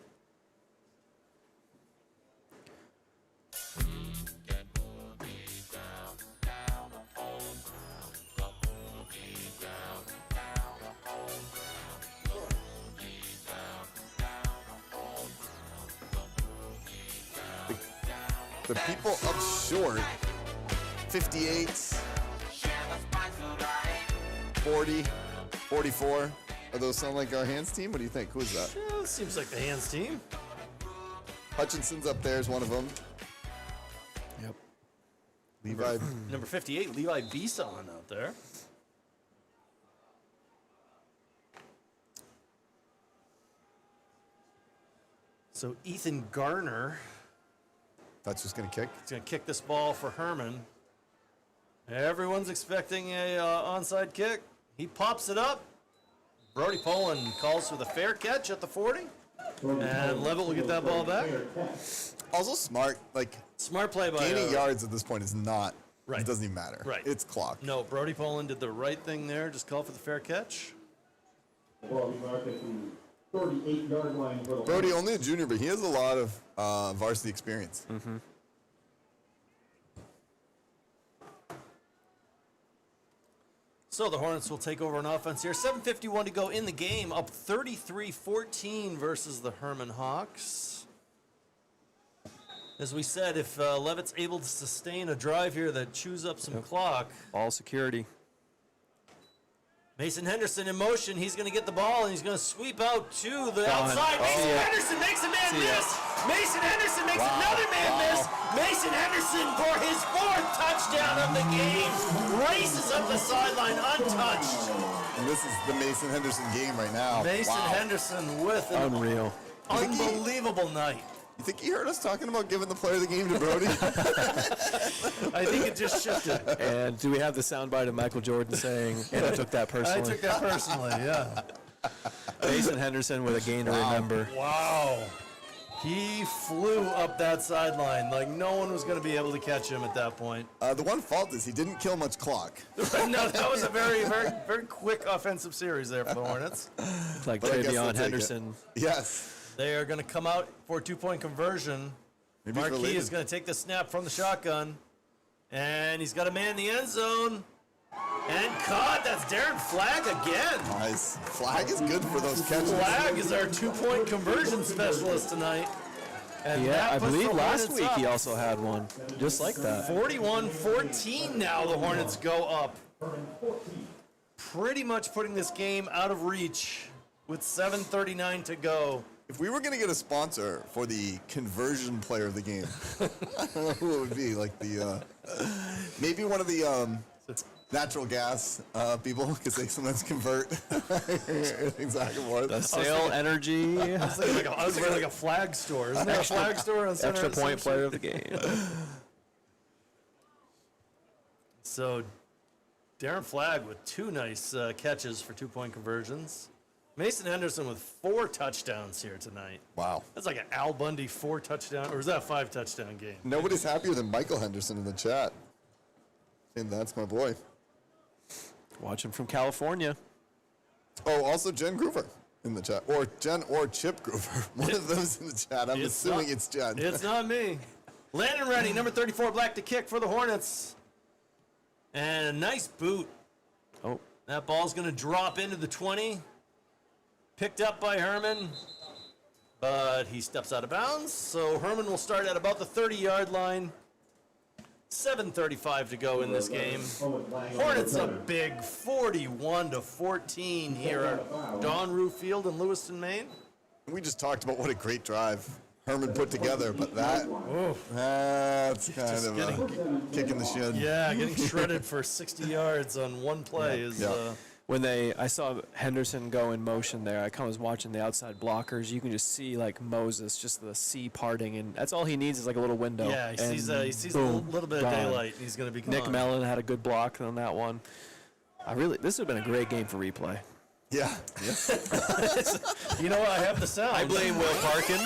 the people up short, 58, 40, 44. Are those sound like our hands team? What do you think? Who is that? Yeah, seems like the hands team. Hutchinson's up there is one of them. Yep. Levi. Number 58, Levi Bisson out there. So Ethan Garner That's just going to kick. is going to kick this ball for Herman. Everyone's expecting a onside kick. He pops it up. Brody Poland calls for the fair catch at the 40. And Leavitt will get that ball back. Also smart. Like, Smart play by gaining yards at this point is not, Right. it doesn't even matter. Right. It's clock. No, Brody Poland did the right thing there. Just call for the fair catch. Ball will be marked at the 38-yard line for the Brody, only a junior, but he has a lot of varsity experience. So the Hornets will take over on offense here. 7:51 to go in the game, up 33-14 versus the Herman Hawks. As we said, if Leavitt's able to sustain a drive here that chews up some clock, All security. Mason Henderson in motion. He's going to get the ball, and he's going to sweep out to the outside. Oh, Mason yeah. Henderson makes a man See ya. miss. Mason Henderson makes another man miss. Mason Henderson for his 4th touchdown of the game. Races up the sideline untouched. And this is the Mason Henderson game right now. Mason Wow. Henderson with an Unreal. unbelievable night. You think he heard us talking about giving the player of the game to Brody? I think it just shifted. And do we have the soundbite of Michael Jordan saying, and I took that I personally? took that personally, yeah. Mason Henderson with a game to remember. Wow. He flew up that sideline like no one was going to be able to catch him at that point. The one fault is he didn't kill much clock. No, that was a very, very, very quick offensive series there for the Hornets. Like But I guess they'll Travion take it. Henderson. Yes. They are going to come out for a 2-point conversion. Maybe for Marquis Leavitt. is going to take the snap from the shotgun. And he's got a man in the end zone. And caught. That's Darren Flagg again. Nice. Flag is good for those catches. Flagg is our 2-point conversion specialist tonight. And Yeah, that I puts the believe last Hornets week up. he also had one, just like that. 41-14 now the Hornets go up. Pretty much putting this game out of reach with 7:39 to go. If we were going to get a sponsor for the conversion player of the game, I don't know who it would be. Like the, maybe one of the natural gas people, because they sometimes convert things back and forth. The Sale Energy I was thinking like a flag store. Isn't there a flag store on Center? extra point player of the game. So Darren Flagg with 2 nice catches for 2-point conversions. Mason Henderson with 4 touchdowns here tonight. Wow. That's like an Al Bundy 4 touchdown, or is that a 5 touchdown game? Nobody's happier than Michael Henderson in the chat. And that's my boy. Watching from California. Oh, also Jen Groover in the chat. Or Jen or Chip Groover. One of those in the chat. I'm It's assuming not- it's Jen. It's not me. Landon Rennie, number 34, black to kick for the Hornets. And a nice boot. Oh, That ball's going to drop into the 20. Picked up by Herman. But he steps out of bounds. So Herman will start at about the 30-yard line. 7:35 to go in this game. Hornets up big, 41-14 here at Don Rue Field in Lewiston, Maine. We just talked about what a great drive Herman put together, but that's kind of a kick in the shin. Yeah, getting shredded for 60 yards on one play is. Yeah. When I saw Henderson go in motion there, I kind of was watching the outside blockers. You can just see like Moses, just the sea parting, and that's all he needs is like a little window. Yeah, he and sees boom, a little bit of gone. daylight, and he's going to be gone. Nick Mellon had a good block on that one. This would have been a great game for replay. Yeah. You know what? I have the sound. I blame Will Parkin.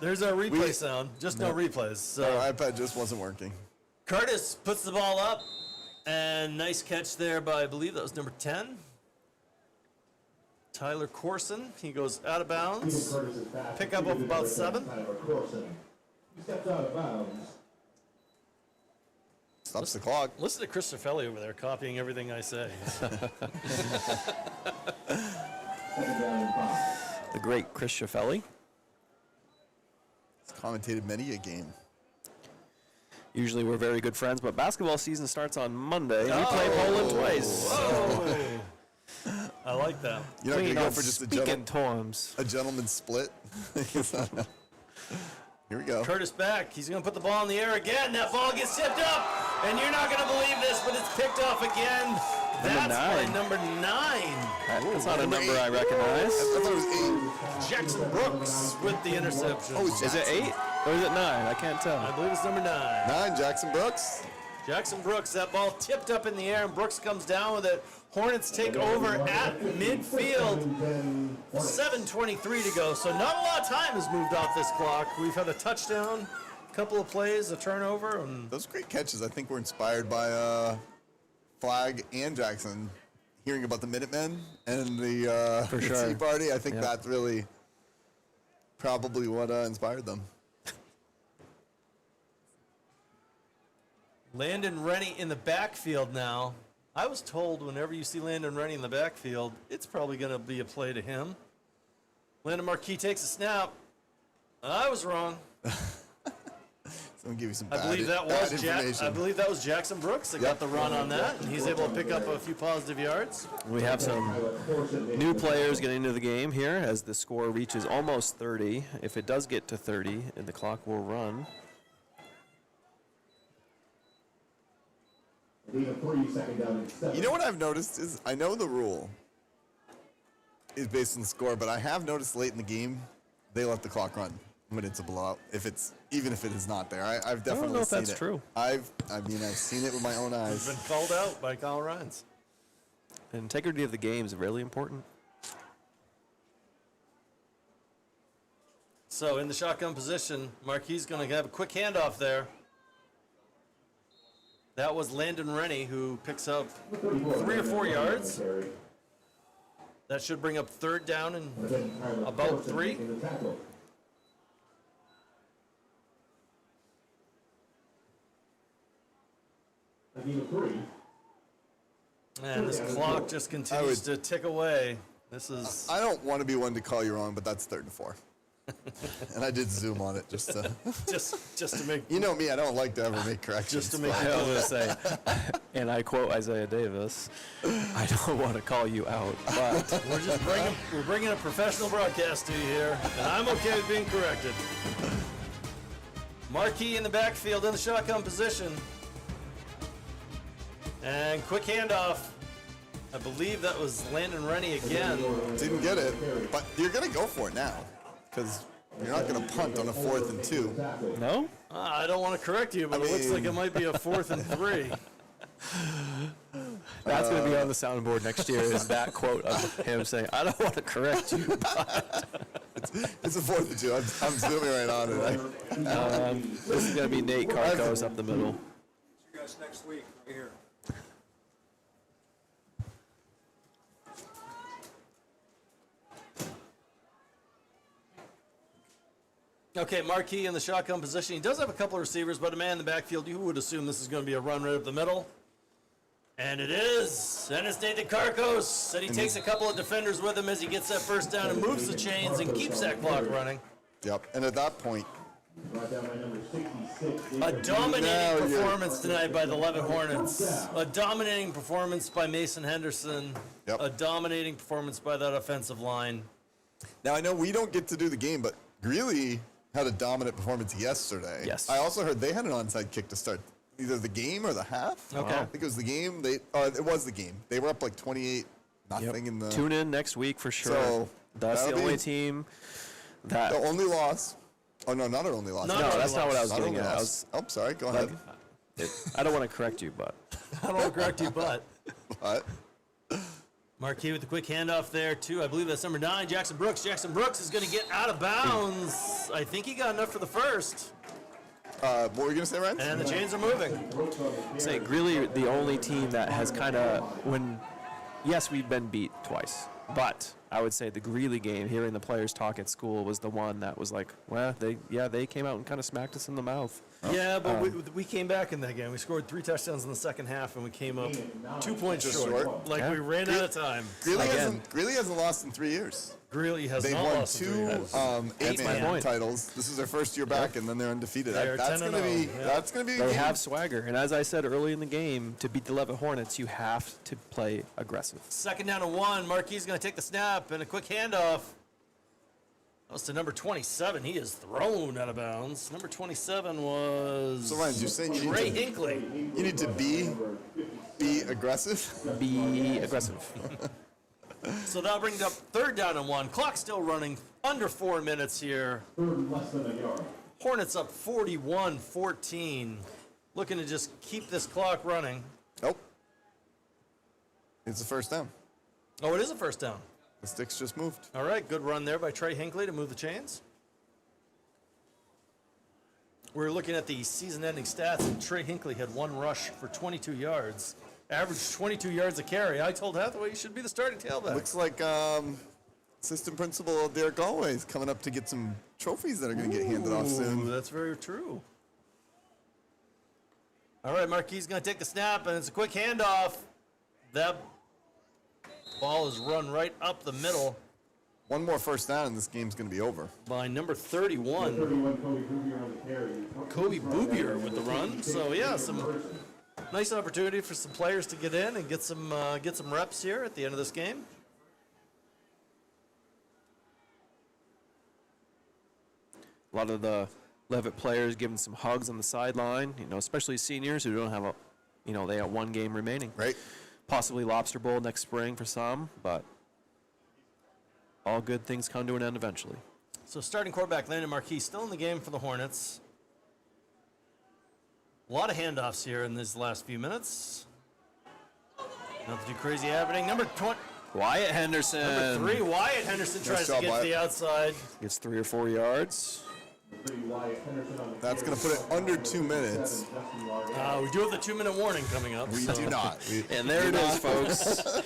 There's our replay sound. Just no replays. So Our iPad just wasn't working. Curtis puts the ball up, and nice catch there by, I believe that was number 10. Tyler Corson, he goes out of bounds. Curtis is back. Pick up of about 7. Tyler Corson. He steps out of bounds. Stops the clock. Listen to Chris Cifelli over there copying everything I say. Second down and 5. The great Chris Cifelli. He's commentated many a game. Usually we're very good friends, but basketball season starts on Monday. We play Poland twice. I like that. You're not going to Clean go on for just speaking terms. a gentleman's split? Here we go. Curtis back. He's going to put the ball in the air again. That ball gets tipped up, and you're not going to believe this, but it's picked off again. That's by number 9. That's not a number I recognize. I thought it was 8. Jackson Brooks with the interception. Oh, it's Is it 8 or is it 9? I can't tell. I believe it's number 9. 9, Jackson Brooks. Jackson Brooks, that ball tipped up in the air, and Brooks comes down with it. Hornets take over at midfield. 7:23 to go, so not a lot of time has moved off this clock. We've had a touchdown, a couple of plays, a turnover, and Those great catches, I think, were inspired by Flag and Jackson hearing about the Minutemen and the For the sure. Tea Party. I think Yeah. that's really probably what inspired them. Landon Rennie in the backfield now. I was told whenever you see Landon Rennie in the backfield, it's probably going to be a play to him. Landon Marquis takes a snap. I was wrong. Someone give you some I bad, believe that bad was information. I believe that was Jackson Brooks that got the run on that, and he's able to pick up a few positive yards. We have some new players getting into the game here as the score reaches almost 30. If it does get to 30, and the clock will run. Leave 3, second down and 7. You know what I've noticed is I know the rule is based on the score, but I have noticed late in the game they let the clock run when it's a blowout. Even if it is not there, I've definitely know if seen that's it. true. I've seen it with my own Been eyes. called out by Kyle Rhines. The integrity of the game is really important. So in the shotgun position, Marquis is going to have a quick handoff there. That was Landon Rennie who picks up 3 or 4 yards. That should bring up 3rd down and about 3. And this clock just continues to tick away. This is I don't want to be one to call you wrong, but that's 3rd and 4. And I did zoom on it just to. just to make You know me, I don't like to ever make corrections. just to make but- I was going to say, and I quote Isaiah Davis, I don't want to call you out, but we're bringing a professional broadcast to you here, and I'm okay with being corrected. Marquis in the backfield in the shotgun position. And quick handoff. I believe that was Landon Rennie again. Didn't get it, but you're gonna go for it now, because you're not gonna punt on a 4th and 2. no? I don't want to correct you, but it looks like it might be a 4th and 3. That's going to be on the soundboard next year, is that quote of him saying, I don't want to correct you, but It's a 4th and 2. I'm zooming right on it. this is going to be Nate Carcos up the middle. See you guys next week, right here. Okay, Marquis in the shotgun position. He does have a couple of receivers, but a man in the backfield, you would assume this is going to be a run right up the middle. And it is. And it's Nathan Carcos. And he takes a couple of defenders with him as he gets that 1st down and moves the chains and keeps that clock running. Yep. And at that point, A dominating Now you're- performance tonight by the Leavitt Hornets. A dominating performance by Mason Henderson. Yep. A dominating performance by that offensive line. now I know we don't get to do the game, but Greeley had a dominant performance yesterday. Yes. I also heard they had an onside kick to start either the game or the half. Okay. I think it was the game. It was the game. They were up like 28-0 in the. Tune in next week for sure. So, that's the that'll only be team that. The only loss. Oh no, not our only loss. Not no, our that's not what I was Not getting only at. loss. Oh, sorry. Go ahead. I don't want to correct you, but I don't want to correct you, but What? Marquis with the quick handoff there, too. I believe that's number 9, Jackson Brooks. Jackson Brooks is going to get out of bounds. I think he got enough for the first. What were you gonna say, Ryan? And the chains are moving. say Greeley, the only team that has kind of yes, we've been beat twice, but I would say the Greeley game, hearing the players talk at school, was the one that was like, well, they came out and kind of smacked us in the mouth. Yeah, but we came back in that game. We scored 3 touchdowns in the second half, and we came up 2 points Just short. short. Like, Yeah. we ran out of time. Greeley hasn't lost in 3 years. Greeley has They've not won lost in 3 two years. eight my man point. titles. This is their first year back, and then they're undefeated. They're That's 10-0, gonna be yeah. that's gonna be a They game. have swagger, and as I said early in the game, to beat the Leavitt Hornets, you have to play aggressive. Second down and 1. Marquis is going to take the snap and a quick handoff. That was to number 27. He is thrown out of bounds. Number 27 was So Ryan, you're saying Trey Hinckley. you need to be aggressive. Be aggressive. So that'll bring it up third down and 1. Clock still running. Under 4 minutes here. Third and less than a yard. Hornets up 41-14. Looking to just keep this clock running. Nope. It's a first down. Oh, it is a first down. The sticks just moved. All right, good run there by Trey Hinckley to move the chains. We're looking at the season-ending stats, and Trey Hinckley had 1 rush for 22 yards. Averaged 22 yards a carry. I told Hathaway he should be the starting tailback. Looks like assistant principal Derek Galway is coming up to get some trophies that are going to get handed off Ooh, soon. that's very true. All right, Marquis is going to take the snap, and it's a quick handoff. That ball is run right up the middle One more first down, and this game's going to be over. by number 31. 31, Kobe Bouvier on the carry. Kobe Bouvier with the run. So yeah, some nice opportunity for some players to get in and get some reps here at the end of this game. A lot of the Leavitt players giving some hugs on the sideline, especially seniors who don't have they have 1 game remaining. Right? Possibly Lobster Bowl next spring for some, but all good things come to an end eventually. So starting quarterback Landon Marquis still in the game for the Hornets. A lot of handoffs here in these last few minutes. Nothing too crazy happening. Number 20, Wyatt Henderson. number 3, Wyatt Henderson tries to job, get to Wyatt. the outside. Gets 3 or 4 yards. That's going to put it under 2 minutes. We do have the 2-minute warning coming up. We so- do not. And there it is, folks.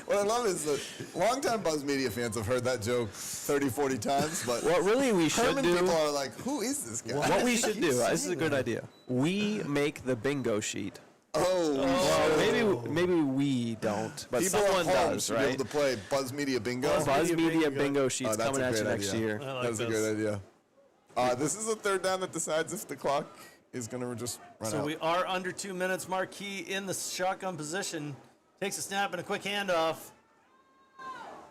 What I love is that longtime Buzz Media fans have heard that joke 30, 40 times, but What really we should Herman do, people are like, who is this guy? what we should do, this is a good idea. We make the bingo sheet. Oh, Well, maybe we don't, but people someone at home does, should be right? able to play Buzz Media Bingo. Buzz Media Media bingo. bingo sheets Oh, that's coming a at you great next idea. year. I like That's a this. great idea. This is a third down that decides if the clock is going to just run So out. we are under 2 minutes. Marquis in the shotgun position. Takes a snap and a quick handoff.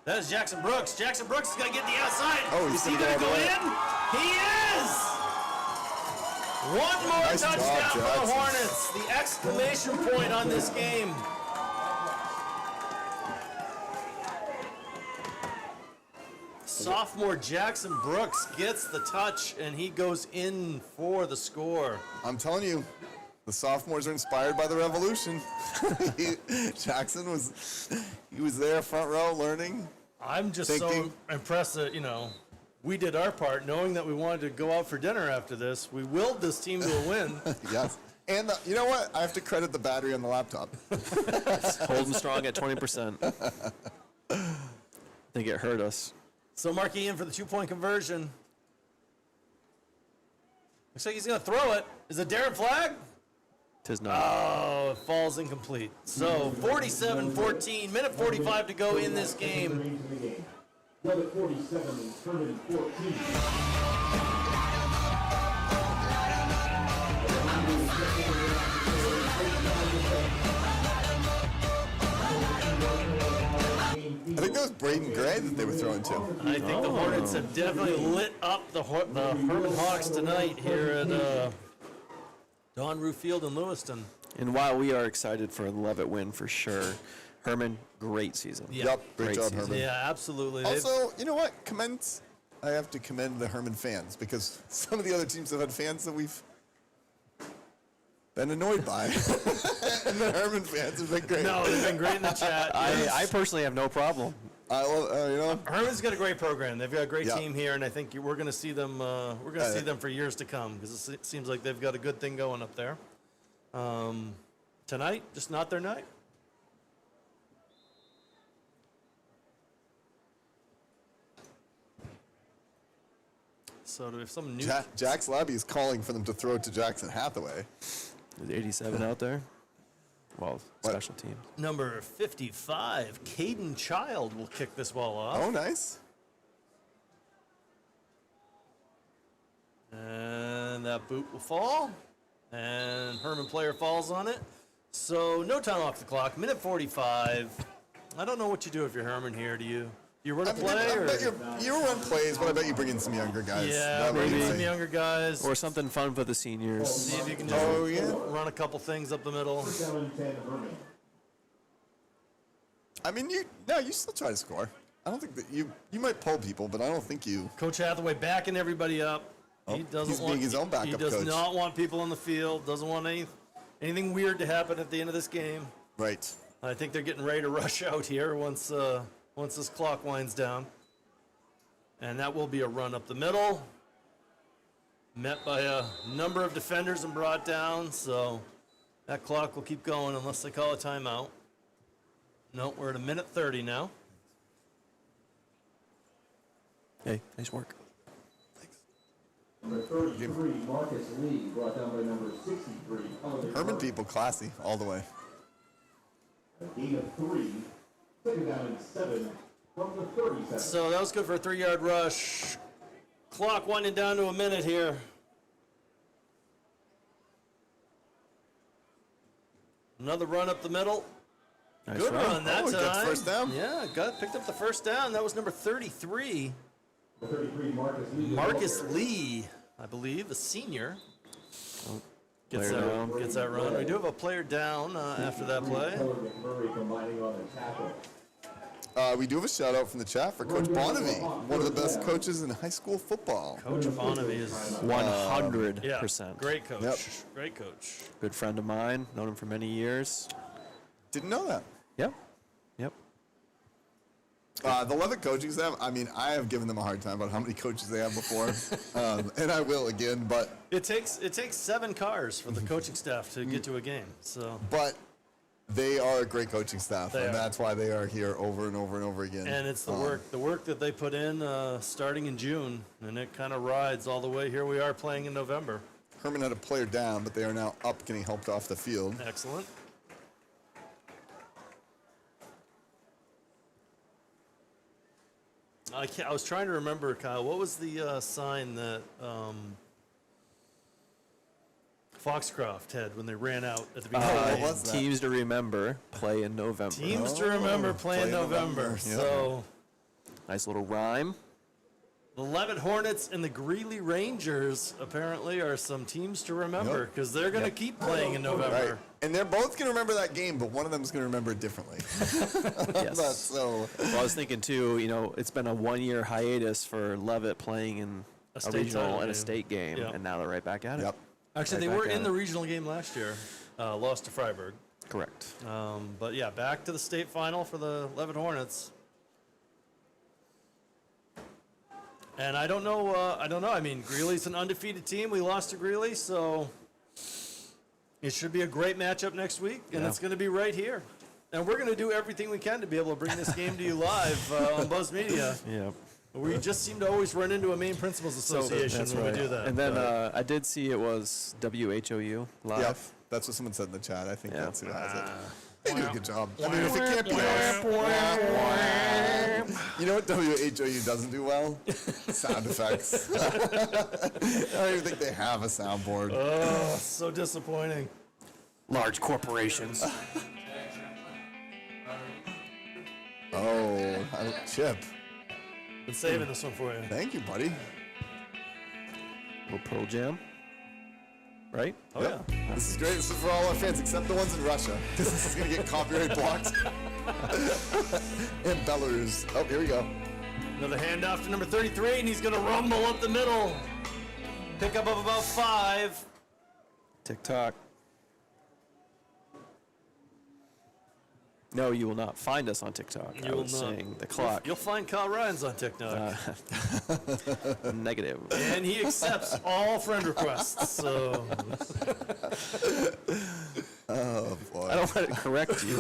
That is Jackson Brooks. Jackson Brooks is going to get the outside. Oh, he's is he gonna going to go go all the in? way. He is! One more Nice job, touchdown for the Jackson. Hornets. The exclamation point on this game. Sophomore Jackson Brooks gets the touch, and he goes in for the score. I'm telling you, the sophomores are inspired by the revolution. Jackson was there front row learning. I'm just Thinking. so impressed that, we did our part, knowing that we wanted to go out for dinner after this. We willed this team to a win. Yes. And you know what? I have to credit the battery on the laptop. Holding strong at 20%. I think it hurt us. So Marquis in for the 2-point conversion. Looks like he's going to throw it. Is it Darren Flag? Tis not. Oh, it falls incomplete. So 47-14, minute 45 to go in this game. Leavitt 47 and Herman 14. I think that was Braden Gray that they were throwing to. I think the Hornets have definitely lit up the Herman Hawks tonight here at Don Rue Field in Lewiston. And while we are excited for the Leavitt win for sure, Herman, great season. Yeah. Yep, great Great job, season. Herman. Yeah, absolutely. Also, you know what? I have to commend the Herman fans because some of the other teams have had fans that we've been annoyed by. And the Herman fans have been great. No, they've been great in the chat. I personally have no problem. I love, Herman's got a great program. They've got a great Yeah. team here, and I think we're going to see them. We're going to see them for years to come because it seems like they've got a good thing going up there. Tonight, just not their night. So do we have some new? Jack's Labby is calling for them to throw to Jackson Hathaway. Is 87 out there? Well, special teams. Number 55, Caden Child will kick this ball off. Oh, nice. And that boot will fall. And Herman player falls on it. So no time off the clock. Minute 45. I don't know what you do if you're Herman here. Do you run a play? I Or? bet you run plays, but I bet you bring in some younger guys. Yeah, That would maybe be some nice. younger guys. Or something fun for the seniors. See if you can just Oh, yeah. run a couple things up the middle. Down and 10, Herman. I mean, you still try to score. I don't think that you might pull people, but I don't think you. Coach Hathaway backing everybody up. He doesn't he's want being his own backup He does coach. not want people on the field. Doesn't want anything weird to happen at the end of this game. Right. I think they're getting ready to rush out here once this clock winds down. And that will be a run up the middle. Met by a number of defenders and brought down, so that clock will keep going unless they call a timeout. No, we're at a minute 30 now. Hey, nice work. Number 33, Marcus Lee, brought down by number 63. Herman people, classy all the way. A gain of 3. Second down and 7 from the 37. So that was good for a 3-yard rush. Clock winding down to a minute here. Another run up the middle. Nice Good run that Oh, time. gets first down. Yeah, picked up the first down. That was number 33. The 33, Marcus Lee. Marcus Lee, I believe, a senior. Gets Player that, down. gets that run. We do have a player down after that play. Keller McMurray combining on the tackle. We do have a shout out from the chat for Coach Bonavie, one of the best coaches in high school football. Coach Bonavie is 100%. great coach. Yep. Great coach. Good friend of mine. Known him for many years. Didn't know that. Yep. Yep. The Leavitt coaching staff, I mean, I have given them a hard time about how many coaches they have before, and I will again, but It takes 7 cars for the coaching staff to get to a game. So they are a great coaching staff, They and are. that's why they are here over and over and over again. and it's the work that they put in starting in June, and it kind of rides all the way. Here we are playing in November. Herman had a player down, but they are now up, getting helped off the field. Excellent. I was trying to remember, Kyle. What was the sign that Foxcroft had when they ran out at the beginning? what was that? Teams to remember, play in November. Teams to remember playing play in November. November, yeah. So Nice little rhyme. the Leavitt Hornets and the Greeley Rangers apparently are some teams to remember Yep. because they're going to keep playing in November. Right. And they're both going to remember that game, but one of them is going to remember it differently. Yes. That's so. Well, I was thinking too, it's been a 1-year hiatus for Leavitt playing in A a state regional title and a game. state game, Yep. and now they're right back at it. Yep. Actually, Right they were back at in the it. regional game last year, lost to Freiburg. Correct. But yeah, back to the state final for the Leavitt Hornets. And I don't know. I mean, Greeley's an undefeated team. We lost to Greeley, so it should be a great matchup next week, and Yeah. it's going to be right here. And we're going to do everything we can to be able to bring this game to you live on Buzz Media. Yeah. We just seem to always run into a Maine Principals Association That's when right. we do that. And then I did see it was WHOU live. Yep. That's what someone said in the chat. I think Yeah. that's who has it. They do a good job. I mean, if it can't be us. You know what WHOU doesn't do well? Sound effects. I don't even think they have a soundboard. Oh, so disappointing. Large corporations. Oh, Chip. Been saving this one for you. Thank you, buddy. Little Pearl Jam. Right? Oh, Yep. This is great. This is for all our fans except the ones in Russia. Because this is going to get copyright blocked. And Belarus. Oh, here we go. Another handoff to number 33, and he's going to rumble up the middle. Pickup of about 5. TikTok. No, you will not find us on TikTok. You I will was not. saying the clock. You'll find Kyle Ryan's on TikTok. Negative. And he accepts all friend requests. So Oh, boy. I don't want to correct you.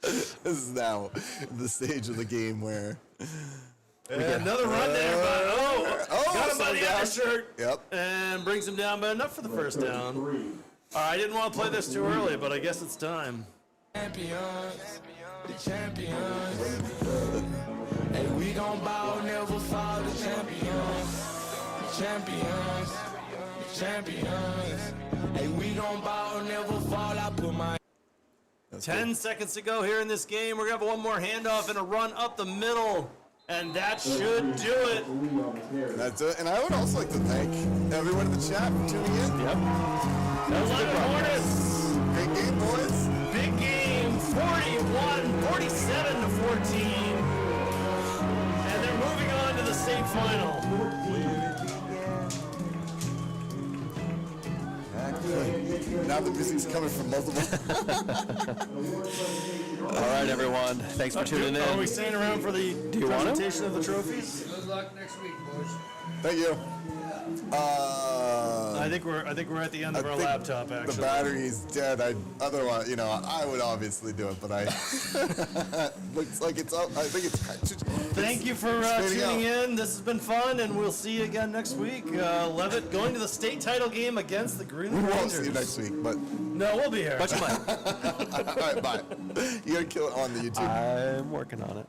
This is now the stage of the game where... and another run there, but got him by the down. undershirt. Yep. And brings him down, but enough for the first down. I didn't want to play this too early, but I guess it's time. Champions, the champions. Hey, we gon' bow, never fall. The champions, the champions, the champions. Hey, we gon' bow, never fall. I put my 10 seconds to go here in this game. We're going to have one more handoff and a run up the middle. And that should do it. That's it. And I would also like to thank everyone in the chat for tuning in. Yep. 11 Hornets. Great game, boys. Big game, 41, 47 to 14. And they're moving on to the state final. Now the music's coming from multiple. All right, everyone. Thanks for tuning Are we in. staying around for the you want 'em? presentation of the trophies? Good luck next week, boys. Thank you. I think we're at the end of our think laptop, actually. The battery's dead. Otherwise, I would obviously do it, but I looks like it's up. I think it's. Thank you for tuning in. This has been fun, and we'll see you again next week. Leavitt going to the state title game against the Green We won't Rangers. see you next week, but No, we'll be here. Bunch of money. all right, bye. You gotta kill it on the YouTube. I'm working on it.